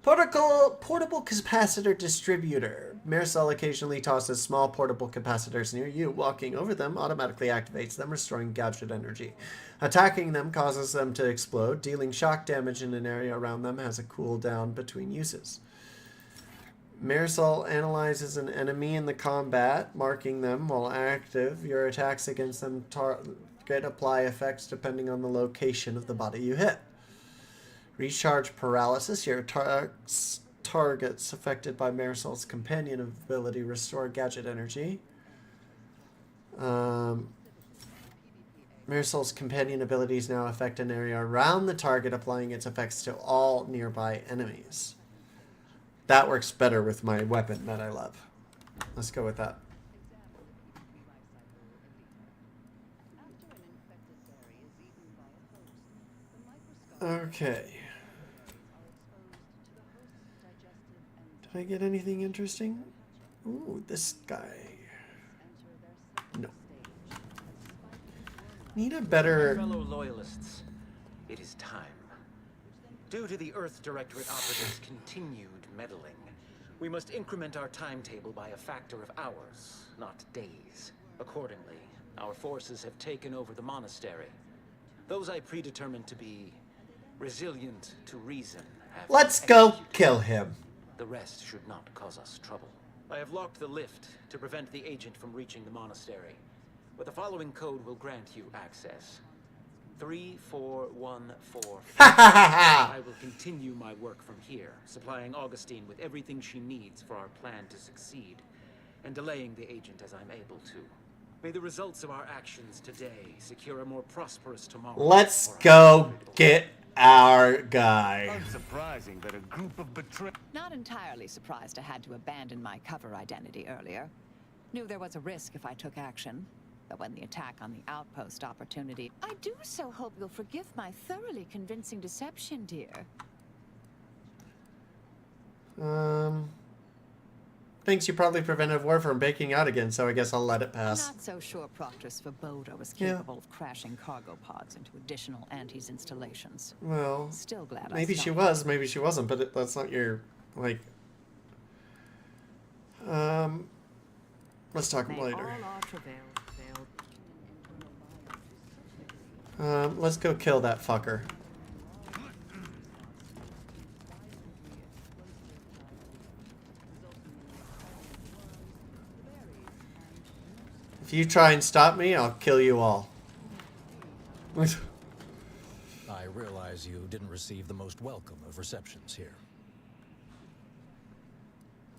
Portable capacitor distributor. Marisol occasionally tosses small portable capacitors near you. Walking over them automatically activates them, restoring gadget energy. Attacking them causes them to explode. Dealing shock damage in an area around them has a cooldown between uses. Marisol analyzes an enemy in the combat, marking them while active. Your attacks against them apply effects depending on the location of the body you hit. Recharge paralysis. Your targets affected by Marisol's companion ability restore gadget energy. Marisol's companion abilities now affect an area around the target, applying its effects to all nearby enemies. That works better with my weapon that I love. Let's go with that. Okay. Did I get anything interesting? Ooh, this guy. No. Need a better... Fellow loyalists, it is time. Due to the Earth Directorate operatives' continued meddling, we must increment our timetable by a factor of hours, not days. Accordingly, our forces have taken over the monastery. Those I predetermined to be resilient to reason have... Let's go kill him. The rest should not cause us trouble. I have locked the lift to prevent the agent from reaching the monastery, but the following code will grant you access. 34145. I will continue my work from here, supplying Augustine with everything she needs for our plan to succeed, and delaying the agent as I'm able to. May the results of our actions today secure a more prosperous tomorrow. Let's go get our guy. Unsurprising that a group of betrayers. Not entirely surprised I had to abandon my cover identity earlier. Knew there was a risk if I took action. But when the attack on the outpost opportunity... I do so hope you'll forgive my thoroughly convincing deception, dear. Thinks you probably prevented war from breaking out again, so I guess I'll let it pass. Not so sure Proctor Svoboda was capable of crashing cargo pods into additional Antes installations. Well, still glad maybe she was, maybe she wasn't, but that's not your, like... let's talk later. Let's go kill that fucker. If you try and stop me, I'll kill you all. I realize you didn't receive the most welcome of receptions here.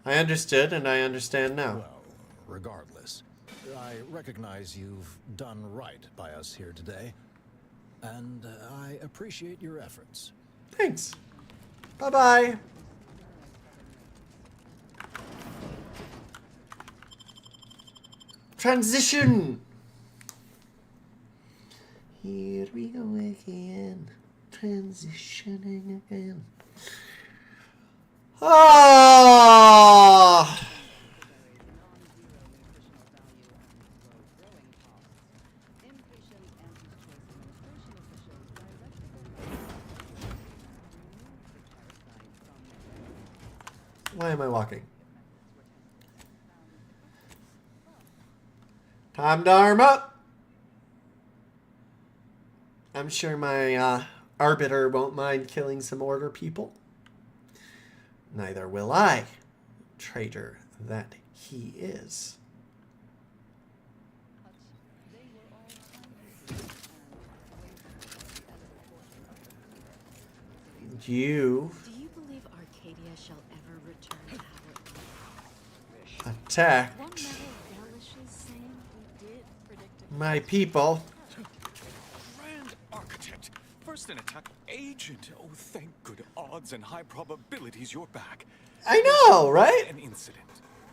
I understood, and I understand now. Well, regardless, I recognize you've done right by us here today, and I appreciate your efforts. Thanks. Bye-bye. Transition! Here we go again. Transitioning again. Ah! Why am I walking? Time to arm up! I'm sure my arbiter won't mind killing some order people. Neither will I, traitor that he is. You Do you believe Arcadia shall ever return to how it attacked One metal relishes saying we did predict it. my people. Grand Architect, first an attack agent. Oh, thank good odds and high probabilities you're back. I know, right? An incident.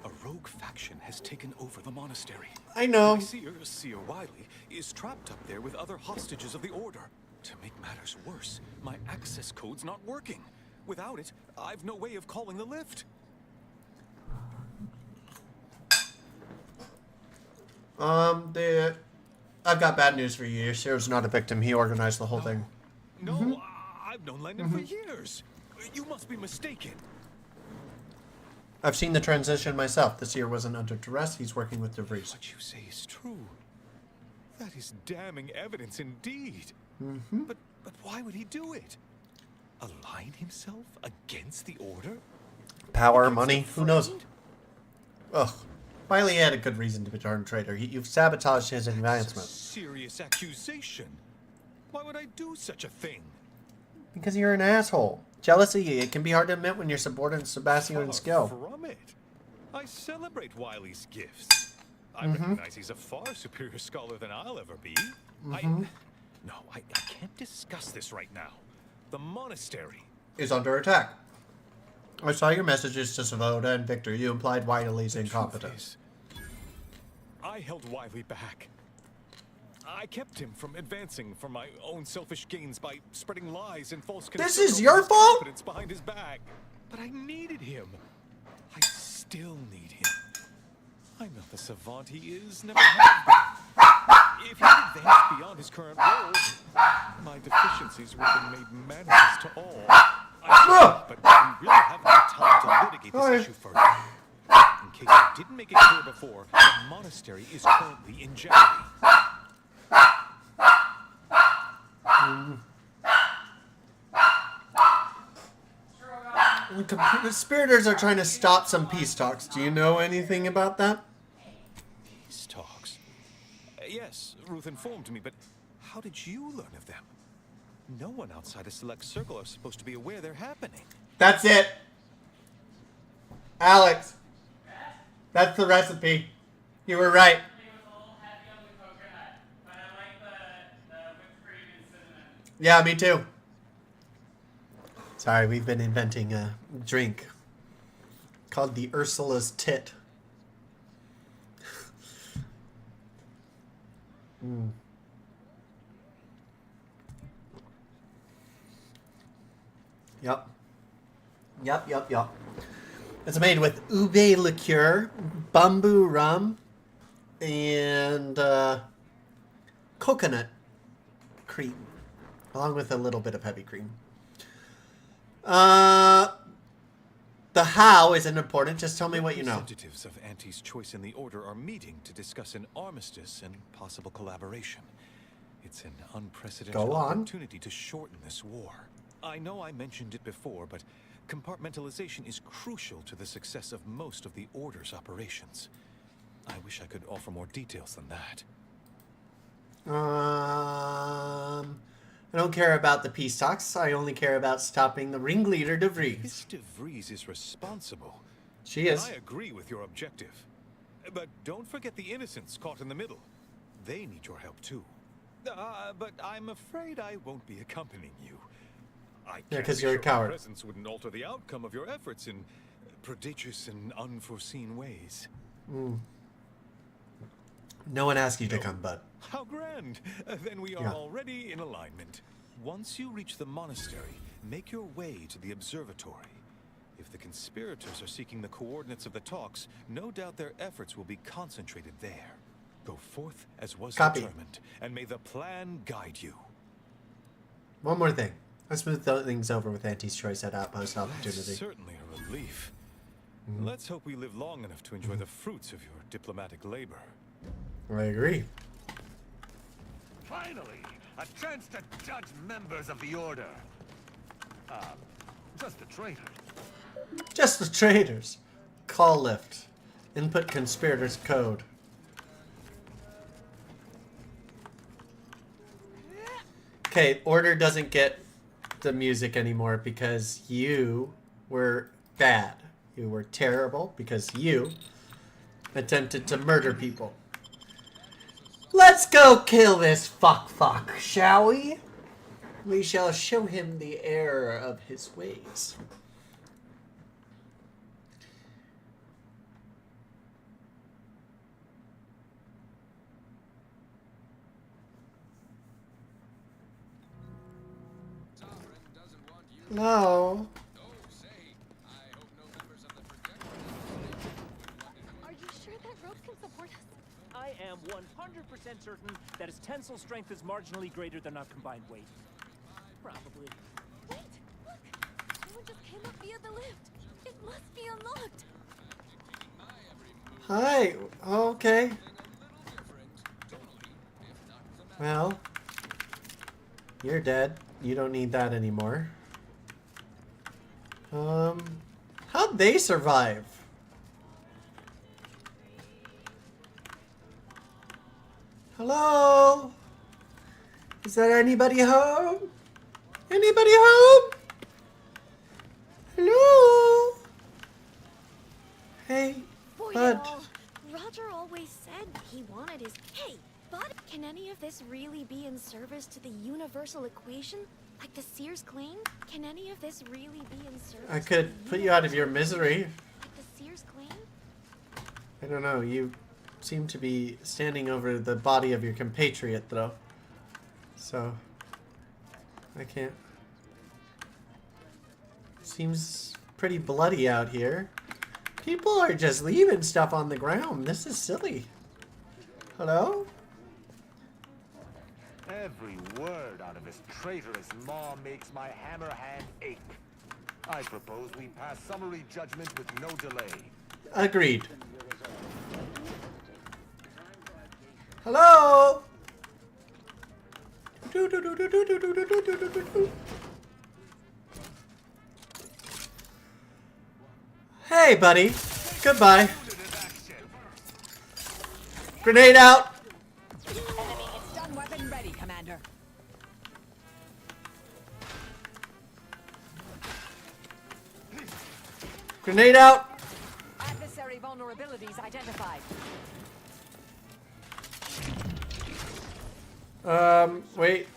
A rogue faction has taken over the monastery. I know. My seer Wiley, is trapped up there with other hostages of the Order. To make matters worse, my access code's not working. Without it, I've no way of calling the lift. I've got bad news for you. Yashiro's not a victim. He organized the whole thing. No, I've known Landon for years. You must be mistaken. I've seen the transition myself. This year wasn't under duress. He's working with DeVries. What you say is true. That is damning evidence indeed. Mm-hmm. But why would he do it? Align himself against the Order? Power, money, who knows? Ugh. Wiley had a good reason to become a traitor. You've sabotaged his advancement. Serious accusation. Why would I do such a thing? Because you're an asshole. Jealousy, it can be hard to admit when you're subordinate to Sebastian in skill. From it. I celebrate Wiley's gifts. I recognize he's a far superior scholar than I'll ever be. I can't discuss this right now. The monastery Is under attack. I saw your messages to Svoboda and Victor. You implied Wiley's incompetence. I held Wiley back. I kept him from advancing for my own selfish gains by spreading lies and false This is your fault? confidence behind his back. But I needed him. I still need him. I'm not the savant he is, never have been. If he advanced beyond his current role, my deficiencies would have been made manifest to all. But we really haven't had time to litigate this issue further. In case I didn't make it clear before, the monastery is currently in jeopardy. The conspirators are trying to stop some peace talks. Do you know anything about that? Peace talks? Yes, Ruth informed me, but how did you learn of them? No one outside a select circle are supposed to be aware they're happening. That's it. Alex. That's the recipe. You were right. Yeah, me too. Sorry, we've been inventing a drink called the Ursula's Tit. Mm. Yep. Yep. It's made with ube liqueur, bamboo rum, and coconut cream, along with a little bit of heavy cream. The how isn't important. Just tell me what you know. Representatives of Auntie's Choice in the Order are meeting to discuss an armistice and possible collaboration. It's an unprecedented opportunity to shorten this war. I know I mentioned it before, but compartmentalization is crucial to the success of most of the Order's operations. I wish I could offer more details than that. I don't care about the peace talks. I only care about stopping the ringleader De Vries. Miss De Vries is responsible. She is. And I agree with your objective. But don't forget the innocents caught in the middle. They need your help too. But I'm afraid I won't be accompanying you. I Yeah, can't 'cause be you're a sure coward. My presence wouldn't alter the outcome of your efforts in prodigious and unforeseen ways. Mm. No one asked you to come, bud. How grand! Then we are Yeah. already in alignment. Once you reach the monastery, make your way to the observatory. If the conspirators are seeking the coordinates of the talks, no doubt their efforts will be concentrated there. Go forth as was Copy. determined, and may the plan guide you. One more thing. Let's smooth things over with Auntie's Choice at Outpost Opportunity. That's certainly a relief. Mhm. Let's hope we live long enough to enjoy the fruits of your diplomatic labor. I agree. Finally, a chance to judge members of the Order. Just a traitor. Just the traitors. Call lift. Input conspirators code. Okay, Order doesn't get the music anymore because you were bad. You were terrible because you attempted to murder people. Let's go kill this fuck, shall we? We shall show him the error of his ways. No. Are you sure that rope can support us? I am 100% certain that its tensile strength is marginally greater than our combined weight. Probably. Wait, look! Someone just came up via the lift. It must be unlocked. Hi. Okay. Well, you're dead. You don't need that anymore. How'd they survive? Hello? Is there anybody home? Anybody home? Hello? Hey, Boy, bud. Roger always said he wanted his... Hey, bud, can any of this really be in service to the universal equation? Like the Sears claim? Can any of this really be in service I to could the put you out of your misery. Like the Sears claim? I don't know. You seem to be standing over the body of your compatriot, though. So, I can't. Seems pretty bloody out here. People are just leaving stuff on the ground. This is silly. Hello? Every word out of this traitorous maw makes my hammer hand ache. I propose we pass summary judgment with no delay. Agreed. Hello? Hey, buddy. Goodbye. Grenade out. Enemy stun weapon ready, Commander. Grenade out. Adversary vulnerabilities identified. Wait.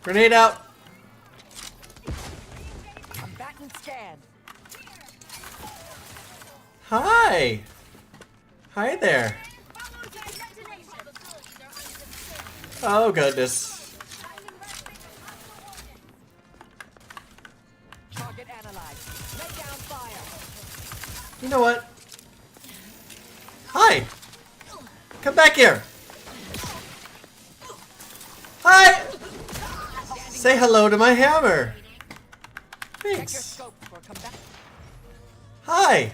Grenade out. Combatant scanned. Hi. Hi there. Oh goodness. Target analyzed. Lay down fire. You know what? Hi. Come back here. Hi. Say hello to my hammer. Thanks. Hi.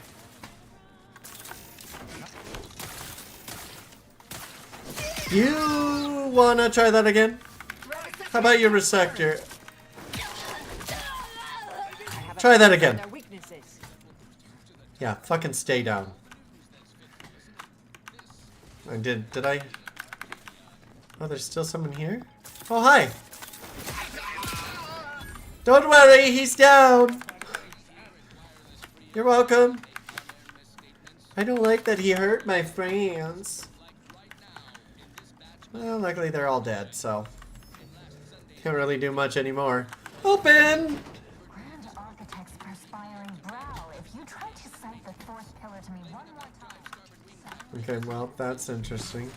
You wanna try that again? How about your resector? Try that again. Yeah, fucking stay down. I did I? Oh, there's still someone here? Oh, hi! Don't worry, he's down! You're welcome. I don't like that he hurt my friends. Well, luckily they're all dead, so can't really do much anymore. Open! Grand Architect's perspiring brow. If you try to cite the fourth pillar to me one more time. Okay, well, that's interesting.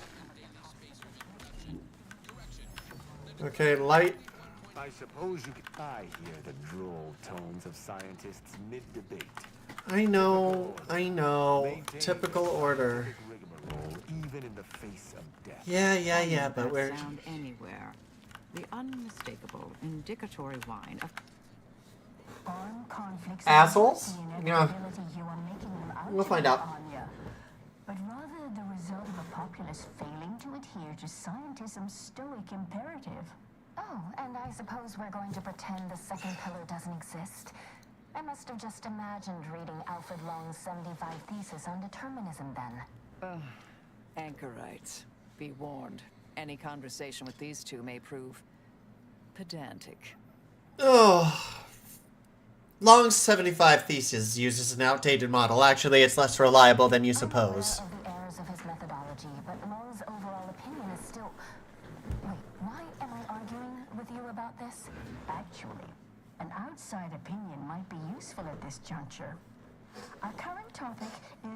Okay, light. I suppose you can. I hear the droll tones of scientists mid-debate. I know. Typical order. Even in the face of death. Yeah, but we're... Sound anywhere. The unmistakable indicatory whine of Armed conflicts assholes? and Yeah. ability you are making them out We'll to find be, out. Anya. But rather the result of a populace failing to adhere to scientism's stoic imperative. Oh, and I suppose we're going to pretend the second pillar doesn't exist. I must have just imagined reading Alfred Long's 75 thesis on determinism then. anchorites. Be warned. Any conversation with these two may prove pedantic. Oh. Long's 75 thesis uses an outdated model. Actually, it's less reliable than you suppose. I'm aware of the errors of his methodology, but Long's overall opinion is still... Wait, why am I arguing with you about this? Actually, an outside opinion might be useful at this juncture. Our current topic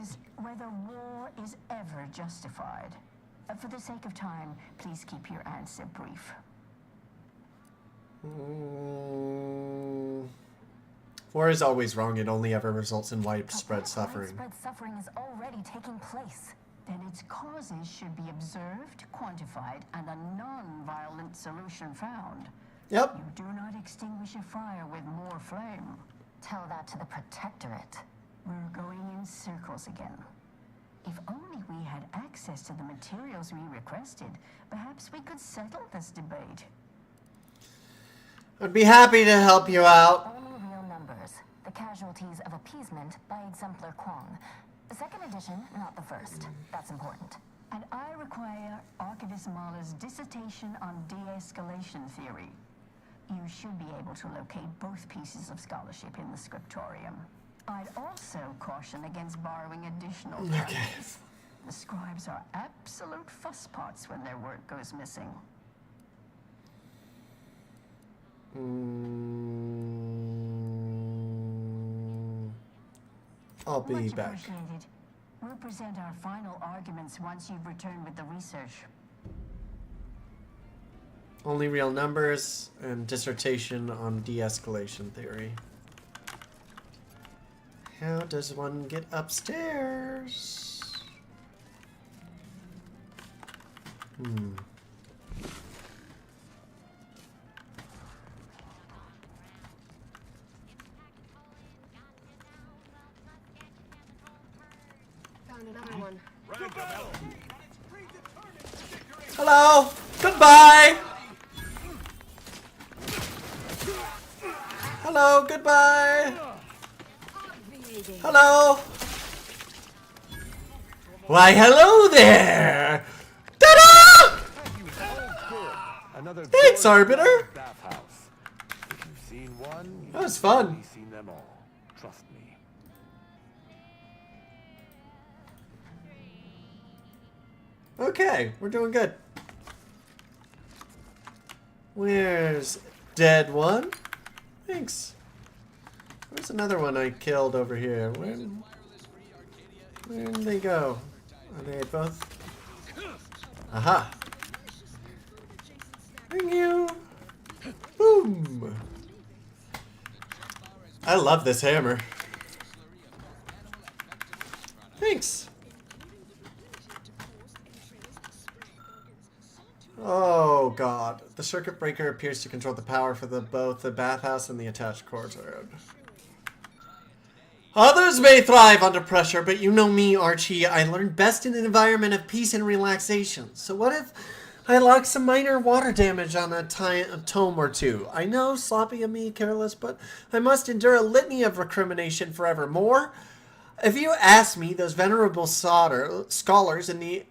is whether war is ever justified. For the sake of time, please keep your answer brief. War is always wrong. It only ever results in widespread suffering. Widespread suffering is already taking place. Then its causes should be observed, quantified, and a non-violent solution found. Yep. You do not extinguish a fire with more flame. Tell that to the Protectorate. We're going in circles again. If only we had access to the materials we requested, perhaps we could settle this debate. I'd be happy to help you out. Only real numbers. The Casualties of Appeasement by Exemplar Kwong. The second edition, not the first. That's important. And I require Archivist Mahler's dissertation on de-escalation theory. You should be able to locate both pieces of scholarship in the scriptorium. I'd also caution against borrowing additional copies. The scribes are absolute fusspots when their work goes missing. I'll be Much back. appreciated. We'll present our final arguments once you've returned with the research. Only real numbers and dissertation on de-escalation theory. How does one get upstairs? Found another one. Hello! Goodbye! Hello, goodbye! Hello! Why, hello there! Ta-da! Another Thanks, Arbiter! bathhouse. If you've seen one, That was fun. You've seen them all. Trust me. Okay, we're doing good. Where's dead one? Thanks. Where's another one I killed over here? Where did they go? Are they both? Aha! Thank you! Boom! I love this hammer. Thanks! Oh god. The circuit breaker appears to control the power for both the bathhouse and the attached courtyard. Others may thrive under pressure, but you know me, Archie. I learn best in an environment of peace and relaxation. So what if I lock some minor water damage on a tome or two? I know, sloppy of me, careless, but I must endure a litany of recrimination forevermore. If you ask me, those venerable scholars in the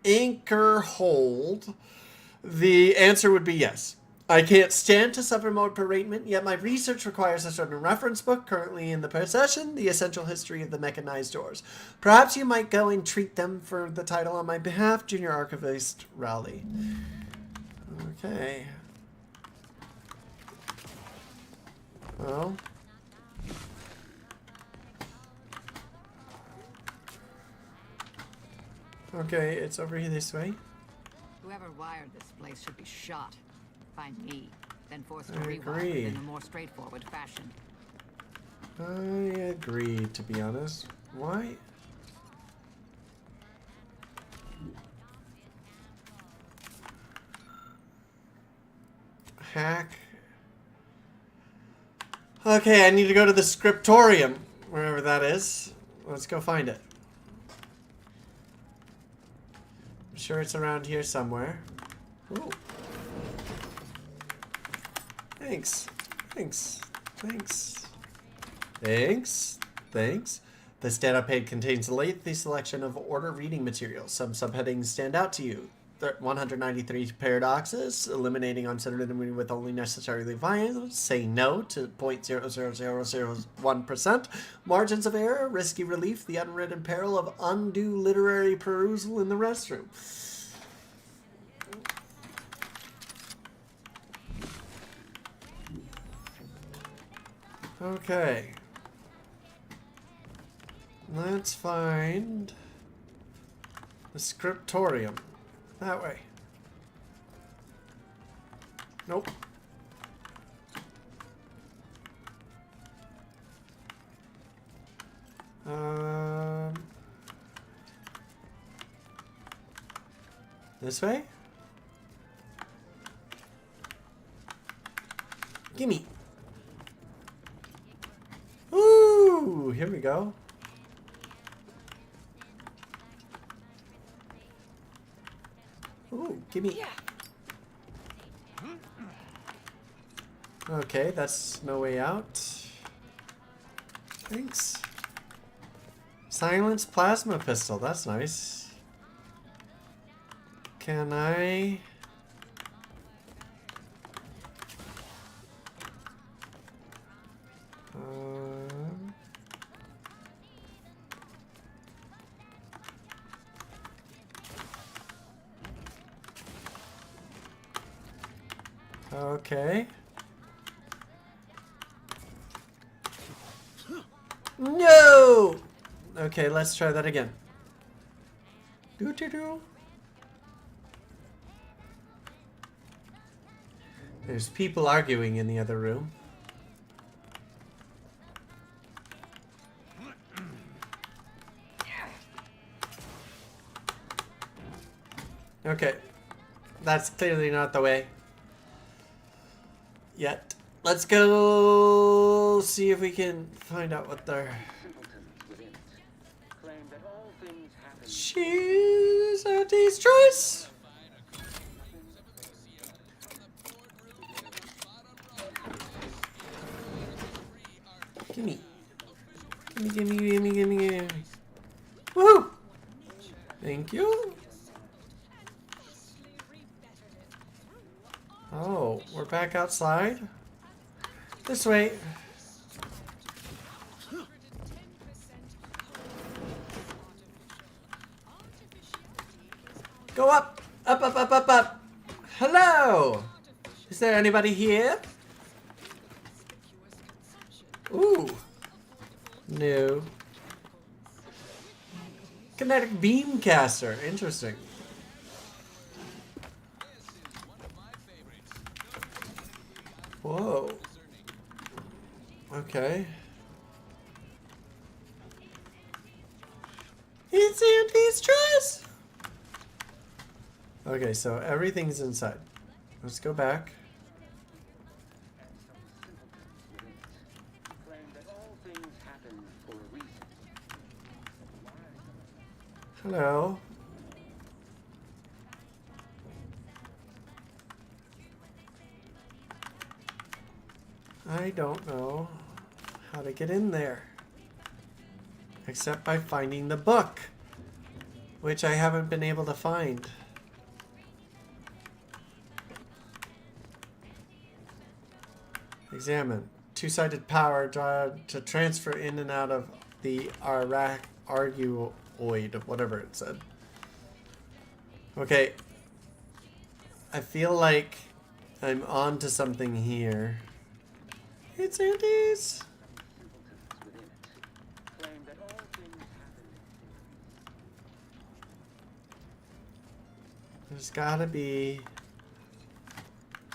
anchor hold, the answer would be yes. I can't stand to suffer more beratement, yet my research requires a certain reference book currently in the possession, The Essential History of the Mechanized Doors. Perhaps you might go and treat them for the title on my behalf, Junior Archivist Rowley. Okay. Well. Okay, it's over here this way. Whoever wired this place should be shot. Find me, then forced to I rewire agree. it in a more straightforward fashion. I agree, to be honest. Why? Hack. Okay, I need to go to the scriptorium, wherever that is. Let's go find it. I'm sure it's around here somewhere. Ooh. Thanks. Thanks. Thanks. Thanks. Thanks. This data page contains a lengthy selection of order reading materials. Some subheadings stand out to you. 193 paradoxes, eliminating uncertainty with only necessarily violence, say no to 0.00001%, margins of error, risky relief, the unwritten peril of undue literary perusal in the restroom. Okay. Let's find the scriptorium. That way. Nope. This way? Gimme. Ooh, here we go. Ooh, gimme. Okay, that's no way out. Thanks. Silence plasma pistol, that's nice. Can I... Okay. No! Okay, let's try that again. Do-do-do. There's people arguing in the other room. Okay. That's clearly not the way. Yet. Let's go see if we can find out what they're... She's a destroys. Gimme. Gimme. Woo! Thank you. Oh, we're back outside? This way. Go up! Up, up, up, up, up! Hello! Is there anybody here? Ooh. No. Kinetic beam caster. Interesting. Whoa. Okay. It's Auntie's dress! Okay, so everything's inside. Let's go back. Hello. I don't know how to get in there. Except by finding the book, which I haven't been able to find. Examine. Two-sided power to transfer in and out of the arguoid, whatever it said. Okay. I feel like I'm on to something here. It's Auntie's. There's gotta be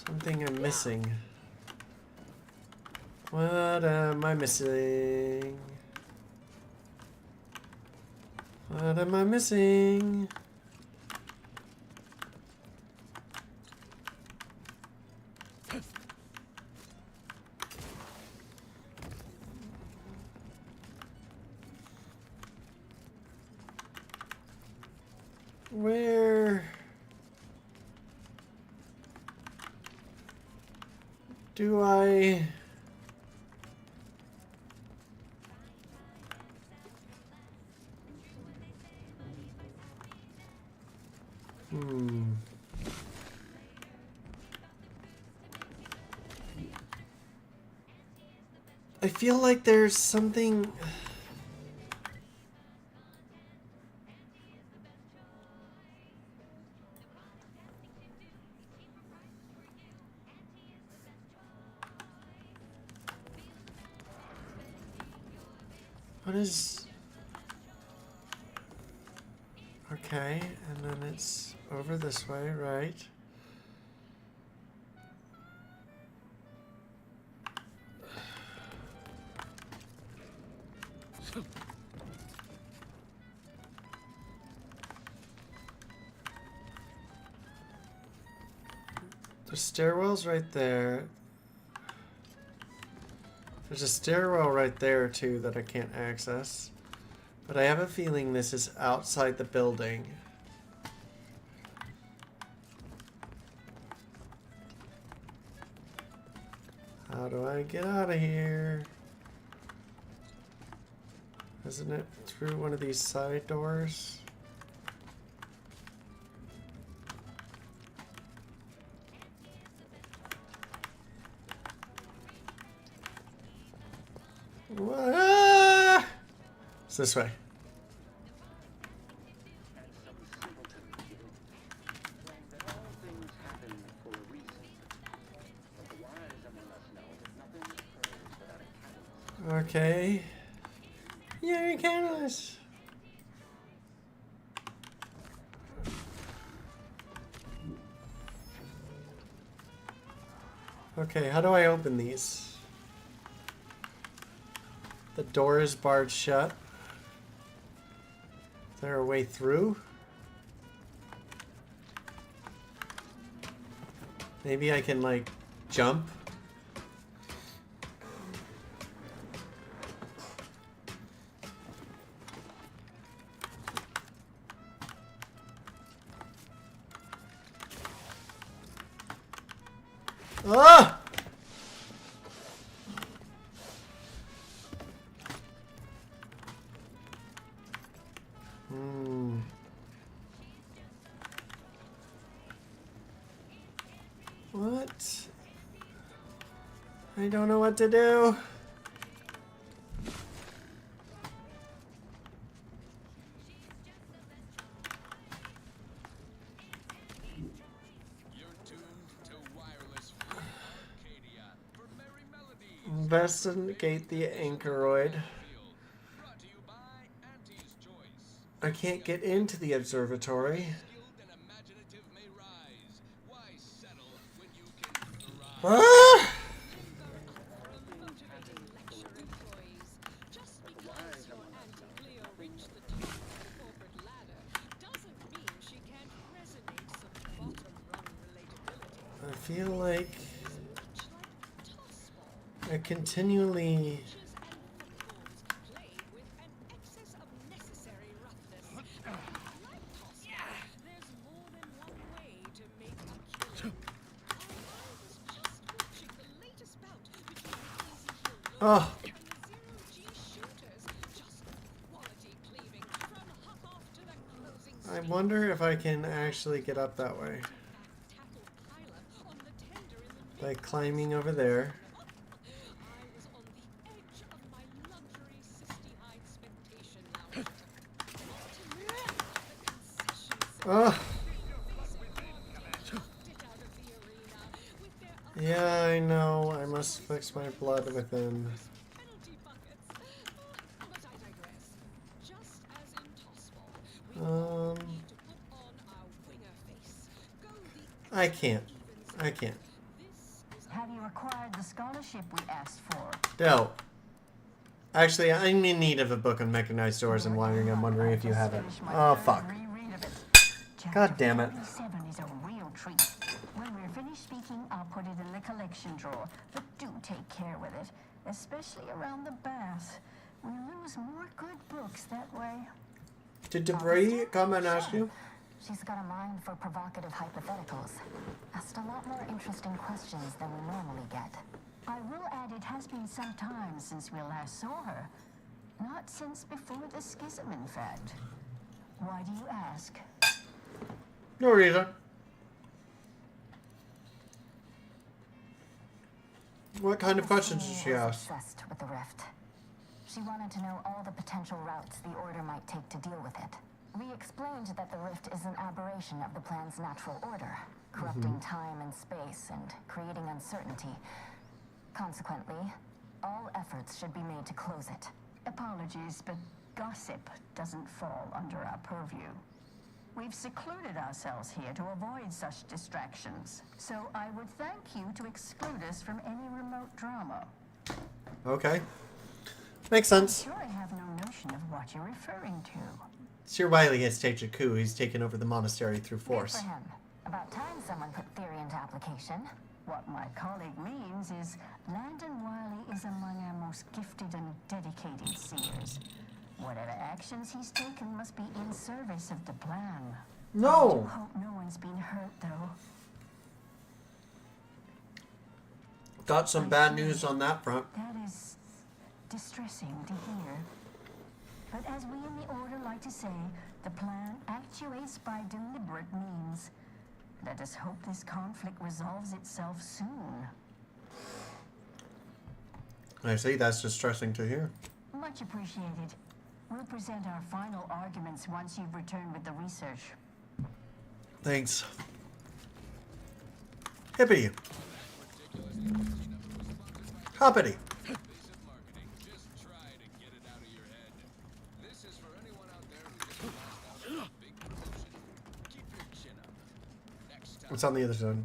something I'm missing. What am I missing? What am I missing? Where do I... I feel like there's something... What is... Okay, and then it's over this way, right? The stairwell's right there. There's a stairwell right there too that I can't access. But I have a feeling this is outside the building. How do I get out of here? Isn't it through one of these side doors? What? It's this way. Okay. You're a catalyst. Okay, how do I open these? The door is barred shut. Is there a way through? Maybe I can, like, jump? Ah! What? I don't know what to do. You're too Investigate the Anchoroid. I can't get into the observatory. Ah! I feel like I continually oh. I wonder if I can actually get up that way. By climbing over there. Oh. Yeah, I know. I must fix my blood within. I can't. I can't. Have you acquired the scholarship we asked for? No. Actually, I'm in need of a book on mechanized doors and wiring. I'm wondering if you have it. Oh, fuck. God damn it. 7 is a real treat. When we're finished speaking, I'll put it in the collection drawer. But do take care with it, especially around the bath. We lose more good books that way. Did Debris come and ask you? She's got a mind for provocative hypotheticals. Asked a lot more interesting questions than we normally get. I will add it has been some time since we last saw her. Not since before the schism, in fact. Why do you ask? No reason. What kind of questions did she ask? Obsessed with the rift. She wanted to know all the potential routes the Order might take to deal with it. We explained that the rift is an aberration of the plan's natural order, corrupting time and space and creating uncertainty. Consequently, all efforts should be made to close it. Apologies, but gossip doesn't fall under our purview. We've secluded ourselves here to avoid such distractions, so I would thank you to exclude us from any remote drama. Okay. Makes sense. I'm sure I have no notion of what you're referring to. Sir Wily has staged a coup. He's taken over the monastery through force. Good for him. About time someone put theory into application. What my colleague means is Landon Wiley is among our most gifted and dedicated seers. Whatever actions he's taken must be in service of the plan. No! I do hope no one's been hurt, though. Got some bad news on that front. That is distressing to hear. But as we in the Order like to say, the plan actuates by deliberate means. Let us hope this conflict resolves itself soon. I see, that's distressing to hear. Much appreciated. We'll present our final arguments once you've returned with the research. Thanks. Hippity. Hoppity. What's on the other side?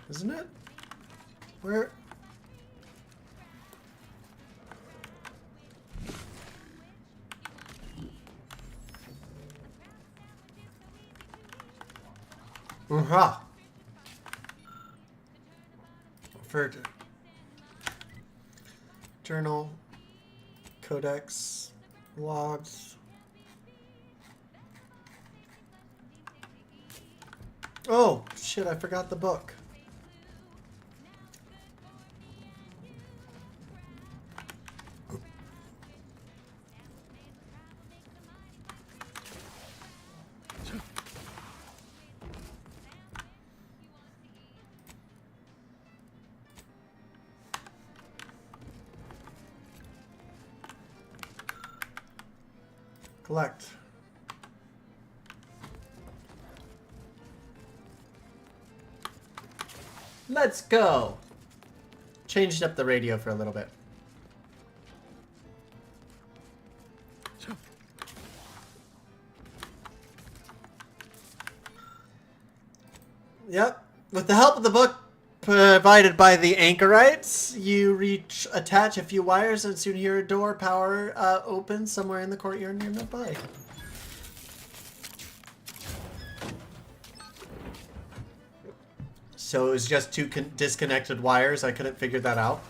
Isn't it? Where? Aha! Referred journal, codex, logs. Oh, shit, I forgot the book. Collect. Let's go. Changed up the radio for a little bit. Yep. With the help of the book provided by the anchorites, you attach a few wires and soon hear a door power open somewhere in the courtyard nearby. So it was just two disconnected wires. I couldn't figure that out.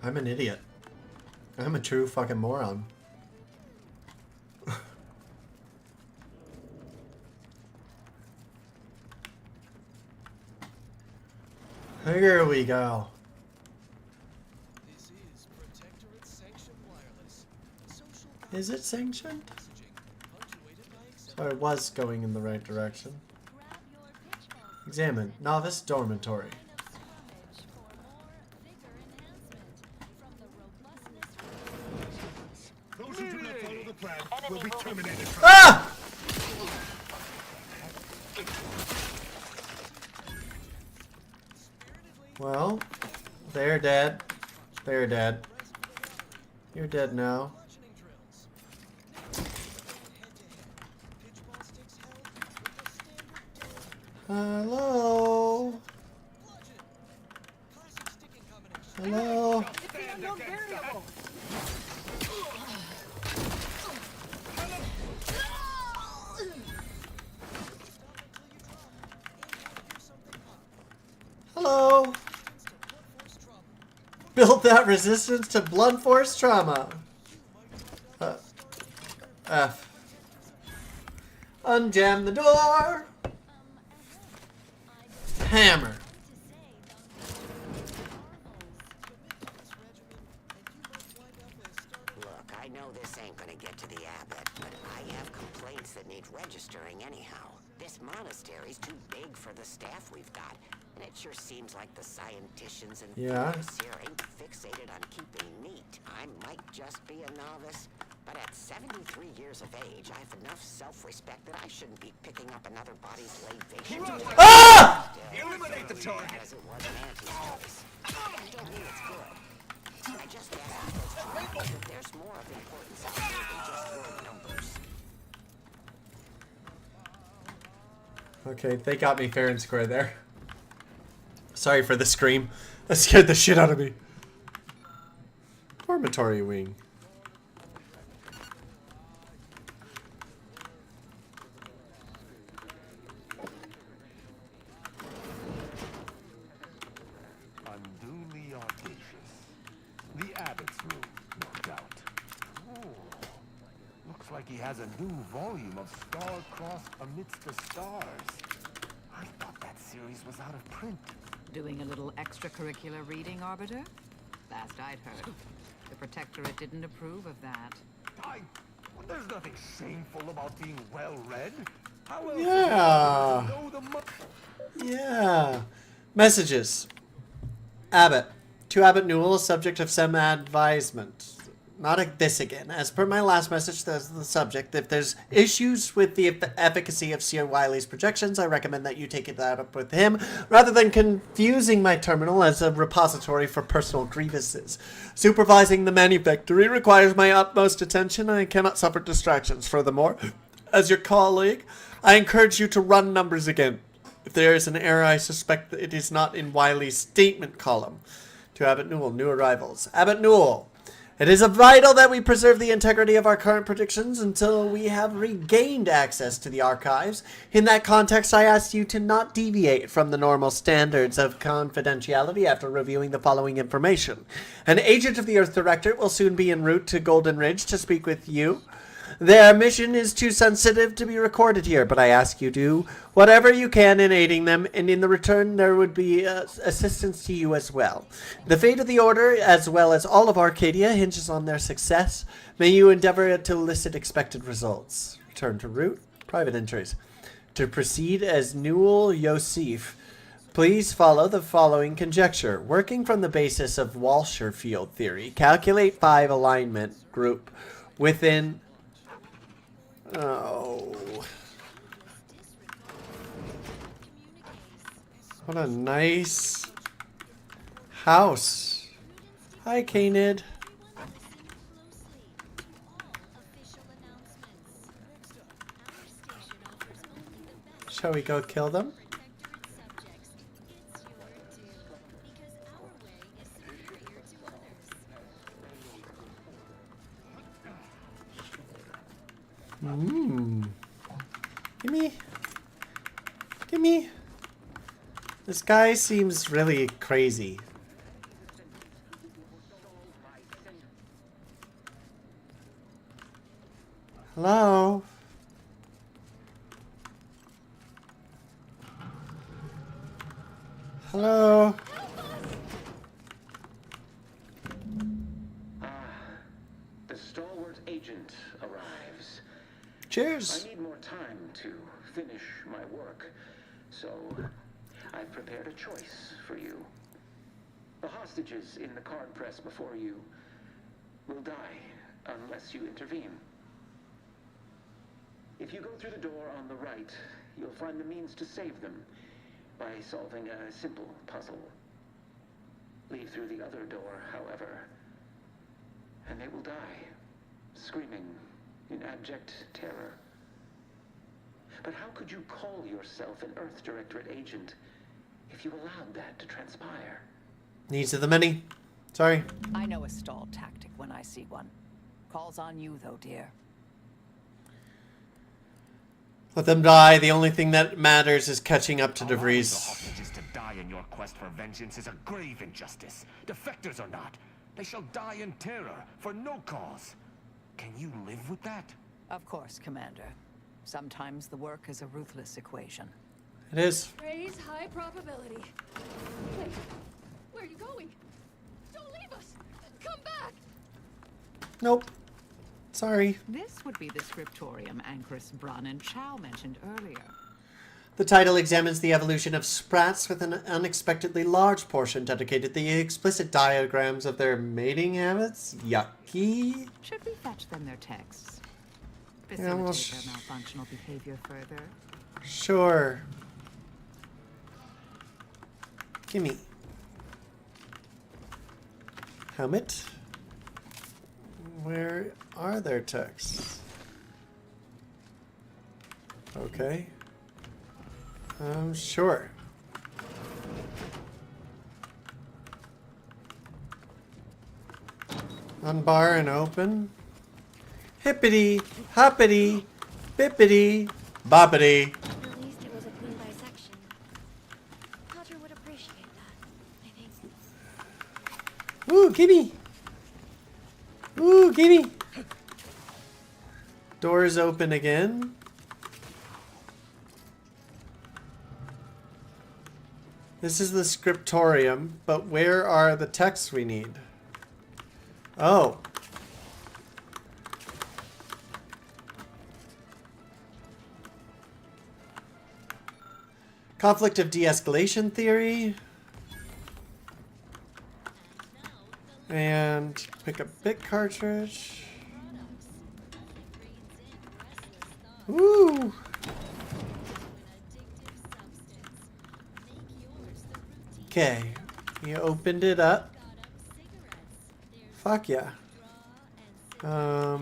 I'm an idiot. I'm a true fucking moron. Here we go. Is it sanctioned? So I was going in the right direction. Examine. Novice dormitory. Those who do not follow the plan will be terminated. Ah! Well, they're dead. They're dead. You're dead now. Hello? Hello? Hello? Build that resistance to blunt force trauma. F. Unjam the door. Hammer. Look, I know this ain't gonna get to the abbot, but I have complaints that need registering anyhow. This monastery's too big for the staff we've got, and it sure seems like the scienticians and therapists here ain't fixated on keeping neat. I might just be a novice, but at 73 years of age, I have enough self-respect that I shouldn't be picking up another body's libation. Ah! Eliminate the target! As it was an anti-choice. I don't mean it's good. I just ask that there's more of importance out there than just your numbers. Okay, they got me fair and square there. Sorry for the scream. That scared the shit out of me. Dormitory wing. Unduly audacious. The abbot's room, no doubt. Oh, looks like he has a new volume of Star-Crossed Amidst the Stars. I thought that series was out of print. Doing a little extracurricular reading, Arbiter? Last I'd heard, the Protectorate didn't approve of that. There's nothing shameful about being well-read. How else Yeah. do you know the Yeah. Messages. Abbot. To Abbot Newell, subject of some advisement. Not this again. As per my last message, there's the subject. If there's issues with the efficacy of Sir Wiley's projections, I recommend that you take that up with him, rather than confusing my terminal as a repository for personal grievances. Supervising the manufactory requires my utmost attention. I cannot suffer distractions. Furthermore, as your colleague, I encourage you to run numbers again. If there is an error, I suspect that it is not in Wiley's statement column. To Abbot Newell, new arrivals. Abbot Newell. It is vital that we preserve the integrity of our current predictions until we have regained access to the archives. In that context, I ask you to not deviate from the normal standards of confidentiality after reviewing the following information. An agent of the Earth Directorate will soon be en route to Golden Ridge to speak with you. Their mission is too sensitive to be recorded here, but I ask you do whatever you can in aiding them, and in the return there would be assistance to you as well. The fate of the Order, as well as all of Arcadia, hinges on their success. May you endeavor to elicit expected results. Return to route. Private entries. To proceed as Newell Yosef, please follow the following conjecture. Working from the basis of Walsher field theory, calculate 5 alignment group within... Oh. What a nice house. Hi, Canid. Shall we go kill them? Gimme. Gimme. This guy seems really crazy. Hello? Hello? The stalwart agent arrives. Cheers. I need more time to finish my work, so I've prepared a choice for you. The hostages in the card press before you will die unless you intervene. If you go through the door on the right, you'll find the means to save them by solving a simple puzzle. Leave through the other door, however, and they will die, screaming in abject terror. But how could you call yourself an Earth Directorate agent if you allowed that to transpire? Needs of the many. Sorry. I know a stall tactic when I see one. Calls on you, though, dear. Let them die. The only thing that matters is catching up to Allowing the DeVries. hostages to die in your quest for vengeance is a grave injustice. Defectors or not, they shall die in terror for no cause. Can you live with that? Of course, Commander. Sometimes the work is a ruthless equation. It is. Raise high probability. Wait, where are you going? Don't leave us! Come back! Nope. Sorry. This would be the scriptorium Anchoress Brun and Chow mentioned earlier. The title examines the evolution of sprats with an unexpectedly large portion dedicated to the explicit diagrams of their mating habits. Yucky. Should we fetch them their texts? Yeah, well, Facilitate their malfunctional behavior further? Sure. Gimme. Helmet. Where are their texts? Okay. Sure. Unbar and open. Hippity, hoppity, bippity, boppity. At least it was a clean dissection. Potter would appreciate that, I think. Ooh, gimme. Ooh, gimme. Doors open again. This is the scriptorium, but where are the texts we need? Oh. Conflict of de-escalation theory. And pick a bit cartridge. Woo! Okay, you opened it up. Fuck yeah. I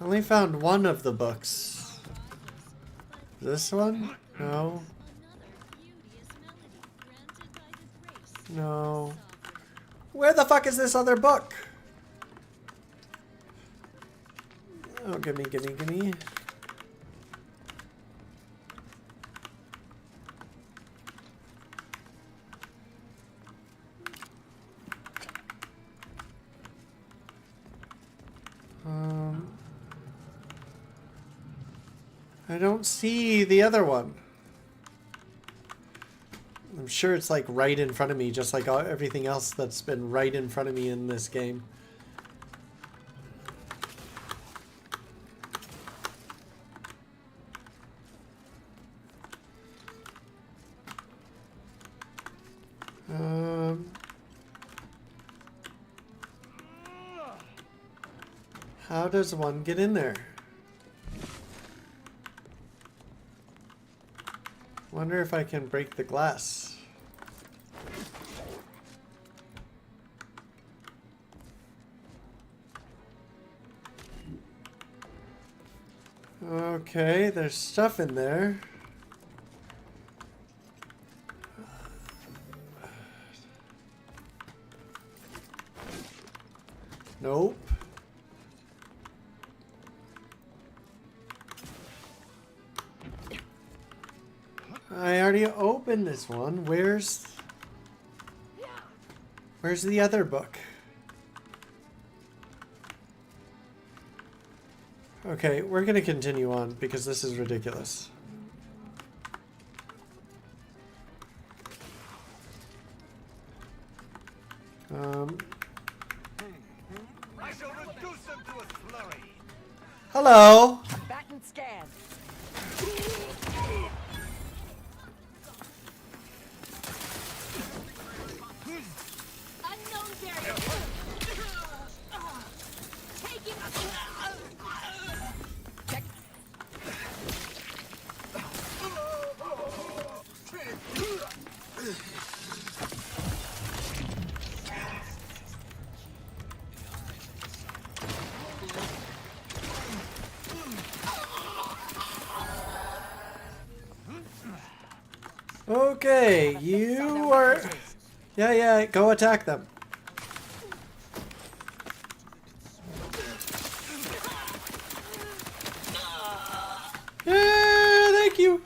only found one of the books. This one? No. No. Where the fuck is this other book? Oh, gimme, gimme, gimme. I don't see the other one. I'm sure it's like right in front of me, just like everything else that's been right in front of me in this game. How does one get in there? Wonder if I can break the glass. Okay, there's stuff in there. Nope. I already opened this one. Where's the other book? Okay, we're gonna continue on because this is ridiculous. I shall reduce them to a slurry. Hello. Combatant scan. Unknown variant. Taking. Check. Okay, you are... Yeah, go attack them. Yeah, thank you.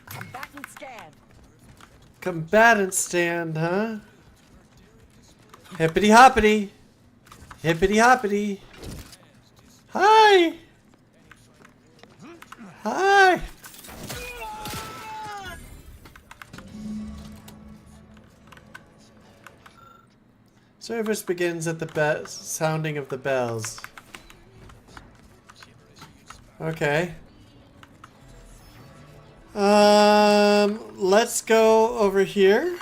Combatant scan. Combatant stand, huh? Hippity hoppity. Hippity hoppity. Hi. Hi. Service begins at the sounding of the bells. Okay. Let's go over here.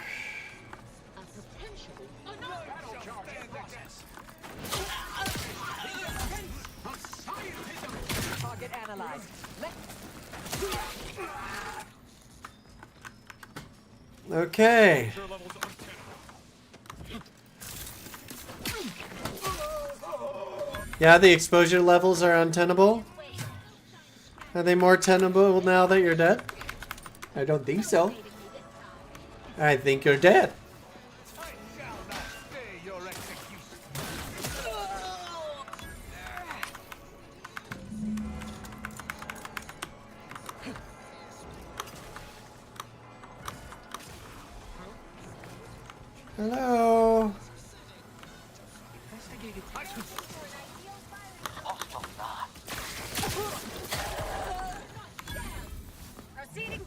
Target analyzed. Okay. Yeah, the exposure levels are untenable. Are they more tenable now that you're dead? I don't think so. I think you're dead. Hello. Proceeding.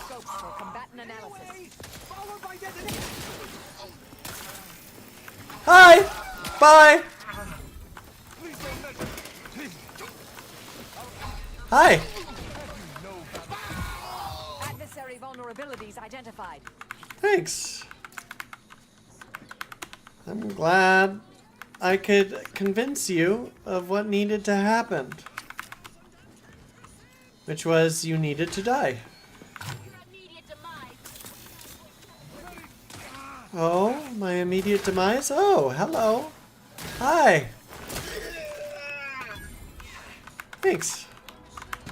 Scopes for combatant analysis. Followed by detonation. Hi. Bye. Hi. Adversary vulnerabilities identified. Thanks. I'm glad I could convince you of what needed to happen. Which was you needed to die. Oh, my immediate demise? Oh, hello. Hi. Thanks.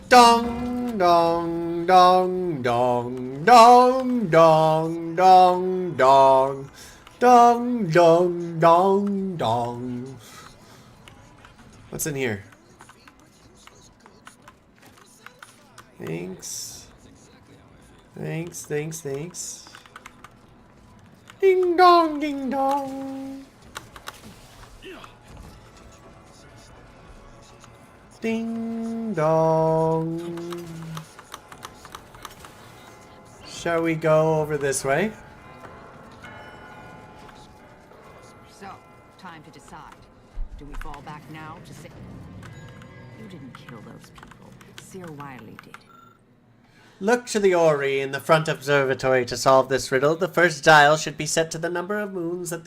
Dong, dong, dong, dong, dong, dong, dong, dong, dong, dong, dong, dong. What's in here? Thanks. Thanks, thanks, thanks. Ding dong, ding dong. Ding dong. Shall we go over this way? So, time to decide. Do we fall back now to say... You didn't kill those people. Seer Wiley did. Look to the Ori in the front observatory to solve this riddle. The first dial should be set to the number of moons that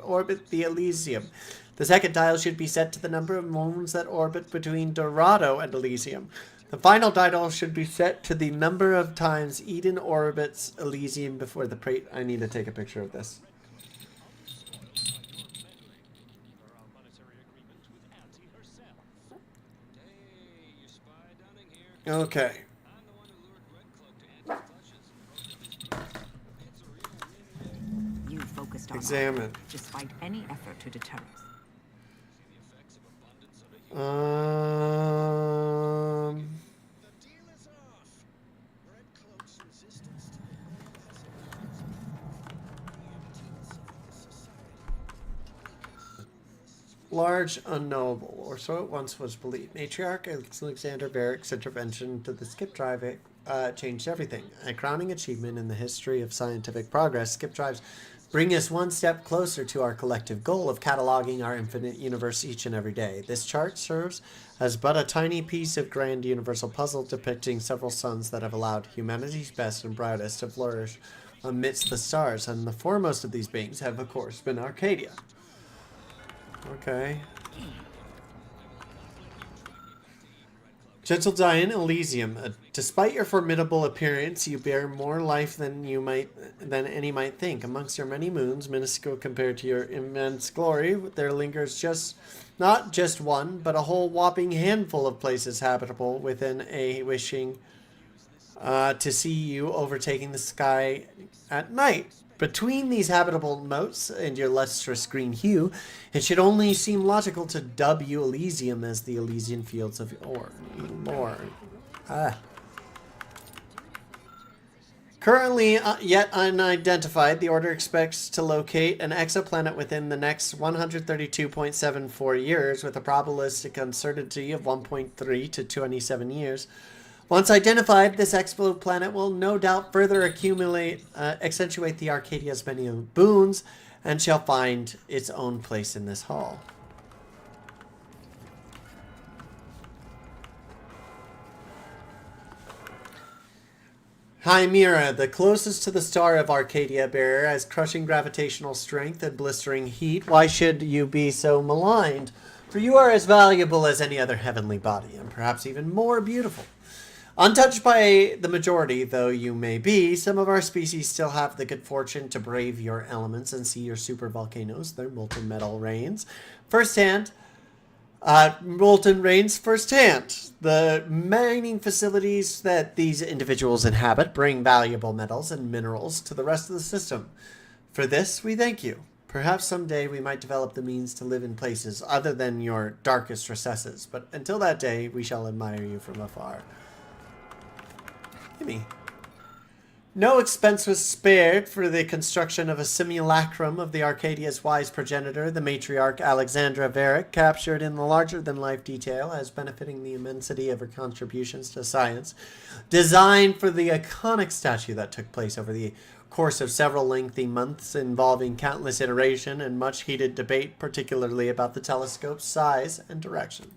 orbit the Elysium. The second dial should be set to the number of moons that orbit between Dorado and Elysium. The final dial should be set to the number of times Eden orbits Elysium before the I need to take a picture of this. Okay. You focused on Examine. despite any effort to deter us. Large unknowable, or so it once was believed. Matriarch Alexander Varick's intervention to the skip drive changed everything. A crowning achievement in the history of scientific progress, skip drives bring us one step closer to our collective goal of cataloging our infinite universe each and every day. This chart serves as but a tiny piece of grand universal puzzle depicting several suns that have allowed humanity's best and brightest to flourish amidst the stars, and the foremost of these beings have, of course, been Arcadia. Okay. Gentle Giant Elysium. Despite your formidable appearance, you bear more life than any might think. Amongst your many moons, minuscule compared to your immense glory, there lingers not just one, but a whole whopping handful of places habitable within a wishing to see you overtaking the sky at night. Between these habitable motes and your lustrous green hue, it should only seem logical to dub you Elysium as the Elysian Fields of Morn. Currently yet unidentified, the Order expects to locate an exoplanet within the next 132.74 years with a probabilistic uncertainty of 1.3 to 27 years. Once identified, this exoplanet will no doubt further accentuate the Arcadia's many boons, and shall find its own place in this hall. Chimera, the closest to the star of Arcadia bearer, has crushing gravitational strength and blistering heat. Why should you be so maligned? For you are as valuable as any other heavenly body, and perhaps even more beautiful. Untouched by the majority, though you may be, some of our species still have the good fortune to brave your elements and see your supervolcanoes, their molten metal rains, firsthand. The mining facilities that these individuals inhabit bring valuable metals and minerals to the rest of the system. For this, we thank you. Perhaps someday we might develop the means to live in places other than your darkest recesses, but until that day, we shall admire you from afar. Gimme. No expense was spared for the construction of a simulacrum of the Arcadia's wise progenitor, the matriarch Alexandra Varick, captured in the larger-than-life detail as benefiting the immensity of her contributions to science, designed for the iconic statue that took place over the course of several lengthy months involving countless iteration and much heated debate, particularly about the telescope's size and direction.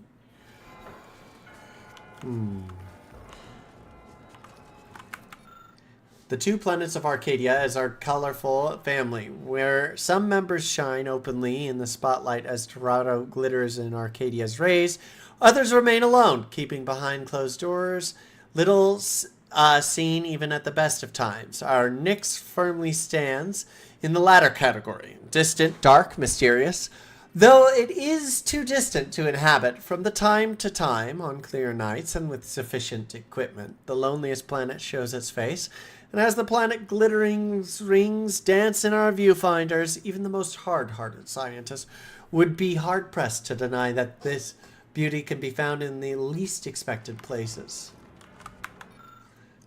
The two planets of Arcadia is our colorful family, where some members shine openly in the spotlight as Dorado glitters in Arcadia's rays. Others remain alone, keeping behind closed doors, little seen even at the best of times. Our Nyx firmly stands in the latter category, distant, dark, mysterious, though it is too distant to inhabit. From the time to time, on clear nights and with sufficient equipment, the loneliest planet shows its face. And as the planet glittering rings dance in our viewfinders, even the most hard-hearted scientist would be hard-pressed to deny that this beauty can be found in the least expected places.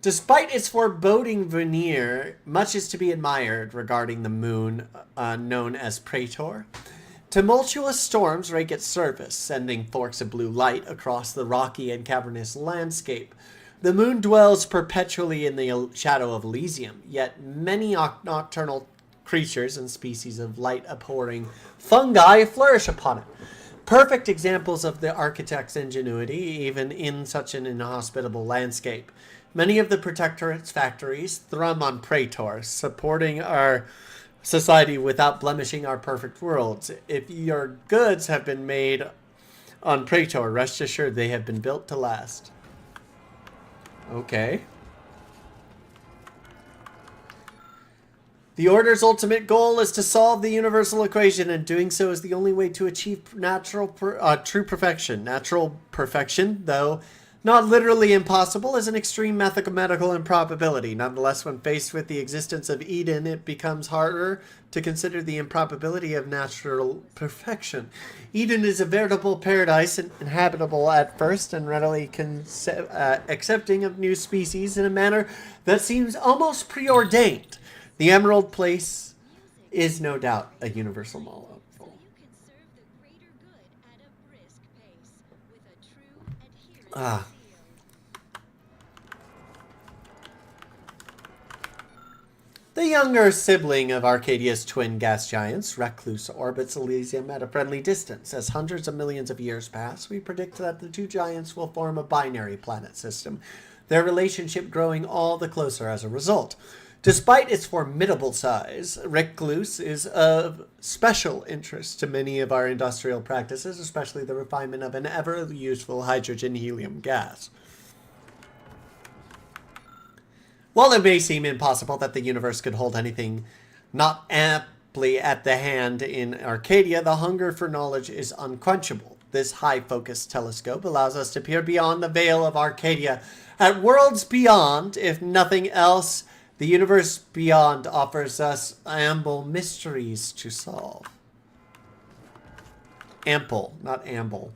Despite its foreboding veneer, much is to be admired regarding the moon known as Praetor. Tumultuous storms rake its surface, sending forks of blue light across the rocky and cavernous landscape. The moon dwells perpetually in the shadow of Elysium, yet many nocturnal creatures and species of light-abhorring fungi flourish upon it. Perfect examples of the architect's ingenuity, even in such an inhospitable landscape. Many of the Protectorate's factories thrum on Praetor, supporting our society without blemishing our perfect worlds. If your goods have been made on Praetor, rest assured they have been built to last. Okay. The Order's ultimate goal is to solve the universal equation, and doing so is the only way to achieve true perfection. Natural perfection, though not literally impossible, is an extreme mathematical improbability. Nonetheless, when faced with the existence of Eden, it becomes harder to consider the improbability of natural perfection. Eden is a veritable paradise, inhabitable at first and readily accepting of new species in a manner that seems almost preordained. The Emerald Place is no doubt a universal mall. The younger sibling of Arcadia's twin gas giants, Recluse, orbits Elysium at a friendly distance. As hundreds of millions of years pass, we predict that the two giants will form a binary planet system, their relationship growing all the closer as a result. Despite its formidable size, Recluse is of special interest to many of our industrial practices, especially the refinement of an ever-useful hydrogen-helium gas. While it may seem impossible that the universe could hold anything not amply at the hand in Arcadia, the hunger for knowledge is unquenchable. This high-focus telescope allows us to peer beyond the veil of Arcadia at worlds beyond. If nothing else, the universe beyond offers us ample mysteries to solve. Ample, not amble.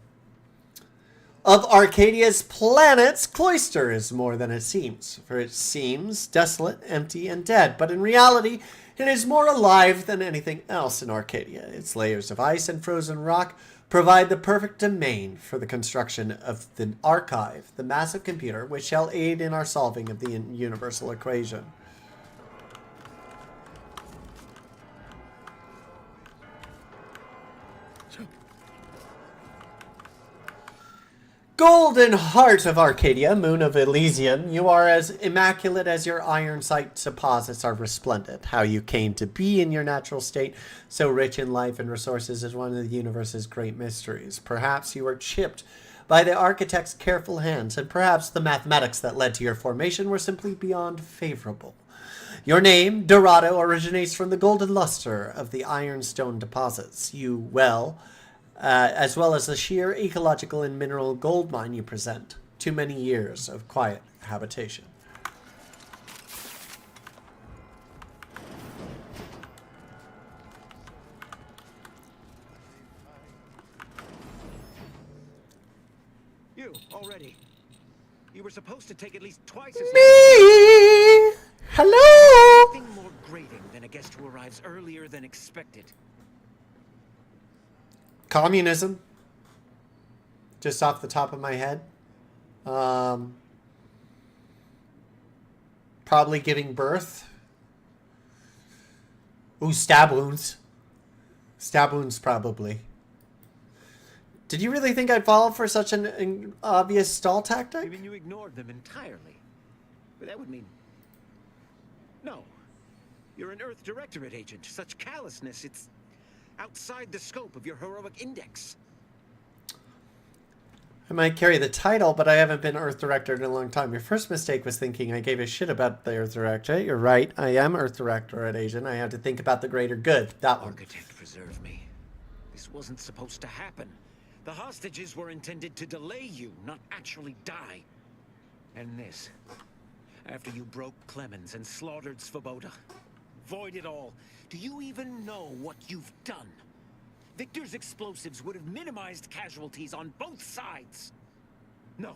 Of Arcadia's planets, Cloister is more than it seems, for it seems desolate, empty, and dead, but in reality, it is more alive than anything else in Arcadia. Its layers of ice and frozen rock provide the perfect domain for the construction of the Archive, the massive computer which shall aid in our solving of the universal equation. Golden heart of Arcadia, moon of Elysium, you are as immaculate as your iron sight deposits are resplendent. How you came to be in your natural state, so rich in life and resources, is one of the universe's great mysteries. Perhaps you were chipped by the architect's careful hands, and perhaps the mathematics that led to your formation were simply beyond favorable. Your name, Dorado, originates from the golden luster of the ironstone deposits. As well as the sheer ecological and mineral gold mine you present. Too many years of quiet habitation. You, already. You were supposed to take at least twice as Me! Hello! Nothing more grating than a guest who arrives earlier than expected. Communism. Just off the top of my head. Probably giving birth. Ooh, stab wounds. Stab wounds, probably. Did you really think I'd fall for such an obvious stall tactic? You mean you ignored them entirely? But that would mean... No. You're an Earth Directorate agent. Such callousness, it's outside the scope of your heroic index. I might carry the title, but I haven't been Earth Directorate in a long time. Your first mistake was thinking I gave a shit about the Earth Directorate. You're right. I am Earth Directorate agent. I have to think about the greater good. That one. Architect, preserve me. This wasn't supposed to happen. The hostages were intended to delay you, not actually die. And this, after you broke Clemens and slaughtered Svoboda. Void it all. Do you even know what you've done? Victor's explosives would have minimized casualties on both sides. No.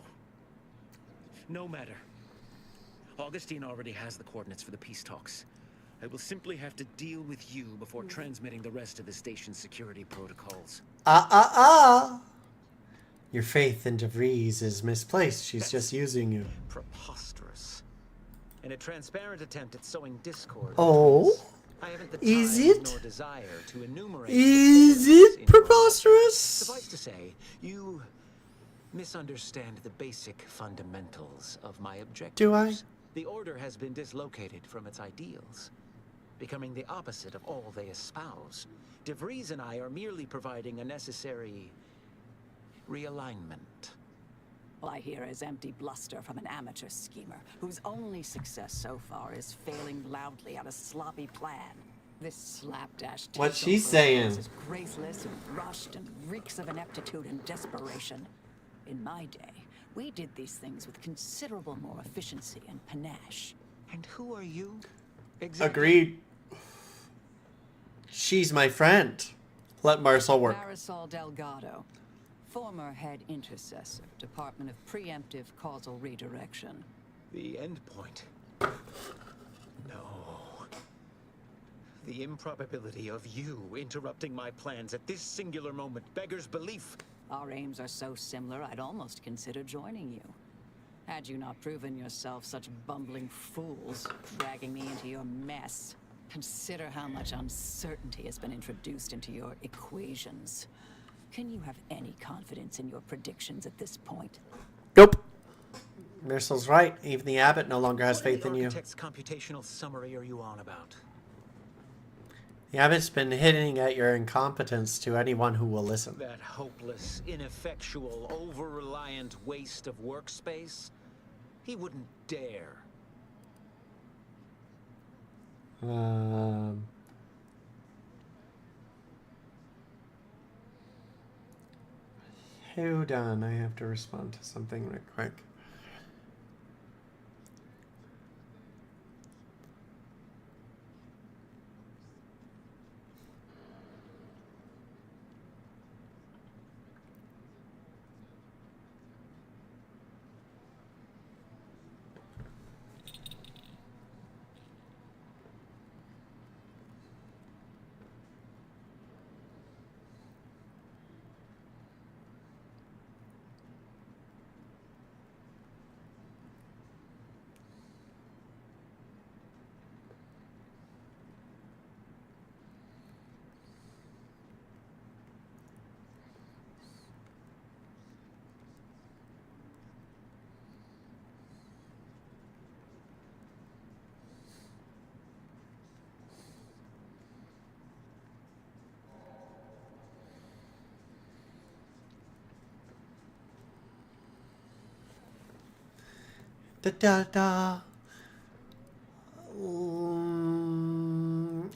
No matter. Augustine already has the coordinates for the peace talks. I will simply have to deal with you before transmitting the rest of the station's security protocols. Your faith in DeVries is misplaced. She's just using you. Preposterous. In a transparent attempt at sowing discord. Oh? I haven't the Is time it? nor desire to enumerate. Is it preposterous? Suffice to say, you misunderstand the basic fundamentals of my objectives. Do I? The Order has been dislocated from its ideals, becoming the opposite of all they espouse. DeVries and I are merely providing a necessary realignment. All I hear is empty bluster from an amateur schemer whose only success so far is failing loudly at a sloppy plan. This slapdash What's takeover she saying? is graceless and rushed and reeks of ineptitude and desperation. In my day, we did these things with considerable more efficiency and panache. And who are you? Agreed. She's my friend. Let Marisol work. Marisol Delgado, former head intercessor, Department of Preemptive Causal Redirection. The endpoint. No. The improbability of you interrupting my plans at this singular moment beggars belief. Our aims are so similar, I'd almost consider joining you. Had you not proven yourself such bumbling fools, dragging me into your mess. Consider how much uncertainty has been introduced into your equations. Can you have any confidence in your predictions at this point? Nope. Marisol's right. Even the Abbot no longer has faith in you. What architect's computational summary are you on about? The Abbot's been hinting at your incompetence to anyone who will listen. That hopeless, ineffectual, over-reliant waste of workspace? He wouldn't dare. Hold on, I have to respond to something real quick.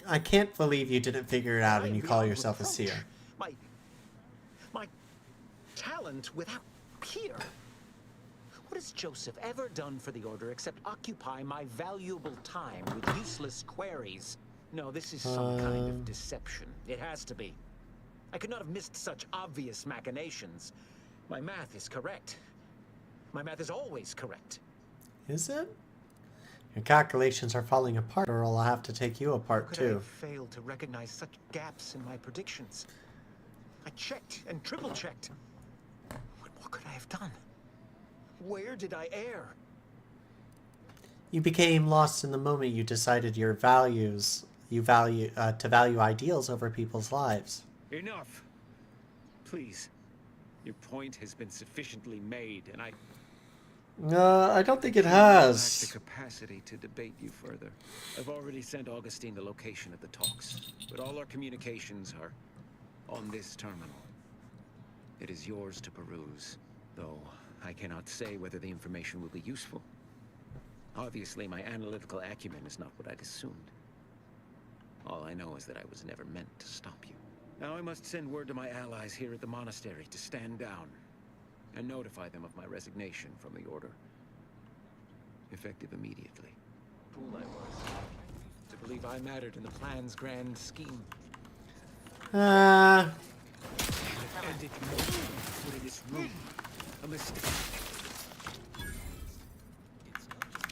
I can't believe you didn't figure it out and you call yourself a seer. My talent without peer. What has Joseph ever done for the Order except occupy my valuable time with useless queries? No, this is some kind of deception. It has to be. I could not have missed such obvious machinations. My math is correct. My math is always correct. Is it? Your calculations are falling apart, or I'll have to take you apart Could I too. have failed to recognize such gaps in my predictions? I checked and triple-checked. What more could I have done? Where did I err? You became lost in the moment you decided your values. To value ideals over people's lives. Enough. Please. Your point has been sufficiently made, and I don't think it lack has. the capacity to debate you further. I've already sent Augustine the location of the talks, but all our communications are on this terminal. It is yours to peruse, though I cannot say whether the information will be useful. Obviously, my analytical acumen is not what I'd assumed. All I know is that I was never meant to stop you. Now I must send word to my allies here at the monastery to stand down and notify them of my resignation from the Order. Effective immediately. Fool I was. To believe I mattered in the plan's grand scheme. And it put in this room a mistake.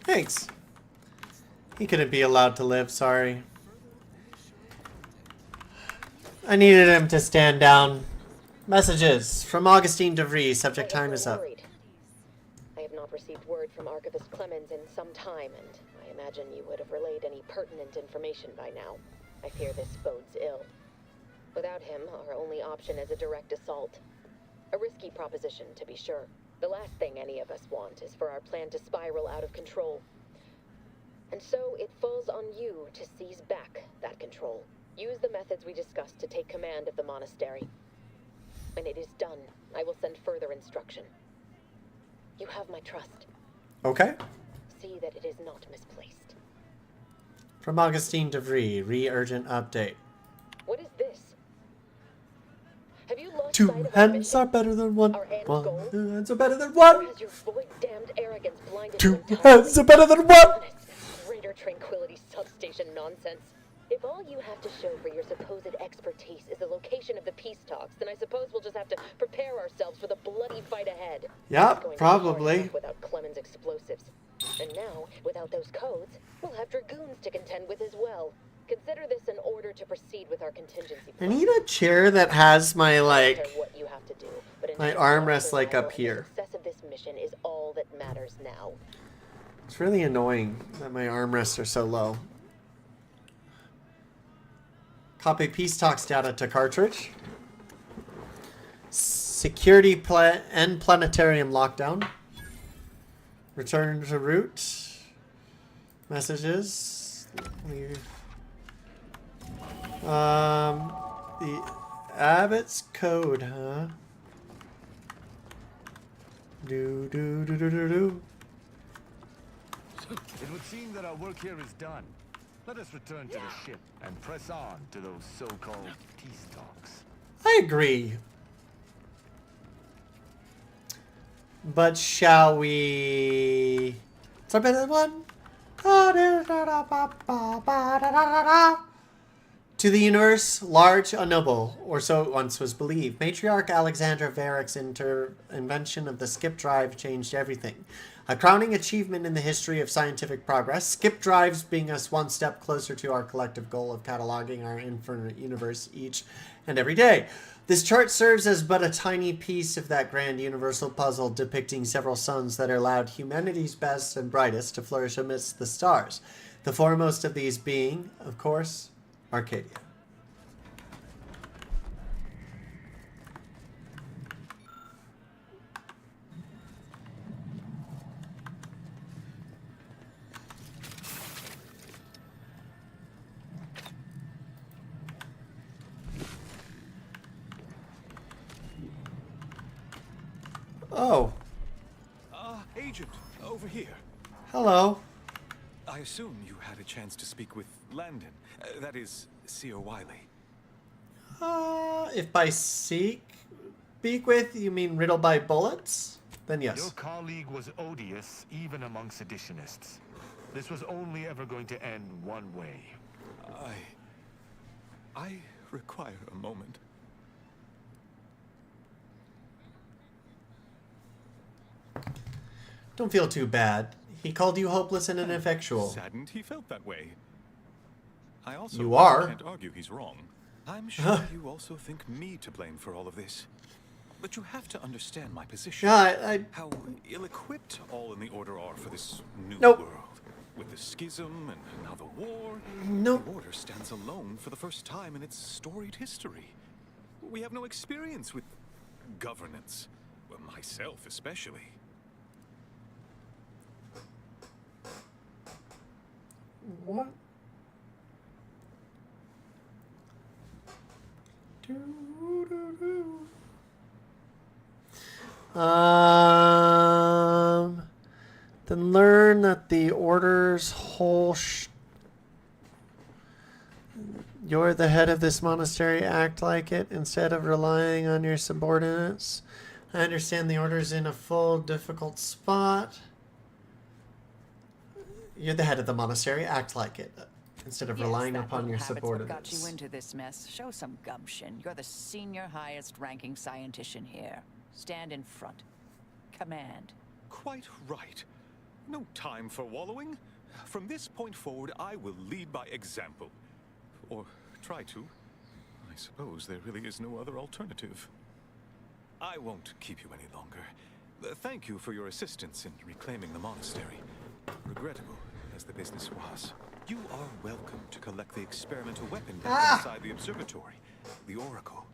Thanks. He couldn't be allowed to live, sorry. I needed him to stand down. Messages from Augustine DeVries. Subject time is up. I have not received word from Archivist Clemens in some time, and I imagine you would have relayed any pertinent information by now. I fear this bodes ill. Without him, our only option is a direct assault. A risky proposition, to be sure. The last thing any of us want is for our plan to spiral out of control. And so it falls on you to seize back that control. Use the methods we discussed to take command of the monastery. When it is done, I will send further instruction. You have my trust. Okay. See that it is not misplaced. From Augustine DeVries, re-urgent update. What is this? Have you lost Two sight of hands are better than one. our end One goal? hands are better than one. Or has your void-damned arrogance blinded Two you entirely? hands are better than one. Greater tranquility substation nonsense. If all you have to show for your supposed expertise is the location of the peace talks, then I suppose we'll just have to prepare ourselves for the bloody fight ahead. Yep, It's going to be hard probably. enough without Clemens' explosives. And now, without those codes, we'll have dragoons to contend with as well. Consider this an order to proceed with our contingency I plan. need a chair that has my, I don't like, care what you have to do, but my ensuring our armrest, like, survival up and the here. success of this mission is all that matters now. It's really annoying that my armrests are so low. Copy Peace Talks data to cartridge. Security end planetarium lockdown. Return to route. Messages. Leave. The Abbott's code, huh? Do. It would seem that our work here is done. Let us return to the ship and press on to those so-called peace talks. I agree. But shall we... It's a better one. To the universe, large, unknowable, or so it once was believed. Matriarch Alexandra Varick's invention of the skip drive changed everything. A crowning achievement in the history of scientific progress, skip drives being us one step closer to our collective goal of cataloging our infinite universe each and every day. This chart serves as but a tiny piece of that grand universal puzzle depicting several suns that allowed humanity's best and brightest to flourish amidst the stars. The foremost of these being, of course, Arcadia. Oh. Agent, over here. Hello. I assume you had a chance to speak with Landon. That is, Seer Wiley. If by speak with you mean riddled by bullets, then yes. Your colleague was odious even among seditionists. This was only ever going to end one way. I require a moment. Don't feel too bad. He called you hopeless and ineffectual. Saddened he felt that way. I also You are. can't argue he's wrong. I'm sure you also think me to blame for all of this. But you have to understand my position. Yeah, How ill-equipped all in the Order are for this new Nope. world. With the schism and now the war, Nope. the Order stands alone for the first time in its storied history. We have no experience with governance. Well, myself especially. What? Then learn that the Order's whole you're the head of this monastery, act like it instead of relying on your subordinates. I understand the Order's in a full, difficult spot. You're the head of the monastery, act like it instead of relying upon your What got subordinates. you into this mess? Show some gumption. You're the senior highest-ranking scientician here. Stand in front. Command. Quite right. No time for wallowing. From this point forward, I will lead by example. Or try to. I suppose there really is no other alternative. I won't keep you any longer. Thank you for your assistance in reclaiming the monastery. Regrettable as the business was, you are welcome to collect the experimental weapon back inside the observatory. The Oracle.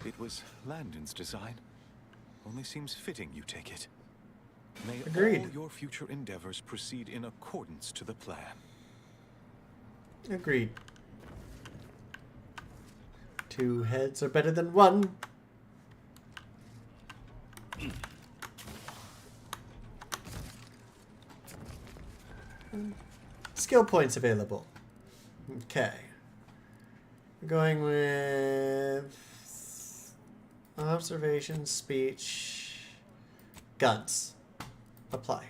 It was Landon's design. Only seems fitting you take it. May Agreed. all your future endeavors proceed in accordance to the plan. Agreed. 2 heads are better than 1. Skill points available. Okay. We're going with observation, speech, guns. Apply.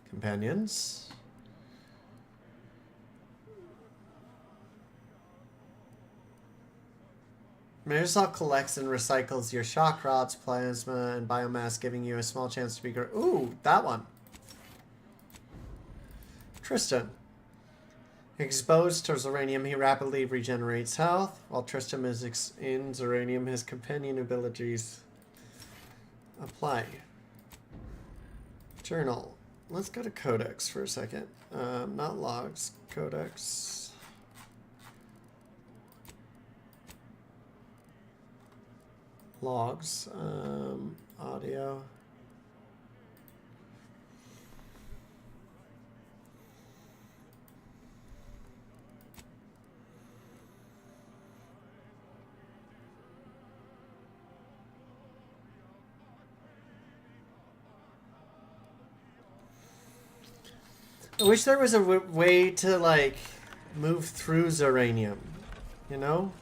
Companions. Mirasol collects and recycles your shock rods, plasma, and biomass, giving you a small chance to be... Ooh, that one. Tristan. Exposed to Zeranium, he rapidly regenerates health. While Tristan is in Zeranium, his companion abilities apply. Journal. Let's go to Codex for a second. Not logs. Codex. Logs. Audio. I wish there was a way to, like, move through Zeranium, you know?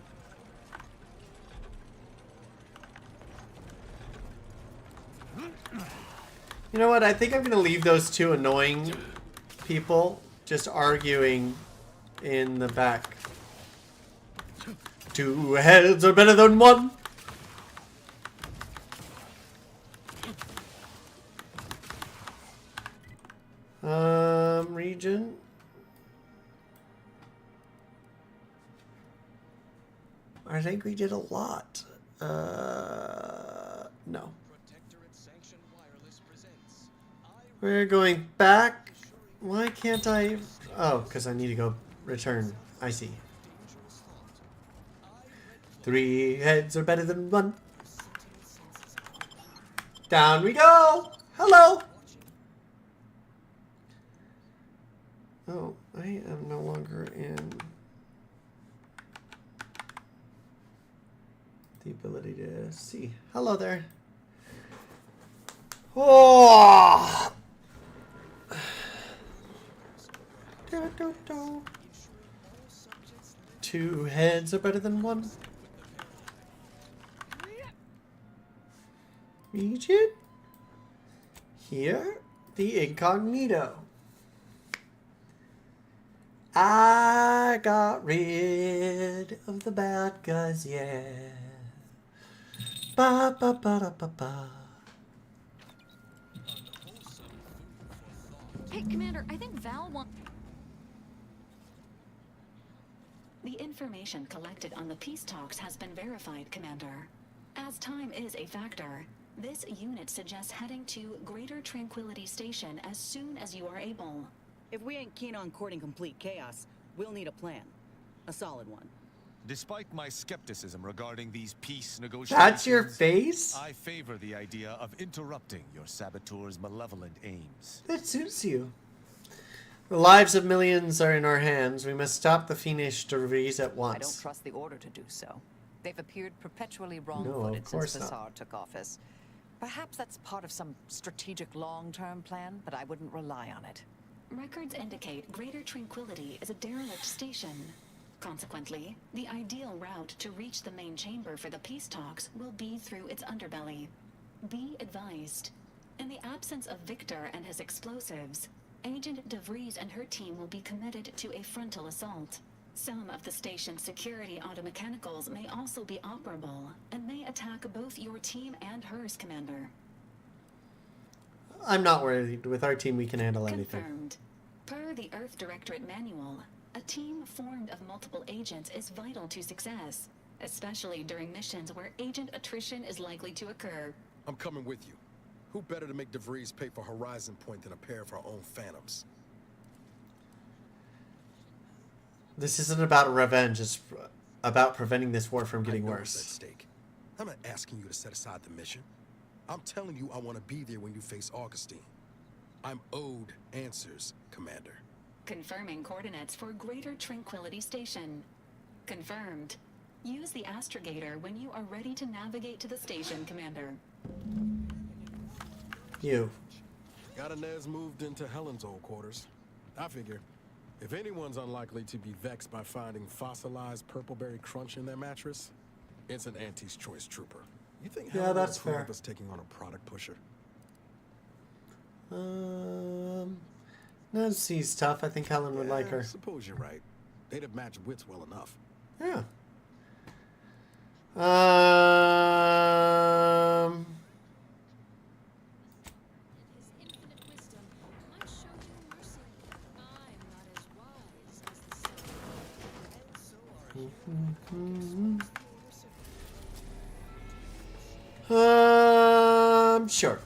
You know what? I think I'm going to leave those 2 annoying people just arguing in the back. 2 heads are better than 1. Region. I think we did a lot. No. We're going back. Why can't I? Oh, because I need to go return. I see. 3 heads are better than 1. Down we go. Hello. Oh, I am no longer in the ability to see. Hello there. Oh! 2 heads are better than 1. Region? Here? The incognito. I got rid of the bad guys, yeah. Ba ba ba da ba ba. Hey, Commander, I think Val wants... The information collected on the peace talks has been verified, Commander. As time is a factor, this unit suggests heading to Greater Tranquility Station as soon as you are able. If we ain't keen on courting complete chaos, we'll need a plan. A solid one. Despite my skepticism regarding these peace negotiations... That's your face? I favor the idea of interrupting your saboteur's malevolent aims. That suits you. The lives of millions are in our hands. We must stop the fiendish DeVries at once. I don't trust the Order to do so. They've appeared perpetually No, wrong-footed of course since not. Vassar took office. Perhaps that's part of some strategic long-term plan, but I wouldn't rely on it. Records indicate Greater Tranquility is a derelict station. Consequently, the ideal route to reach the main chamber for the peace talks will be through its underbelly. Be advised. In the absence of Victor and his explosives, Agent DeVries and her team will be committed to a frontal assault. Some of the station's security automechanicals may also be operable, and may attack both your team and hers, Commander. I'm not worried. With our team, we can handle anything. Confirmed. Per the Earth Directorate Manual, a team formed of multiple agents is vital to success, especially during missions where agent attrition is likely to occur. I'm coming with you. Who better to make DeVries pay for Horizon Point than a pair of our own Phantoms? This isn't about revenge. It's about preventing this war from getting I know what's worse. at stake. I'm not asking you to set aside the mission. I'm telling you I want to be there when you face Augustine. I'm owed answers, Commander. Confirming coordinates for Greater Tranquility Station. Confirmed. Use the astrogator when you are ready to navigate to the station, Commander. You. Got Inez moved into Helen's old quarters. I figure, if anyone's unlikely to be vexed by finding fossilized purpleberry crunch in their mattress, it's an Auntie's Choice trooper. You think Yeah, Helen that's would approve fair. of us taking on a product pusher? Nancy's tough. I think Helen would like I her. suppose you're right. They'd have matched wits well enough. Yeah. Sure.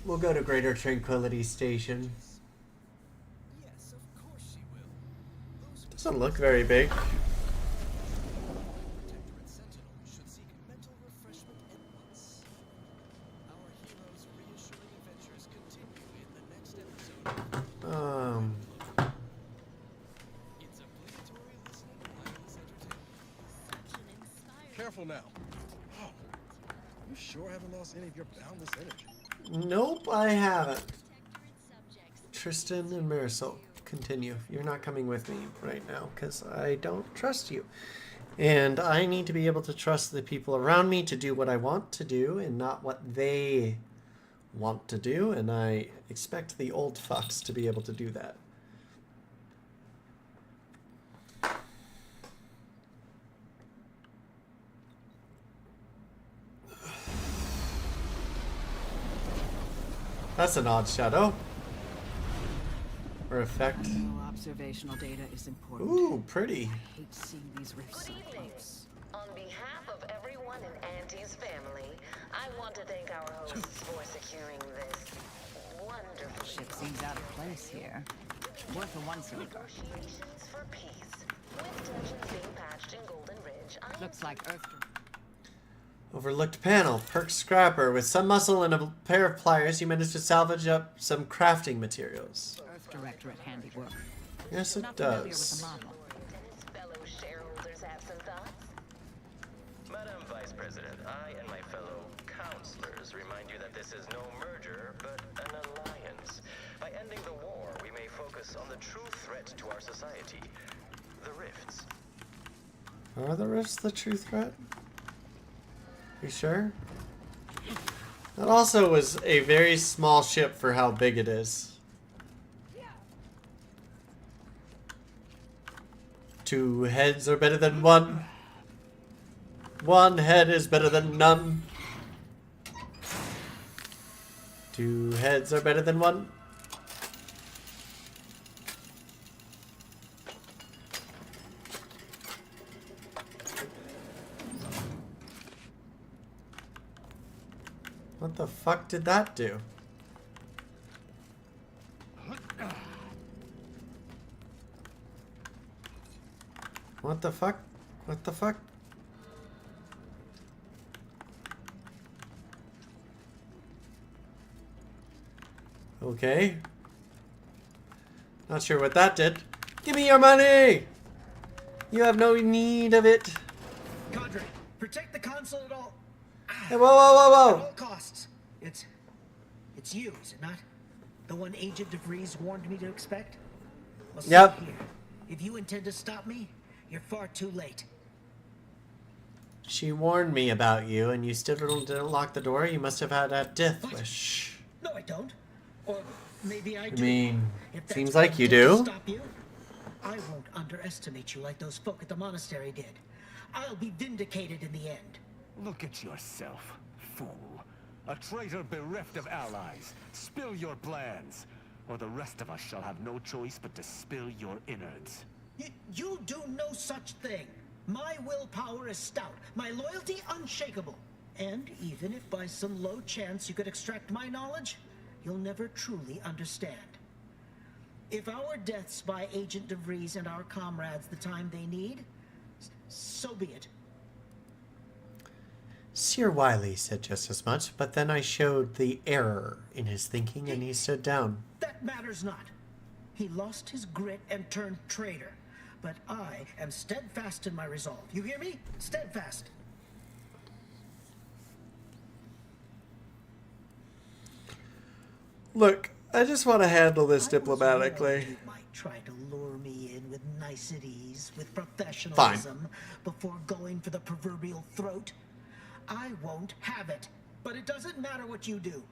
We'll go to Greater Tranquility Station. Doesn't look very big. Careful now. Oh, you sure haven't lost any of your boundless energy? Nope, I haven't. Tristan and Marisol, continue. You're not coming with me right now because I don't trust you. And I need to be able to trust the people around me to do what I want to do and not what they want to do. And I expect the old fucks to be able to do that. That's an odd shadow. Or effect. Observational data is important. Ooh, pretty. I hate seeing these rifts so close. On behalf of everyone in Auntie's family, I want to thank our hosts for securing this wonderful Ship seems out of place here. Worth a once-over. negotiations for peace. With tensions being patched in Golden Ridge, Looks like Earth. Overlooked panel. Perk scrapper. With some muscle and a pair of pliers, you managed to salvage up some crafting materials. Earth Directorate handiwork. Yes, it Not familiar with does. the model. his fellow shareholders have some thoughts. Madam Vice President, I and my fellow counselors remind you that this is no merger, but an alliance. By ending the war, we may focus on the true threat to our society, the rifts. Are the rifts the true threat? You sure? That also was a very small ship for how big it is. 2 heads are better than 1. 1 head is better than none. 2 heads are better than 1. What the fuck did that do? What the fuck? What the fuck? Okay. Not sure what that did. Give me your money! You have no need of it. Cadre, protect the console at all. Hey, whoa, whoa, whoa, whoa! At all costs. It's you, is it not? The one Agent DeVries warned me to expect? Well, see Yep. here. If you intend to stop me, you're far too late. She warned me about you, and you still didn't lock the door. You must have had a death wish. No, I don't. Or maybe I I do. mean, If that's seems what like you it takes to do. Stop you, I won't underestimate you like those folk at the monastery did. I'll be vindicated in the end. Look at yourself, fool. A traitor bereft of allies. Spill your plans, or the rest of us shall have no choice but to spill your innards. You do no such thing. My willpower is stout, my loyalty unshakable. And even if by some low chance you could extract my knowledge, you'll never truly understand. If our deaths buy Agent DeVries and our comrades the time they need, so be it. Monsieur Wiley said just as much, but then I showed the error in his thinking and he stood down. That matters not. He lost his grit and turned traitor. But I am steadfast in my resolve. You hear me? Steadfast. Look, I just want to handle this diplomatically. You might try to lure me in with niceties, with professionalism, before going for the proverbial throat. I won't have it. But it doesn't matter what you do.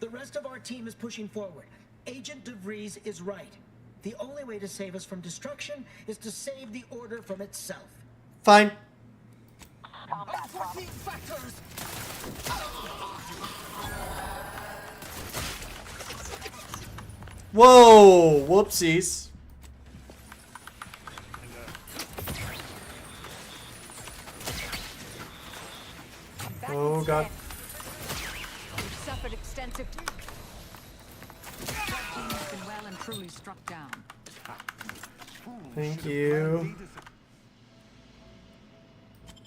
The rest of our team is pushing forward. Agent DeVries is right. The only way to save us from destruction is to save the Order from itself. Fine. Unforeseen factors! Whoa! Whoopsies. Oh god. We've suffered extensive. Team has been well and truly struck down. Thank you.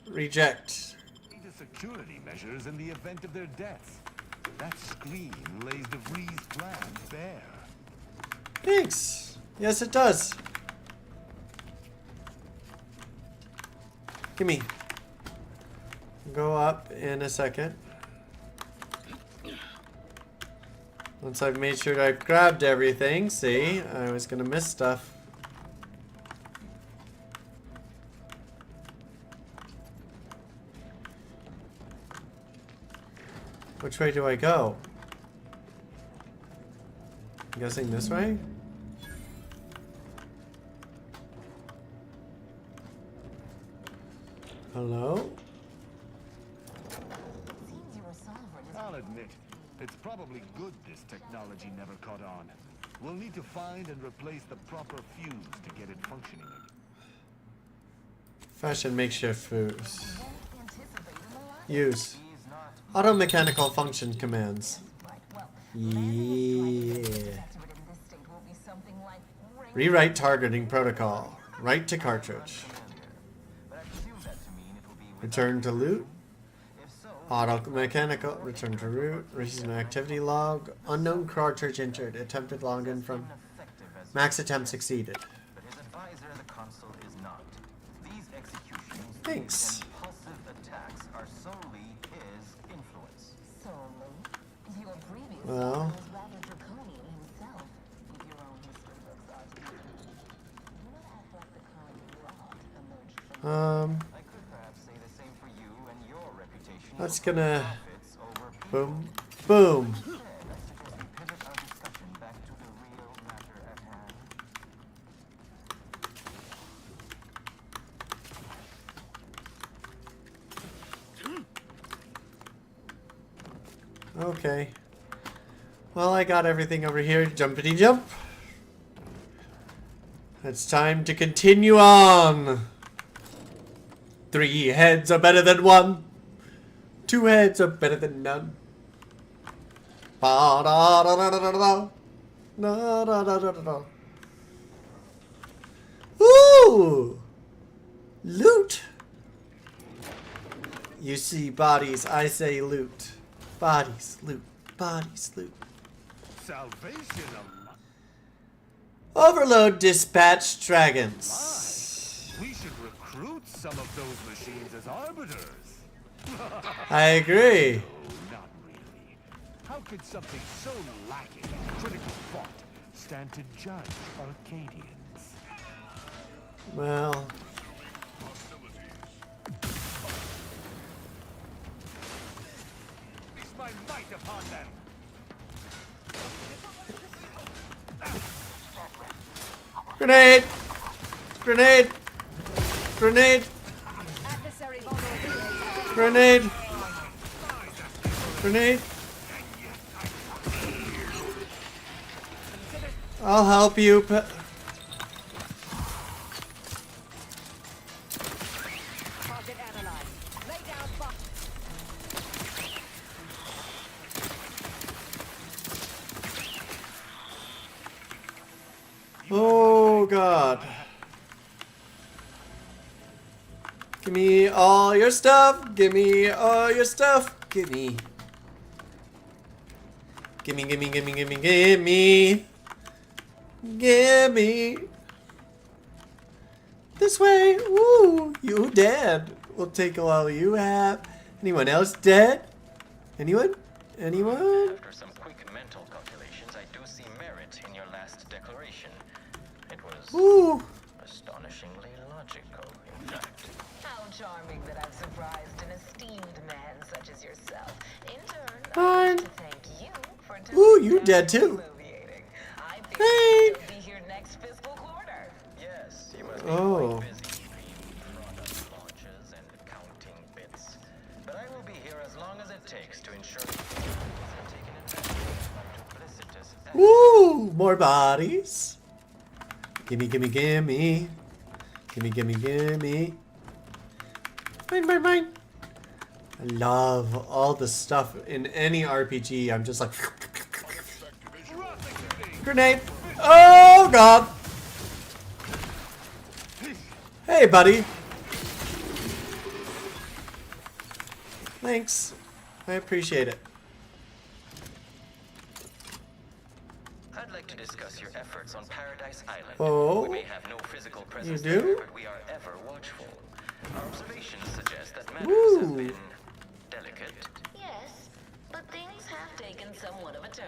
Reject. The security measures in the event of their deaths. That screen lays DeVries' plan bare. Thanks. Yes, it does. Gimme. Go up in a second. Once I've made sure I've grabbed everything. See, I was gonna miss stuff. Which way do I go? I'm guessing this way? Hello? I'll admit, it's probably good this technology never caught on. We'll need to find and replace the proper fuse to get it functioning again. Fashion makeshift fuse. Use. Auto mechanical function commands. Yeah. Rewrite targeting protocol. Write to cartridge. Return to loot. Auto mechanical. Return to root. Recent activity log. Unknown cartridge entered. Attempted login from. Max attempt succeeded. Thanks. Well. That's gonna. Boom. Boom. Okay. Well, I got everything over here. Jumpity jump. It's time to continue on. 3 heads are better than 1. 2 heads are better than none. Ba da da da da da da. Da da da da da da. Ooh! Loot! You see bodies, I say loot. Bodies, loot. Bodies, loot. Salvation of... Overload dispatch dragons. We should recruit some of those machines as arbiters. I agree. No, not really. How could something so lacking in critical thought stand to judge Arcadians? Well... Fix my might upon them. Grenade! Grenade! Grenade! Grenade! Grenade! I'll help you. Oh God. Give me all your stuff. Give me all your stuff. Give me. Gimme, gimme, gimme, gimme, gimme. Gimme. This way. Woo. You dead. We'll take all you have. Anyone else dead? Anyone? Anyone? After some quick mental calculations, I do see merit in your last declaration. It was Woo. astonishingly logical, in fact. How charming that I've surprised an esteemed man such as yourself. In turn, Fine. to thank you for Ooh, you dead too. Hey. be here next fiscal quarter. Yes, you must be Oh. quite busy between product launches and counting bits. But I will be here as long as it takes to ensure that you have taken advantage of my duplicitous Woo. More bodies. Gimme, gimme, gimme. Gimme, gimme, gimme. Mine, mine, mine. I love all the stuff in any RPG. I'm just like... Grenade. Oh, God. Hey, buddy. Thanks. I appreciate it. I'd like to discuss your efforts on Paradise Island. Oh? We may have no physical presence You do? there, but we are ever watchful. Our observations suggest that matters have been delicate. Yes, but things have taken somewhat of a turn.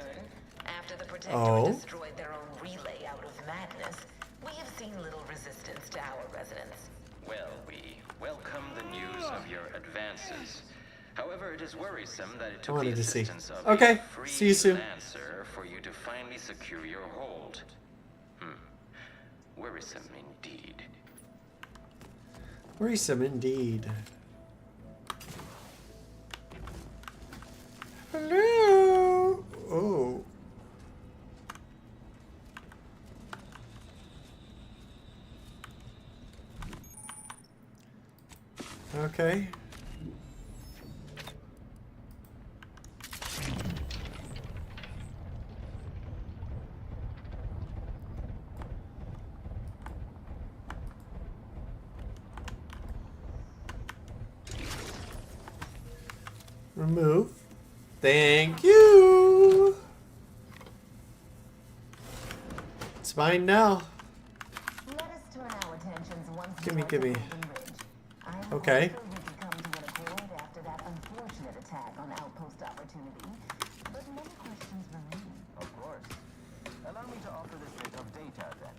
After the Protectorate Oh? destroyed their own relay out of madness, we have seen little resistance to our residents. Well, we welcome the news of your advances. However, it is worrisome that it I took the wanted to see. assistance of Okay, a see you soon. freelancer for you to finally secure your hold. Worrisome indeed. Worrisome indeed. Hello. Oh. Okay. Remove. Thank you. It's mine now. Let us turn our attentions once Gimme, more to gimme. Golden Ridge. I am Okay. hopeful we can come to an accord after that unfortunate attack on Outpost Opportunity, but many questions remain. Of course. Allow me to offer this bit of data then.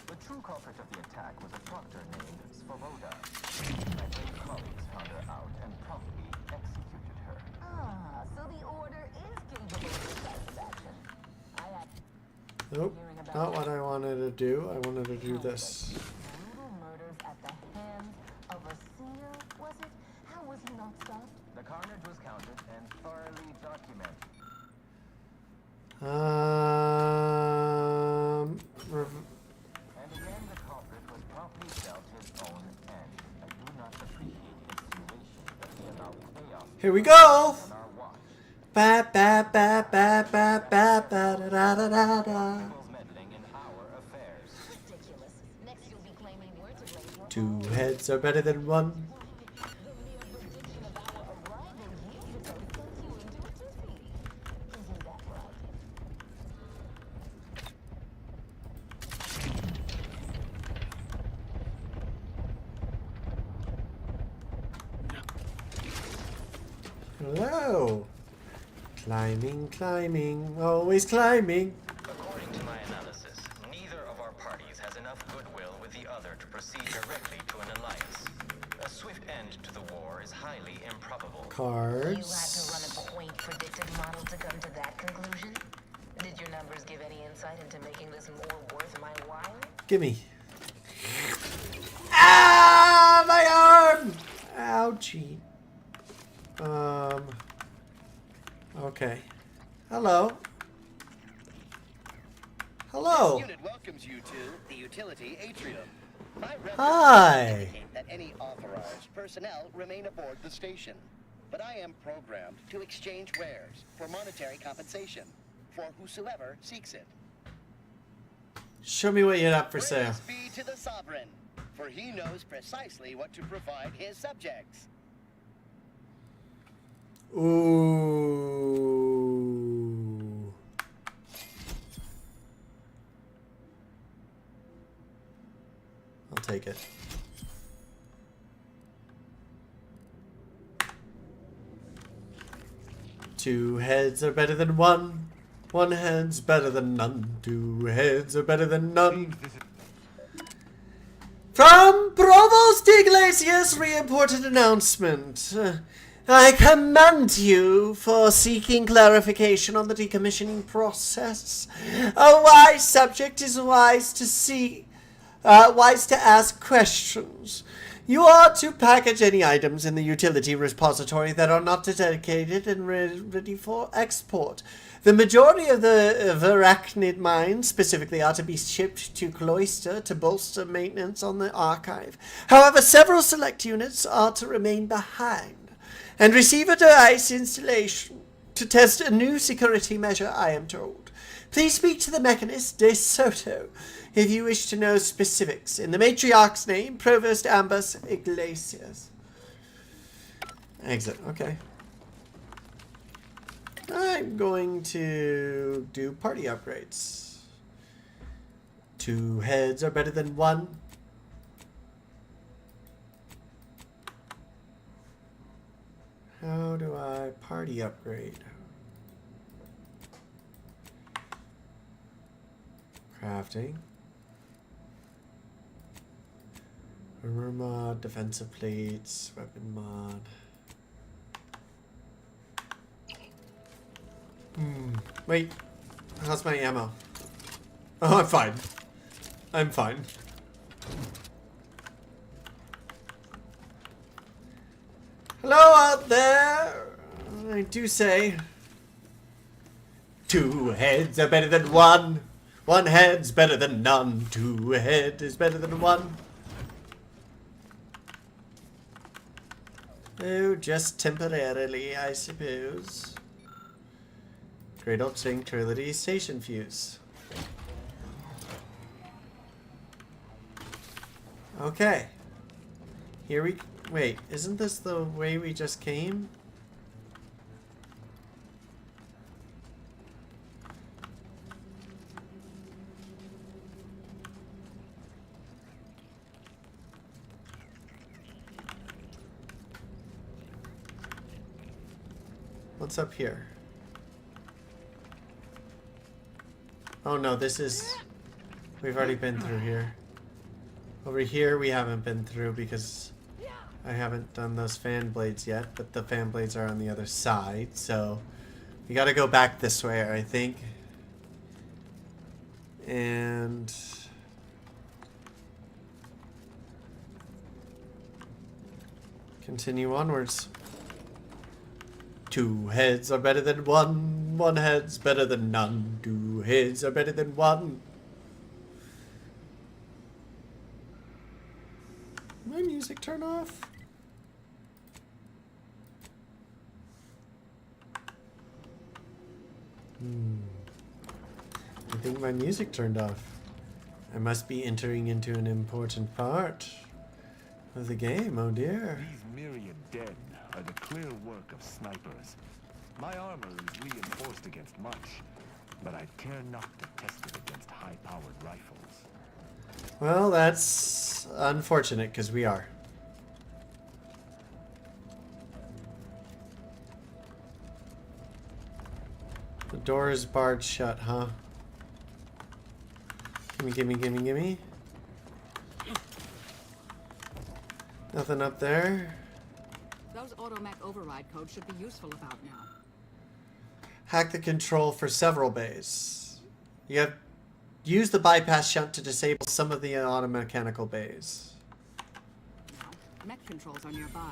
The true culprit of the attack was a doctor named Svoboda. My brave colleagues found her out and promptly executed her. Ah, so the Order is capable of decisive action. I have Nope. Not what I wanted to do. I wanted to do this. brutal murders at the hands of a seer, was it? How was he not stopped? The carnage was counted and thoroughly documented. And again, the culprit was promptly dealt his own end. I do not appreciate insinuations that he allowed chaos Here we go. on our watch. Ba ba ba ba ba ba ba da da da da da. Meddling in our affairs. Ridiculous. Next you'll be claiming we're to blame for Two heads are better than one. Isn't that right? Hello. Climbing, climbing, always climbing. According to my analysis, neither of our parties has enough goodwill with the other to proceed directly to an alliance. A swift end to the war is highly improbable. Cards. You had to run a quaint predictive model to come to that conclusion? Did your numbers give any insight into making this more worth my while? Gimme. Ah, my arm! Ouchie. Okay. Hello. Hello. This unit welcomes you to the utility atrium. My records Hi. indicate that any authorized personnel remain aboard the station. But I am programmed to exchange wares for monetary compensation for whosoever seeks it. Show me what you have for sale. Praise be to the sovereign. For for he knows precisely what to provide his subjects. Ooh. I'll take it. Two heads are better than one. One head's better than none. Two heads are better than none. From Provost Iglesias, re-important announcement. I commend you for seeking clarification on the decommissioning process. A wise subject is wise to ask questions. You are to package any items in the utility repository that are not dedicated and ready for export. The majority of the Verachnid mines specifically are to be shipped to Cloister to bolster maintenance on the archive. However, several select units are to remain behind and receive a device installation to test a new security measure, I am told. Please speak to the Mechanist De Soto if you wish to know specifics. In the matriarch's name, Provost Ambas Iglesias. Exit. Okay. I'm going to do party upgrades. Two heads are better than one. How do I party upgrade? Crafting. Armor mod, defensive plates, weapon mod. Wait. How's my ammo? Oh, I'm fine. I'm fine. Hello out there! I do say, two heads are better than one. One head's better than none. Two head is better than one. Oh, just temporarily, I suppose. Great Old Tranquility Station Fuse. Okay. Here we... Wait, isn't this the way we just came? What's up here? Oh no, this is... We've already been through here. Over here we haven't been through because I haven't done those fan blades yet, but the fan blades are on the other side, so we gotta go back this way, I think. And... continue onwards. Two heads are better than one. One head's better than none. Two heads are better than one. My music turn off? I think my music turned off. I must be entering into an important part of the game, oh dear. These myriad dead are the clear work of snipers. My armor is reinforced against much, but I care not to test it against high-powered rifles. Well, that's unfortunate, because we are. The door is barred shut, huh? Gimme, gimme, gimme, gimme. Nothing up there. Those automech override codes should be useful about now. Hack the control for several bays. You have used the bypass shunt to disable some of the automechanical bays. Mech controls are nearby.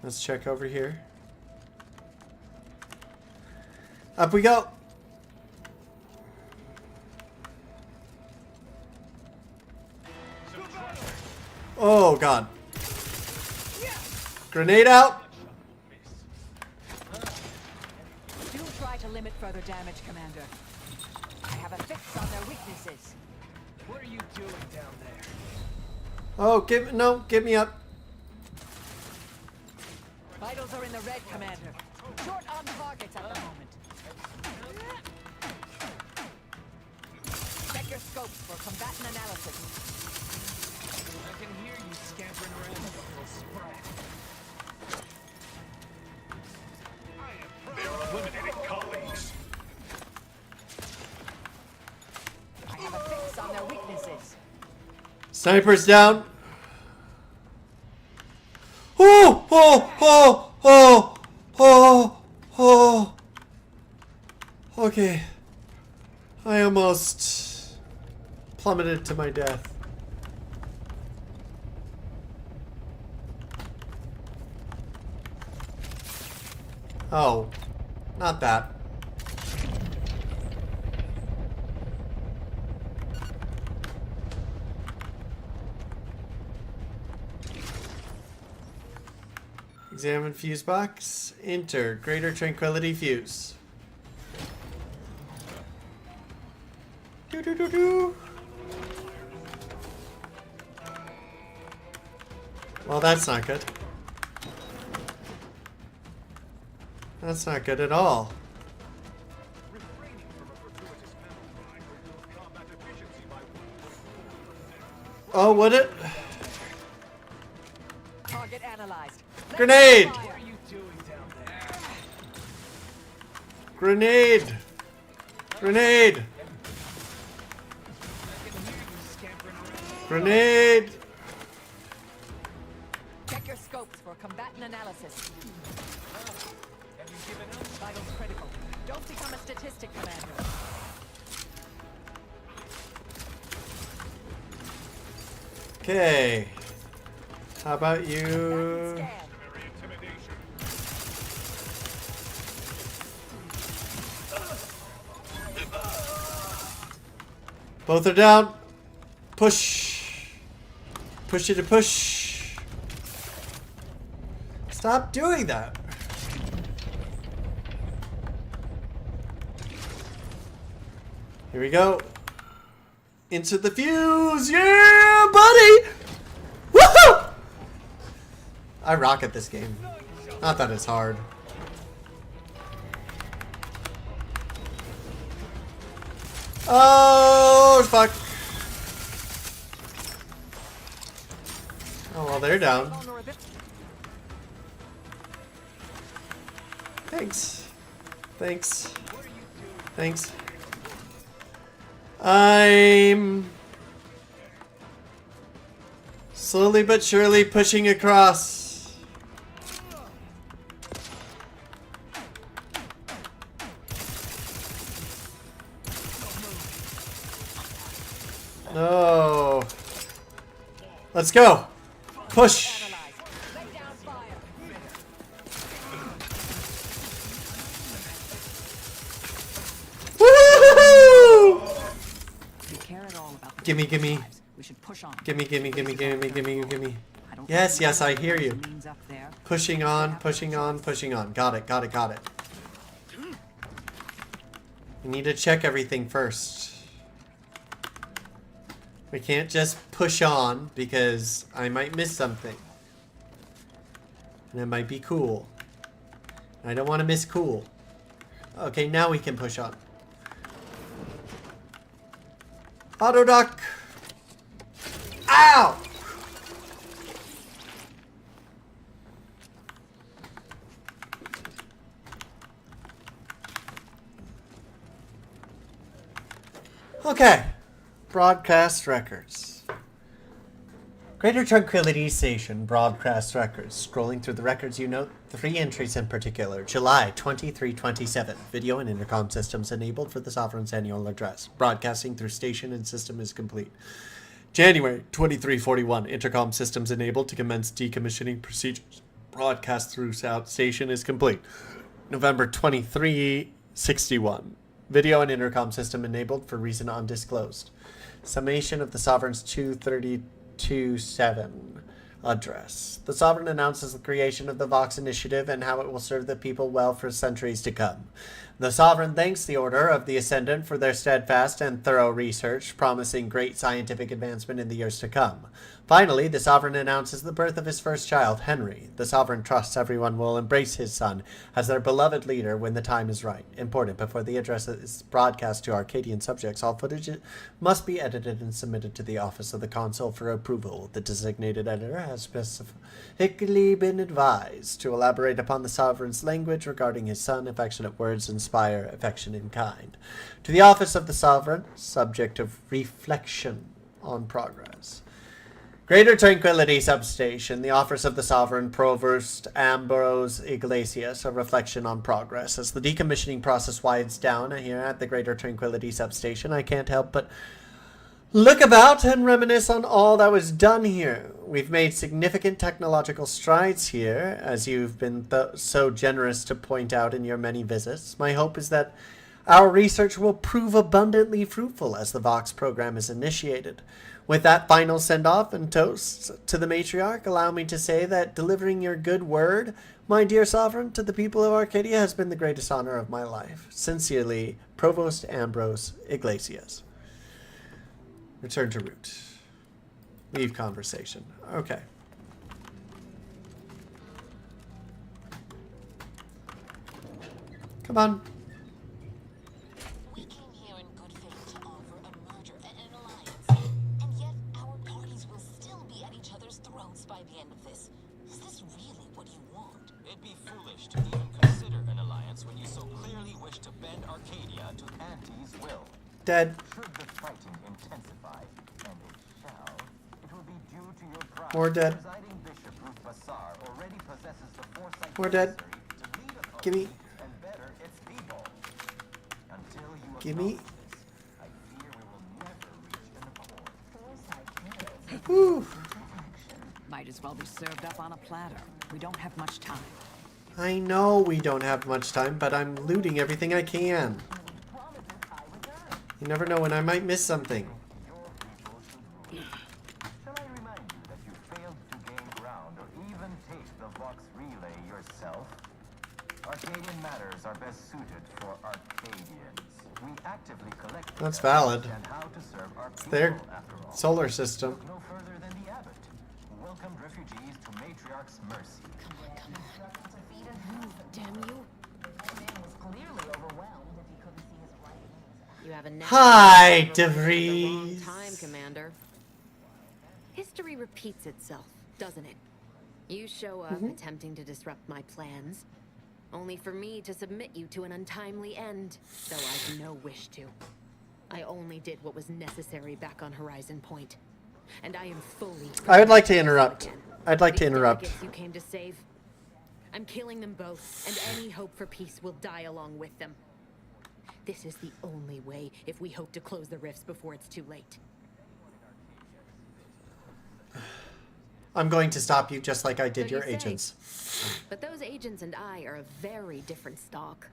Let's check over here. Up we go. Oh god. Grenade out. limit further damage, Commander. I have a fix on their weaknesses. What are you doing down there? Oh, get me up. Vitals are in the red, Commander. Short on targets at the moment. Check your scopes for combatant analysis. I can hear you scampering around like a little sprat. They're eliminating colleagues. I have a fix on their weaknesses. Sniper's down. Oh, oh, oh, oh, oh, oh. Okay. I almost plummeted to my death. Oh, not that. Examine fuse box. Enter Greater Tranquility fuse. Do do do do. Well, that's not good. That's not good at all. Oh, would it? Target analyzed. Grenade! What are you doing down there? Grenade! Grenade! Grenade! Check your scopes for combatant analysis. Vitals critical. Don't become a statistic, Commander. Okay. How about you? Both are down. Push. Push you to push. Stop doing that. Here we go. Into the fuse. Yeah, buddy. Woohoo! I rock at this game. Not that it's hard. Oh, fuck. Oh, well, they're down. Thanks. Thanks. Thanks. I'm slowly but surely pushing across. No. Let's go. Push. Woo! Gimme, gimme. We should push on. Gimme, gimme, gimme, gimme, gimme, gimme. Yes, yes, I hear you. Pushing on, pushing on, pushing on. Got it, got it, got it. We need to check everything first. We can't just push on because I might miss something. And it might be cool. I don't want to miss cool. Okay, now we can push on. Auto duck. Ow! Okay. Broadcast records. Greater Tranquility Station broadcast records. Scrolling through the records, you note 3 entries in particular. July 2327. Video and intercom systems enabled for the Sovereign's annual address. Broadcasting through station and system is complete. January 2341. Intercom systems enabled to commence decommissioning procedures. Broadcast through station is complete. November 2361. Video and intercom system enabled for reason undisclosed. Summation of the Sovereign's 2327 address. The Sovereign announces the creation of the Vox Initiative and how it will serve the people well for centuries to come. The Sovereign thanks the Order of the Ascendant for their steadfast and thorough research, promising great scientific advancement in the years to come. Finally, the Sovereign announces the birth of his first child, Henry. The Sovereign trusts everyone will embrace his son as their beloved leader when the time is right. Important, before the address is broadcast to Arcadian subjects, all footage must be edited and submitted to the Office of the Consul for approval. The designated editor has specifically been advised to elaborate upon the Sovereign's language regarding his son. Affectionate words inspire affection in kind. To the Office of the Sovereign, subject of reflection on progress. Greater Tranquility Substation, the Office of the Sovereign, Provost Ambrose Iglesias, a reflection on progress. As the decommissioning process winds down here at the Greater Tranquility Substation, I can't help but look about and reminisce on all that was done here. We've made significant technological strides here, as you've been so generous to point out in your many visits. My hope is that our research will prove abundantly fruitful as the Vox program is initiated. With that final send-off and toast to the matriarch, allow me to say that delivering your good word, my dear Sovereign, to the people of Arcadia has been the greatest honor of my life. Sincerely, Provost Ambrose Iglesias. Return to route. Leave conversation. Okay. Come on. Dead. Should the fighting intensify, and it shall, it will be due to your pride. More dead. Presiding Bishop Ruth Bassar already possesses the foresight More dead. necessary to lead a Gimme. and better its people. Until you Gimme. accomplish this, I fear we will never reach an accord. Whew. Might as well be served up on a platter. We don't have much time. I know we don't have much time, but I'm looting everything I can. You never know when I might miss something. Shall I remind you that you failed to gain ground or even take the Vox relay yourself? Arcadian matters are best suited for Arcadians. We actively collect That's valid. and how to serve our It's people, their after all. solar system. Look no further than the abbot, who welcomed refugees to Matriarch's mercy. Come on. Damn you. That man was clearly overwhelmed if he couldn't see his writings. You have a knack Hi, for remembering DeVries. the wrong time, Commander. History repeats itself, doesn't it? You show up attempting to disrupt my plans, only for me to submit you to an untimely end, though I've no wish to. I only did what was necessary back on Horizon Point, and I am fully... I would like to interrupt. I'd like to interrupt. Delegates you came to save. I'm killing them both, and any hope for peace will die along with them. This is the only way if we hope to close the rifts before it's too late. I'm going to stop you just like I did So your you say. agents. But those agents and I are a very different stock.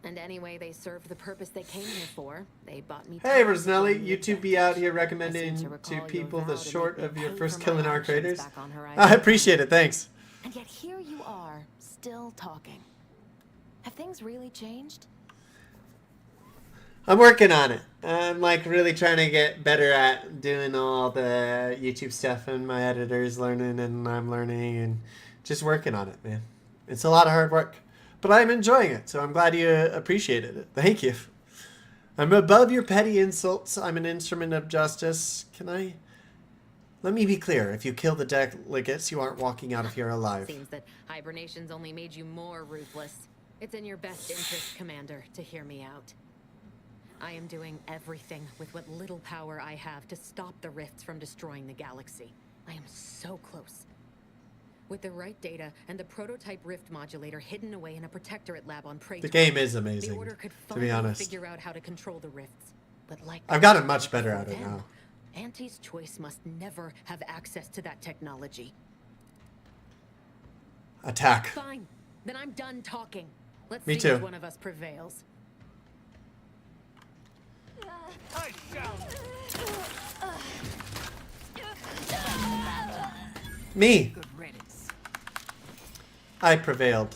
And anyway, they served the purpose they came here for. They bought me... Hey, time Rosnelli, to you two be out here recommending to people the short of your first kill in our craters. I appreciate it, thanks. And yet here you are, still talking. Have things really changed? I'm working on it. I'm like really trying to get better at doing all the YouTube stuff, and my editor's learning and I'm learning and just working on it, man. It's a lot of hard work, but I'm enjoying it, so I'm glad you appreciated it. Thank you. I'm above your petty insults. I'm an instrument of justice. Let me be clear. If you kill the delegates, you aren't walking out of here alive. Seems that hibernation's only made you more ruthless. It's in your best interest, Commander, to hear me out. I am doing everything with what little power I have to stop the rifts from destroying the galaxy. I am so close. With the right data and the prototype rift modulator hidden away in a protectorate lab on Praetor, The game is amazing, the Order could to be finally honest. figure out how to control the rifts. But like I've gotten much better at it them, now. Auntie's Choice must never have access to that technology. Attack. Fine. Then I'm done talking. Let's Me see too. which one of us prevails. Me. Good riddance. I prevailed.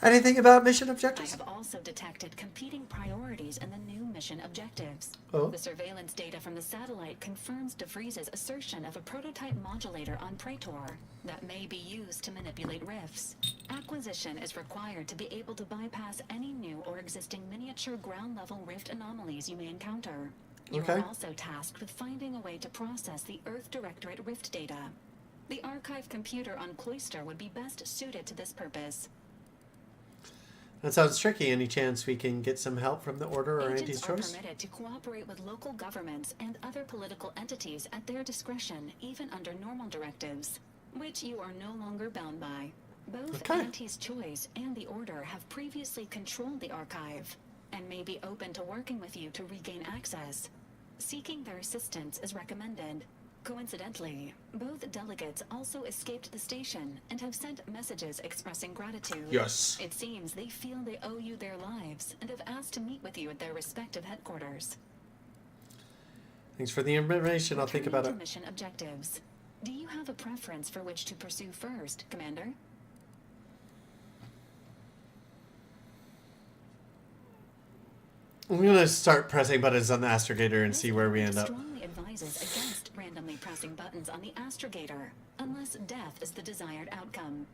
Anything about mission I objectives? have also detected competing priorities in the new mission objectives. Oh. The surveillance data from the satellite confirms DeVries's assertion of a prototype modulator on Praetor that may be used to manipulate rifts. Acquisition is required to be able to bypass any new or existing miniature ground-level rift anomalies you may encounter. You Okay. are also tasked with finding a way to process the Earth Directorate rift data. The archive computer on Cloister would be best suited to this purpose. That sounds tricky. Any chance we can get some help from the Order or Agents Anti's are Choice? permitted to cooperate with local governments and other political entities at their discretion, even under normal directives, which you are no longer bound by. Both Okay. Anti's Choice and the Order have previously controlled the archive, and may be open to working with you to regain access. Seeking their assistance is recommended. Coincidentally, both delegates also escaped the station and have sent messages expressing gratitude. Yes. It seems they feel they owe you their lives and have asked to meet with you at their respective headquarters. Thanks for the information. I'll think about Returning it. to mission objectives. Do you have a preference for which to pursue first, Commander? I'm gonna start pressing buttons on the astrogator and see where we end up. Strongly advises against randomly pressing buttons on the astrogator, unless death is the desired outcome.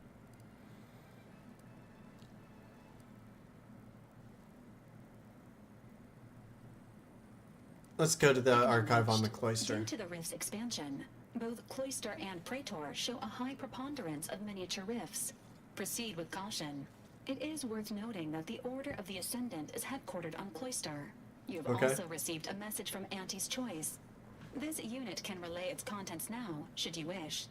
Let's go to the archive on the Due Cloister. to the rift's expansion, both Cloister and Praetor show a high preponderance of miniature rifts. Proceed with caution. It is worth noting that the Order of the Ascendant is headquartered on Cloister. You have Okay. also received a message from Anti's Choice. This unit can relay its contents now, should you wish.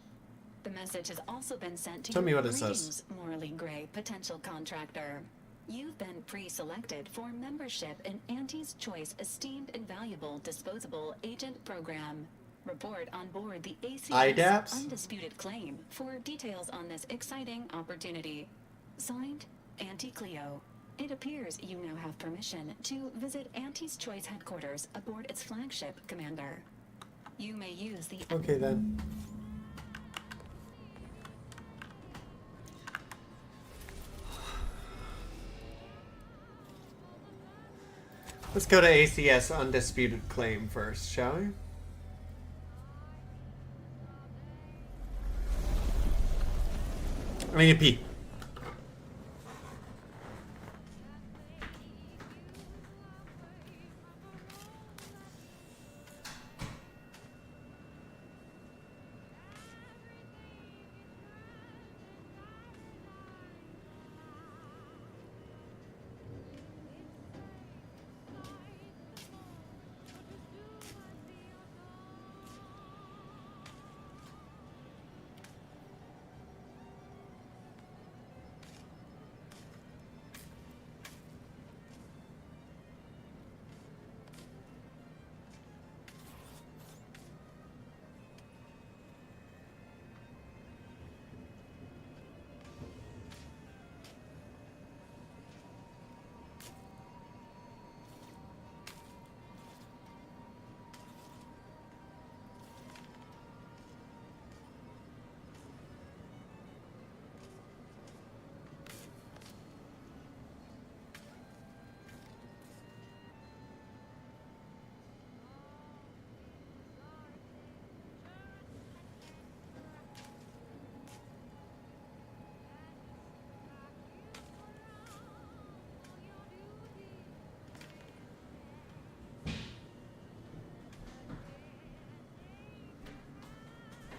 The message has also been sent to Tell me your what it says. greetings, morally gray potential contractor. You've been pre-selected for membership in Anti's Choice Esteemed and Valuable Disposable Agent Program. Report on board the ACS IDAPS? Undisputed Claim for details on this exciting opportunity. Signed, Auntie Cleo. It appears you now have permission to visit Anti's Choice headquarters aboard its flagship, Commander. You may use the... Okay then. Let's go to ACS Undisputed Claim first, shall we? I need a pee.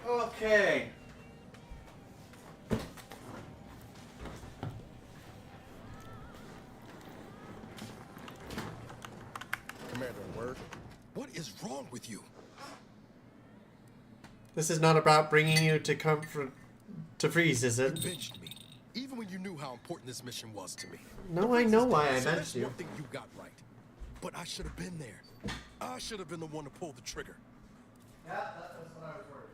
Okay. Commander, word. What is wrong with you? This is not about bringing you to comfort to freeze, is it? You benched me, even when you knew how important this mission was to me. No, I know why I So benched that's you. one thing you got right. But I should have been there. I should have been the one to pull the trigger. Yeah, that's what I was worried about.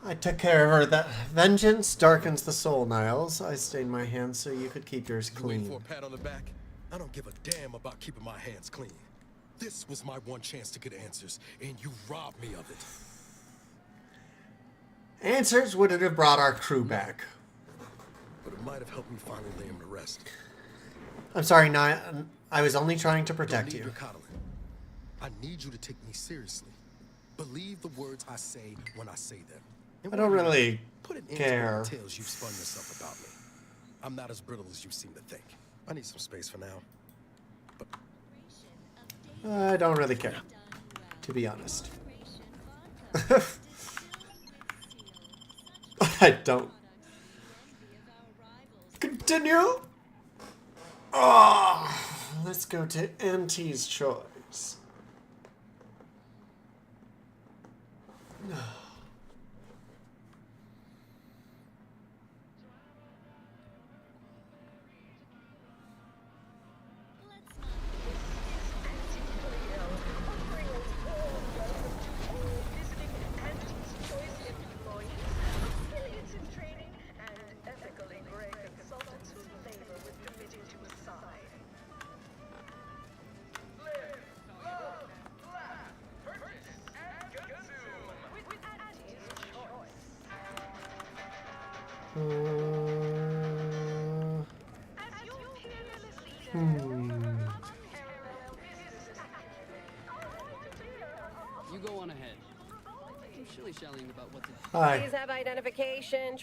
I took care of her. That vengeance darkens the soul, Niles. I stained my hands so you could keep yours You waiting clean. for a pat on the back? I don't give a damn about keeping my hands clean. This was my one chance to get answers, and you robbed me of it. Answers wouldn't have brought our crew back. But it might have helped me finally lay him to rest. I'm sorry, I was only trying to Don't protect need you. your coddling. I need you to take me seriously. Believe the words I say when I say them. And I don't when you really put an end to care. the tales you've spun yourself about me. I'm not as brittle as you seem to think. I need some space for now. I don't really care, to be honest. I don't. Continue. Oh, let's go to Auntie's Choice. You go on ahead. I'm shilly-shallying about what to do. Hi. Please have identification.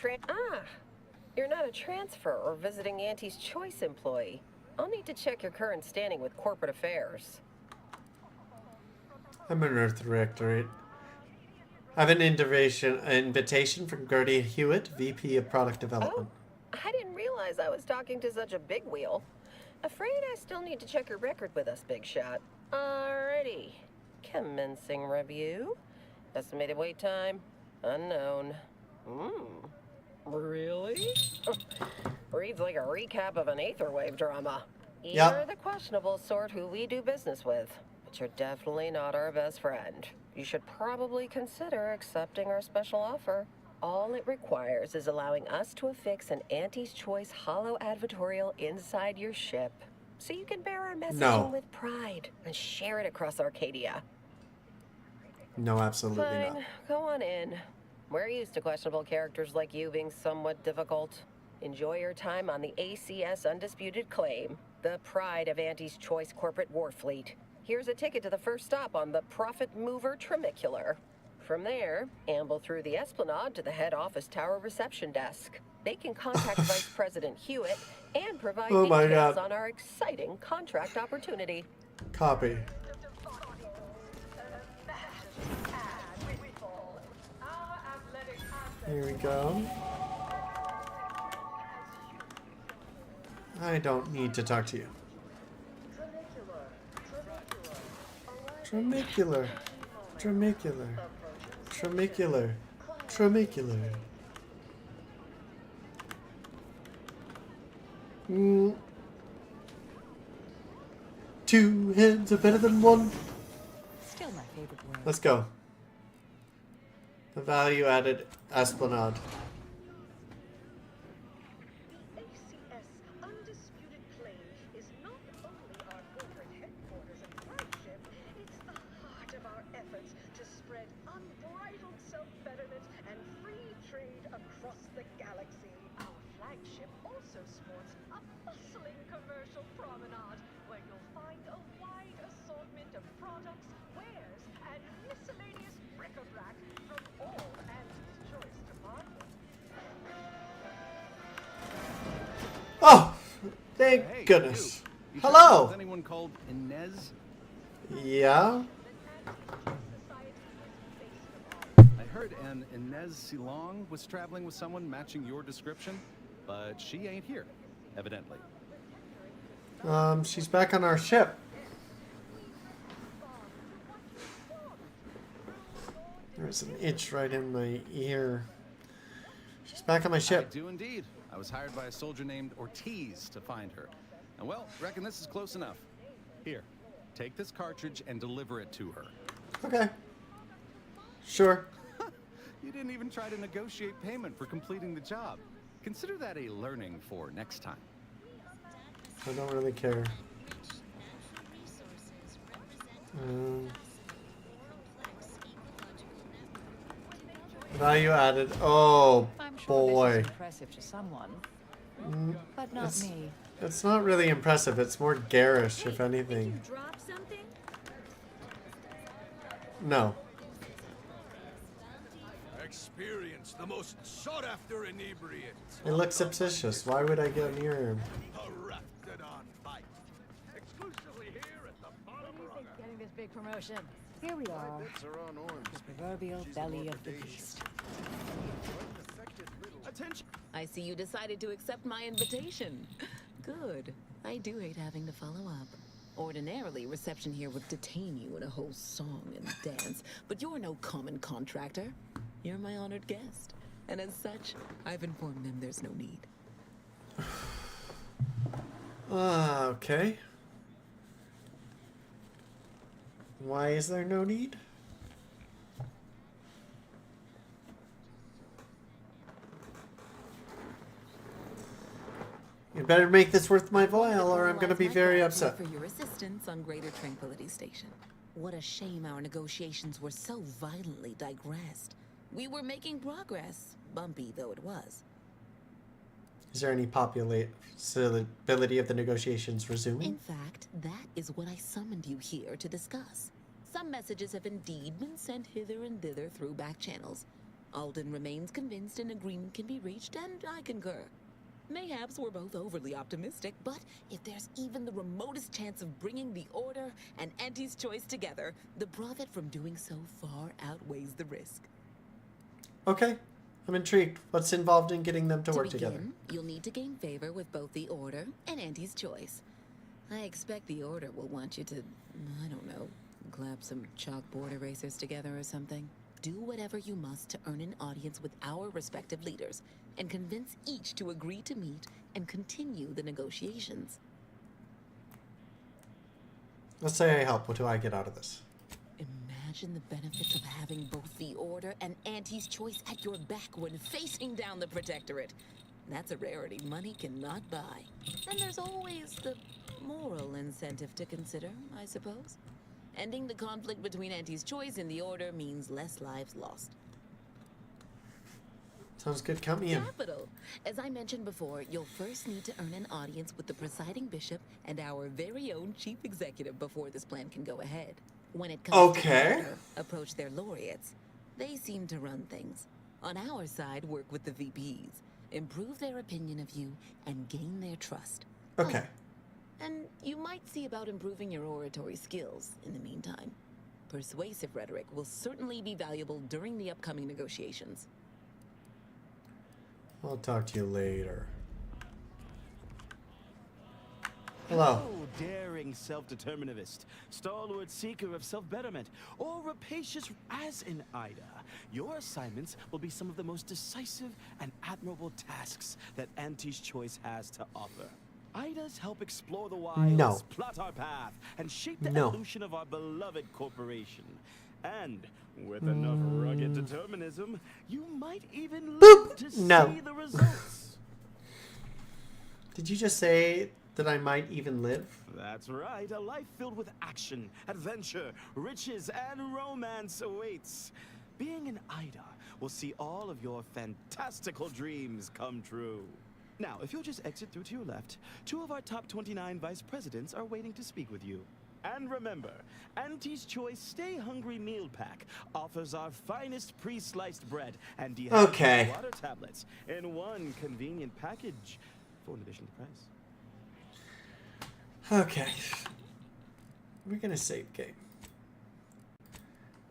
You're not a transfer or visiting Auntie's Choice employee. I'll need to check your current standing with corporate affairs. I'm an Earth Directorate. I have an invitation from Gertie Hewitt, VP of Product Development. I didn't realize I was talking to such a big wheel. Afraid I still need to check your record with us, Big Shot. Alrighty. Commencing review. Estimated wait time, unknown. Really? Reads like a recap of an Aetherwave drama. Yep. You're the questionable sort who we do business with, but you're definitely not our best friend. You should probably consider accepting our special offer. All it requires is allowing us to affix an Auntie's Choice holo advertorial inside your ship, so you can bear our messaging with pride and share it across Arcadia. No, absolutely Fine, not. go on in. We're used to questionable characters like you being somewhat difficult. Enjoy your time on the ACS Undisputed Claim, the pride of Auntie's Choice corporate war fleet. Here's a ticket to the first stop on the Profit Mover Trimicular. From there, amble through the Esplanade to the head office tower reception desk. They can contact Vice President Hewitt and provide Oh my details God. on our exciting contract opportunity. Copy. Here we go. I don't need to talk to you. Tramicular. Tramicular. Tramicular. Tramicular. Two heads are better than one. Still my favorite word. Let's go. The value added Esplanade. Undisputed Claim is not only our corporate headquarters and flagship, it's the heart of our efforts to spread unbridled self-betterment and free trade across the galaxy. Our flagship also sports a bustling commercial promenade where you'll find a wide assortment of products, wares, and miscellaneous bric-a-brac from all Auntie's Choice departments. Oh, thank Hey, goodness. you Hello. Is anyone called Inez? Yeah. I heard an Inez Silong was traveling with someone matching your description, but she ain't here, evidently. She's back on our ship. There's an itch right in my ear. She's back on my I ship. do indeed. I was hired by a soldier named Ortiz to find her. And well, reckon this is close enough. Here, Take this cartridge and deliver it to her. Okay. Sure. You didn't even try to negotiate payment for completing the job. Consider that a learning for next time. I don't really care. Value added. Oh I'm sure boy. this is impressive to someone, but not It's, me. it's not really impressive. It's more garish, if anything. Drop something? No. Experience the most sought-after inebriate. It looks suspicious. Why would I go near him? Exclusively here at the bottom rung. Getting this big promotion. Here we are. The proverbial belly of the beast. Attention! I see you decided to accept my invitation. Good. I do hate having to follow up. Ordinarily, reception here would detain you in a whole song and dance, but you're no common contractor. You're my honored guest. And as such, I've informed them there's no need. Okay. Why is there no need? You better make this worth my while, or I'm gonna be very upset. For your assistance on Greater Tranquility Station. What a shame our negotiations were so violently digressed. We were making progress, bumpy though it was. Is there any possibility of the negotiations resuming? In fact, that is what I summoned you here to discuss. Some messages have indeed been sent hither and thither through back channels. Alden remains convinced an agreement can be reached, and I concur. Mayhaps we're both overly optimistic, but if there's even the remotest chance of bringing the Order and Auntie's Choice together, the profit from doing so far outweighs the risk. Okay, I'm intrigued. What's involved in getting them to work begin, together? You'll need to gain favor with both the Order and Auntie's Choice. I expect the Order will want you to, I don't know, clap some chalkboard erasers together or something. Do whatever you must to earn an audience with our respective leaders and convince each to agree to meet and continue the negotiations. Let's say I help. What do I get out of this? Imagine the benefits of having both the Order and Auntie's Choice at your back when facing down the Protectorate. That's a rarity money cannot buy. And there's always the moral incentive to consider, I suppose. Ending the conflict between Auntie's Choice and the Order means less lives lost. Sounds good. Count me in. Capital. As I mentioned before, you'll first need to earn an audience with the presiding bishop and our very own chief executive before this plan can go ahead. When it comes to the Order, approach their laureates. They seem to run things. On our side, work with the VPs, improve their opinion of you, and gain their trust. Okay. And you might see about improving your oratory skills in the meantime. Persuasive rhetoric will certainly be valuable during the upcoming negotiations. I'll talk to you later. Hello. Oh, daring self-determinivist, stalwart seeker of self-betterment, or rapacious as in Ida, your assignments will be some of the most decisive and admirable tasks that Auntie's Choice has to offer. Ida's help explore the wilds, plot our path, and shape the evolution of our beloved corporation. And with enough rugged determinism, you might even live to see the results. Did you just say that I might even live? That's right. A life filled with action, adventure, riches, and romance awaits. Being an Ida will see all of your fantastical dreams come true. Now, if you'll just exit through to your left, 2 of our top 29 vice presidents are waiting to speak with you. And remember, Auntie's Choice Stay Hungry Meal Pack offers our finest pre-sliced bread and dehydrated water tablets in one convenient package for an additional price. Okay. We're gonna save game.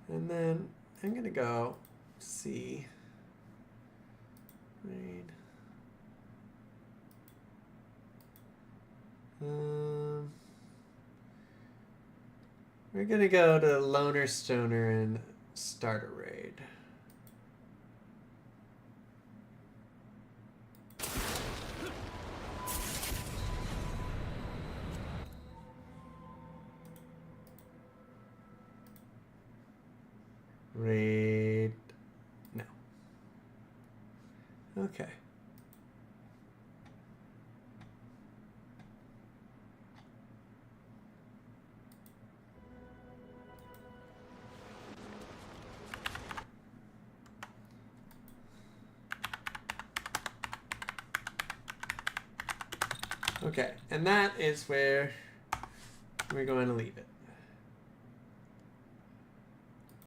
And then I'm gonna go see. Read. We're gonna go to Loner Stoner and start a raid. Raid. No. Okay. Okay, and that is where we're going to leave it.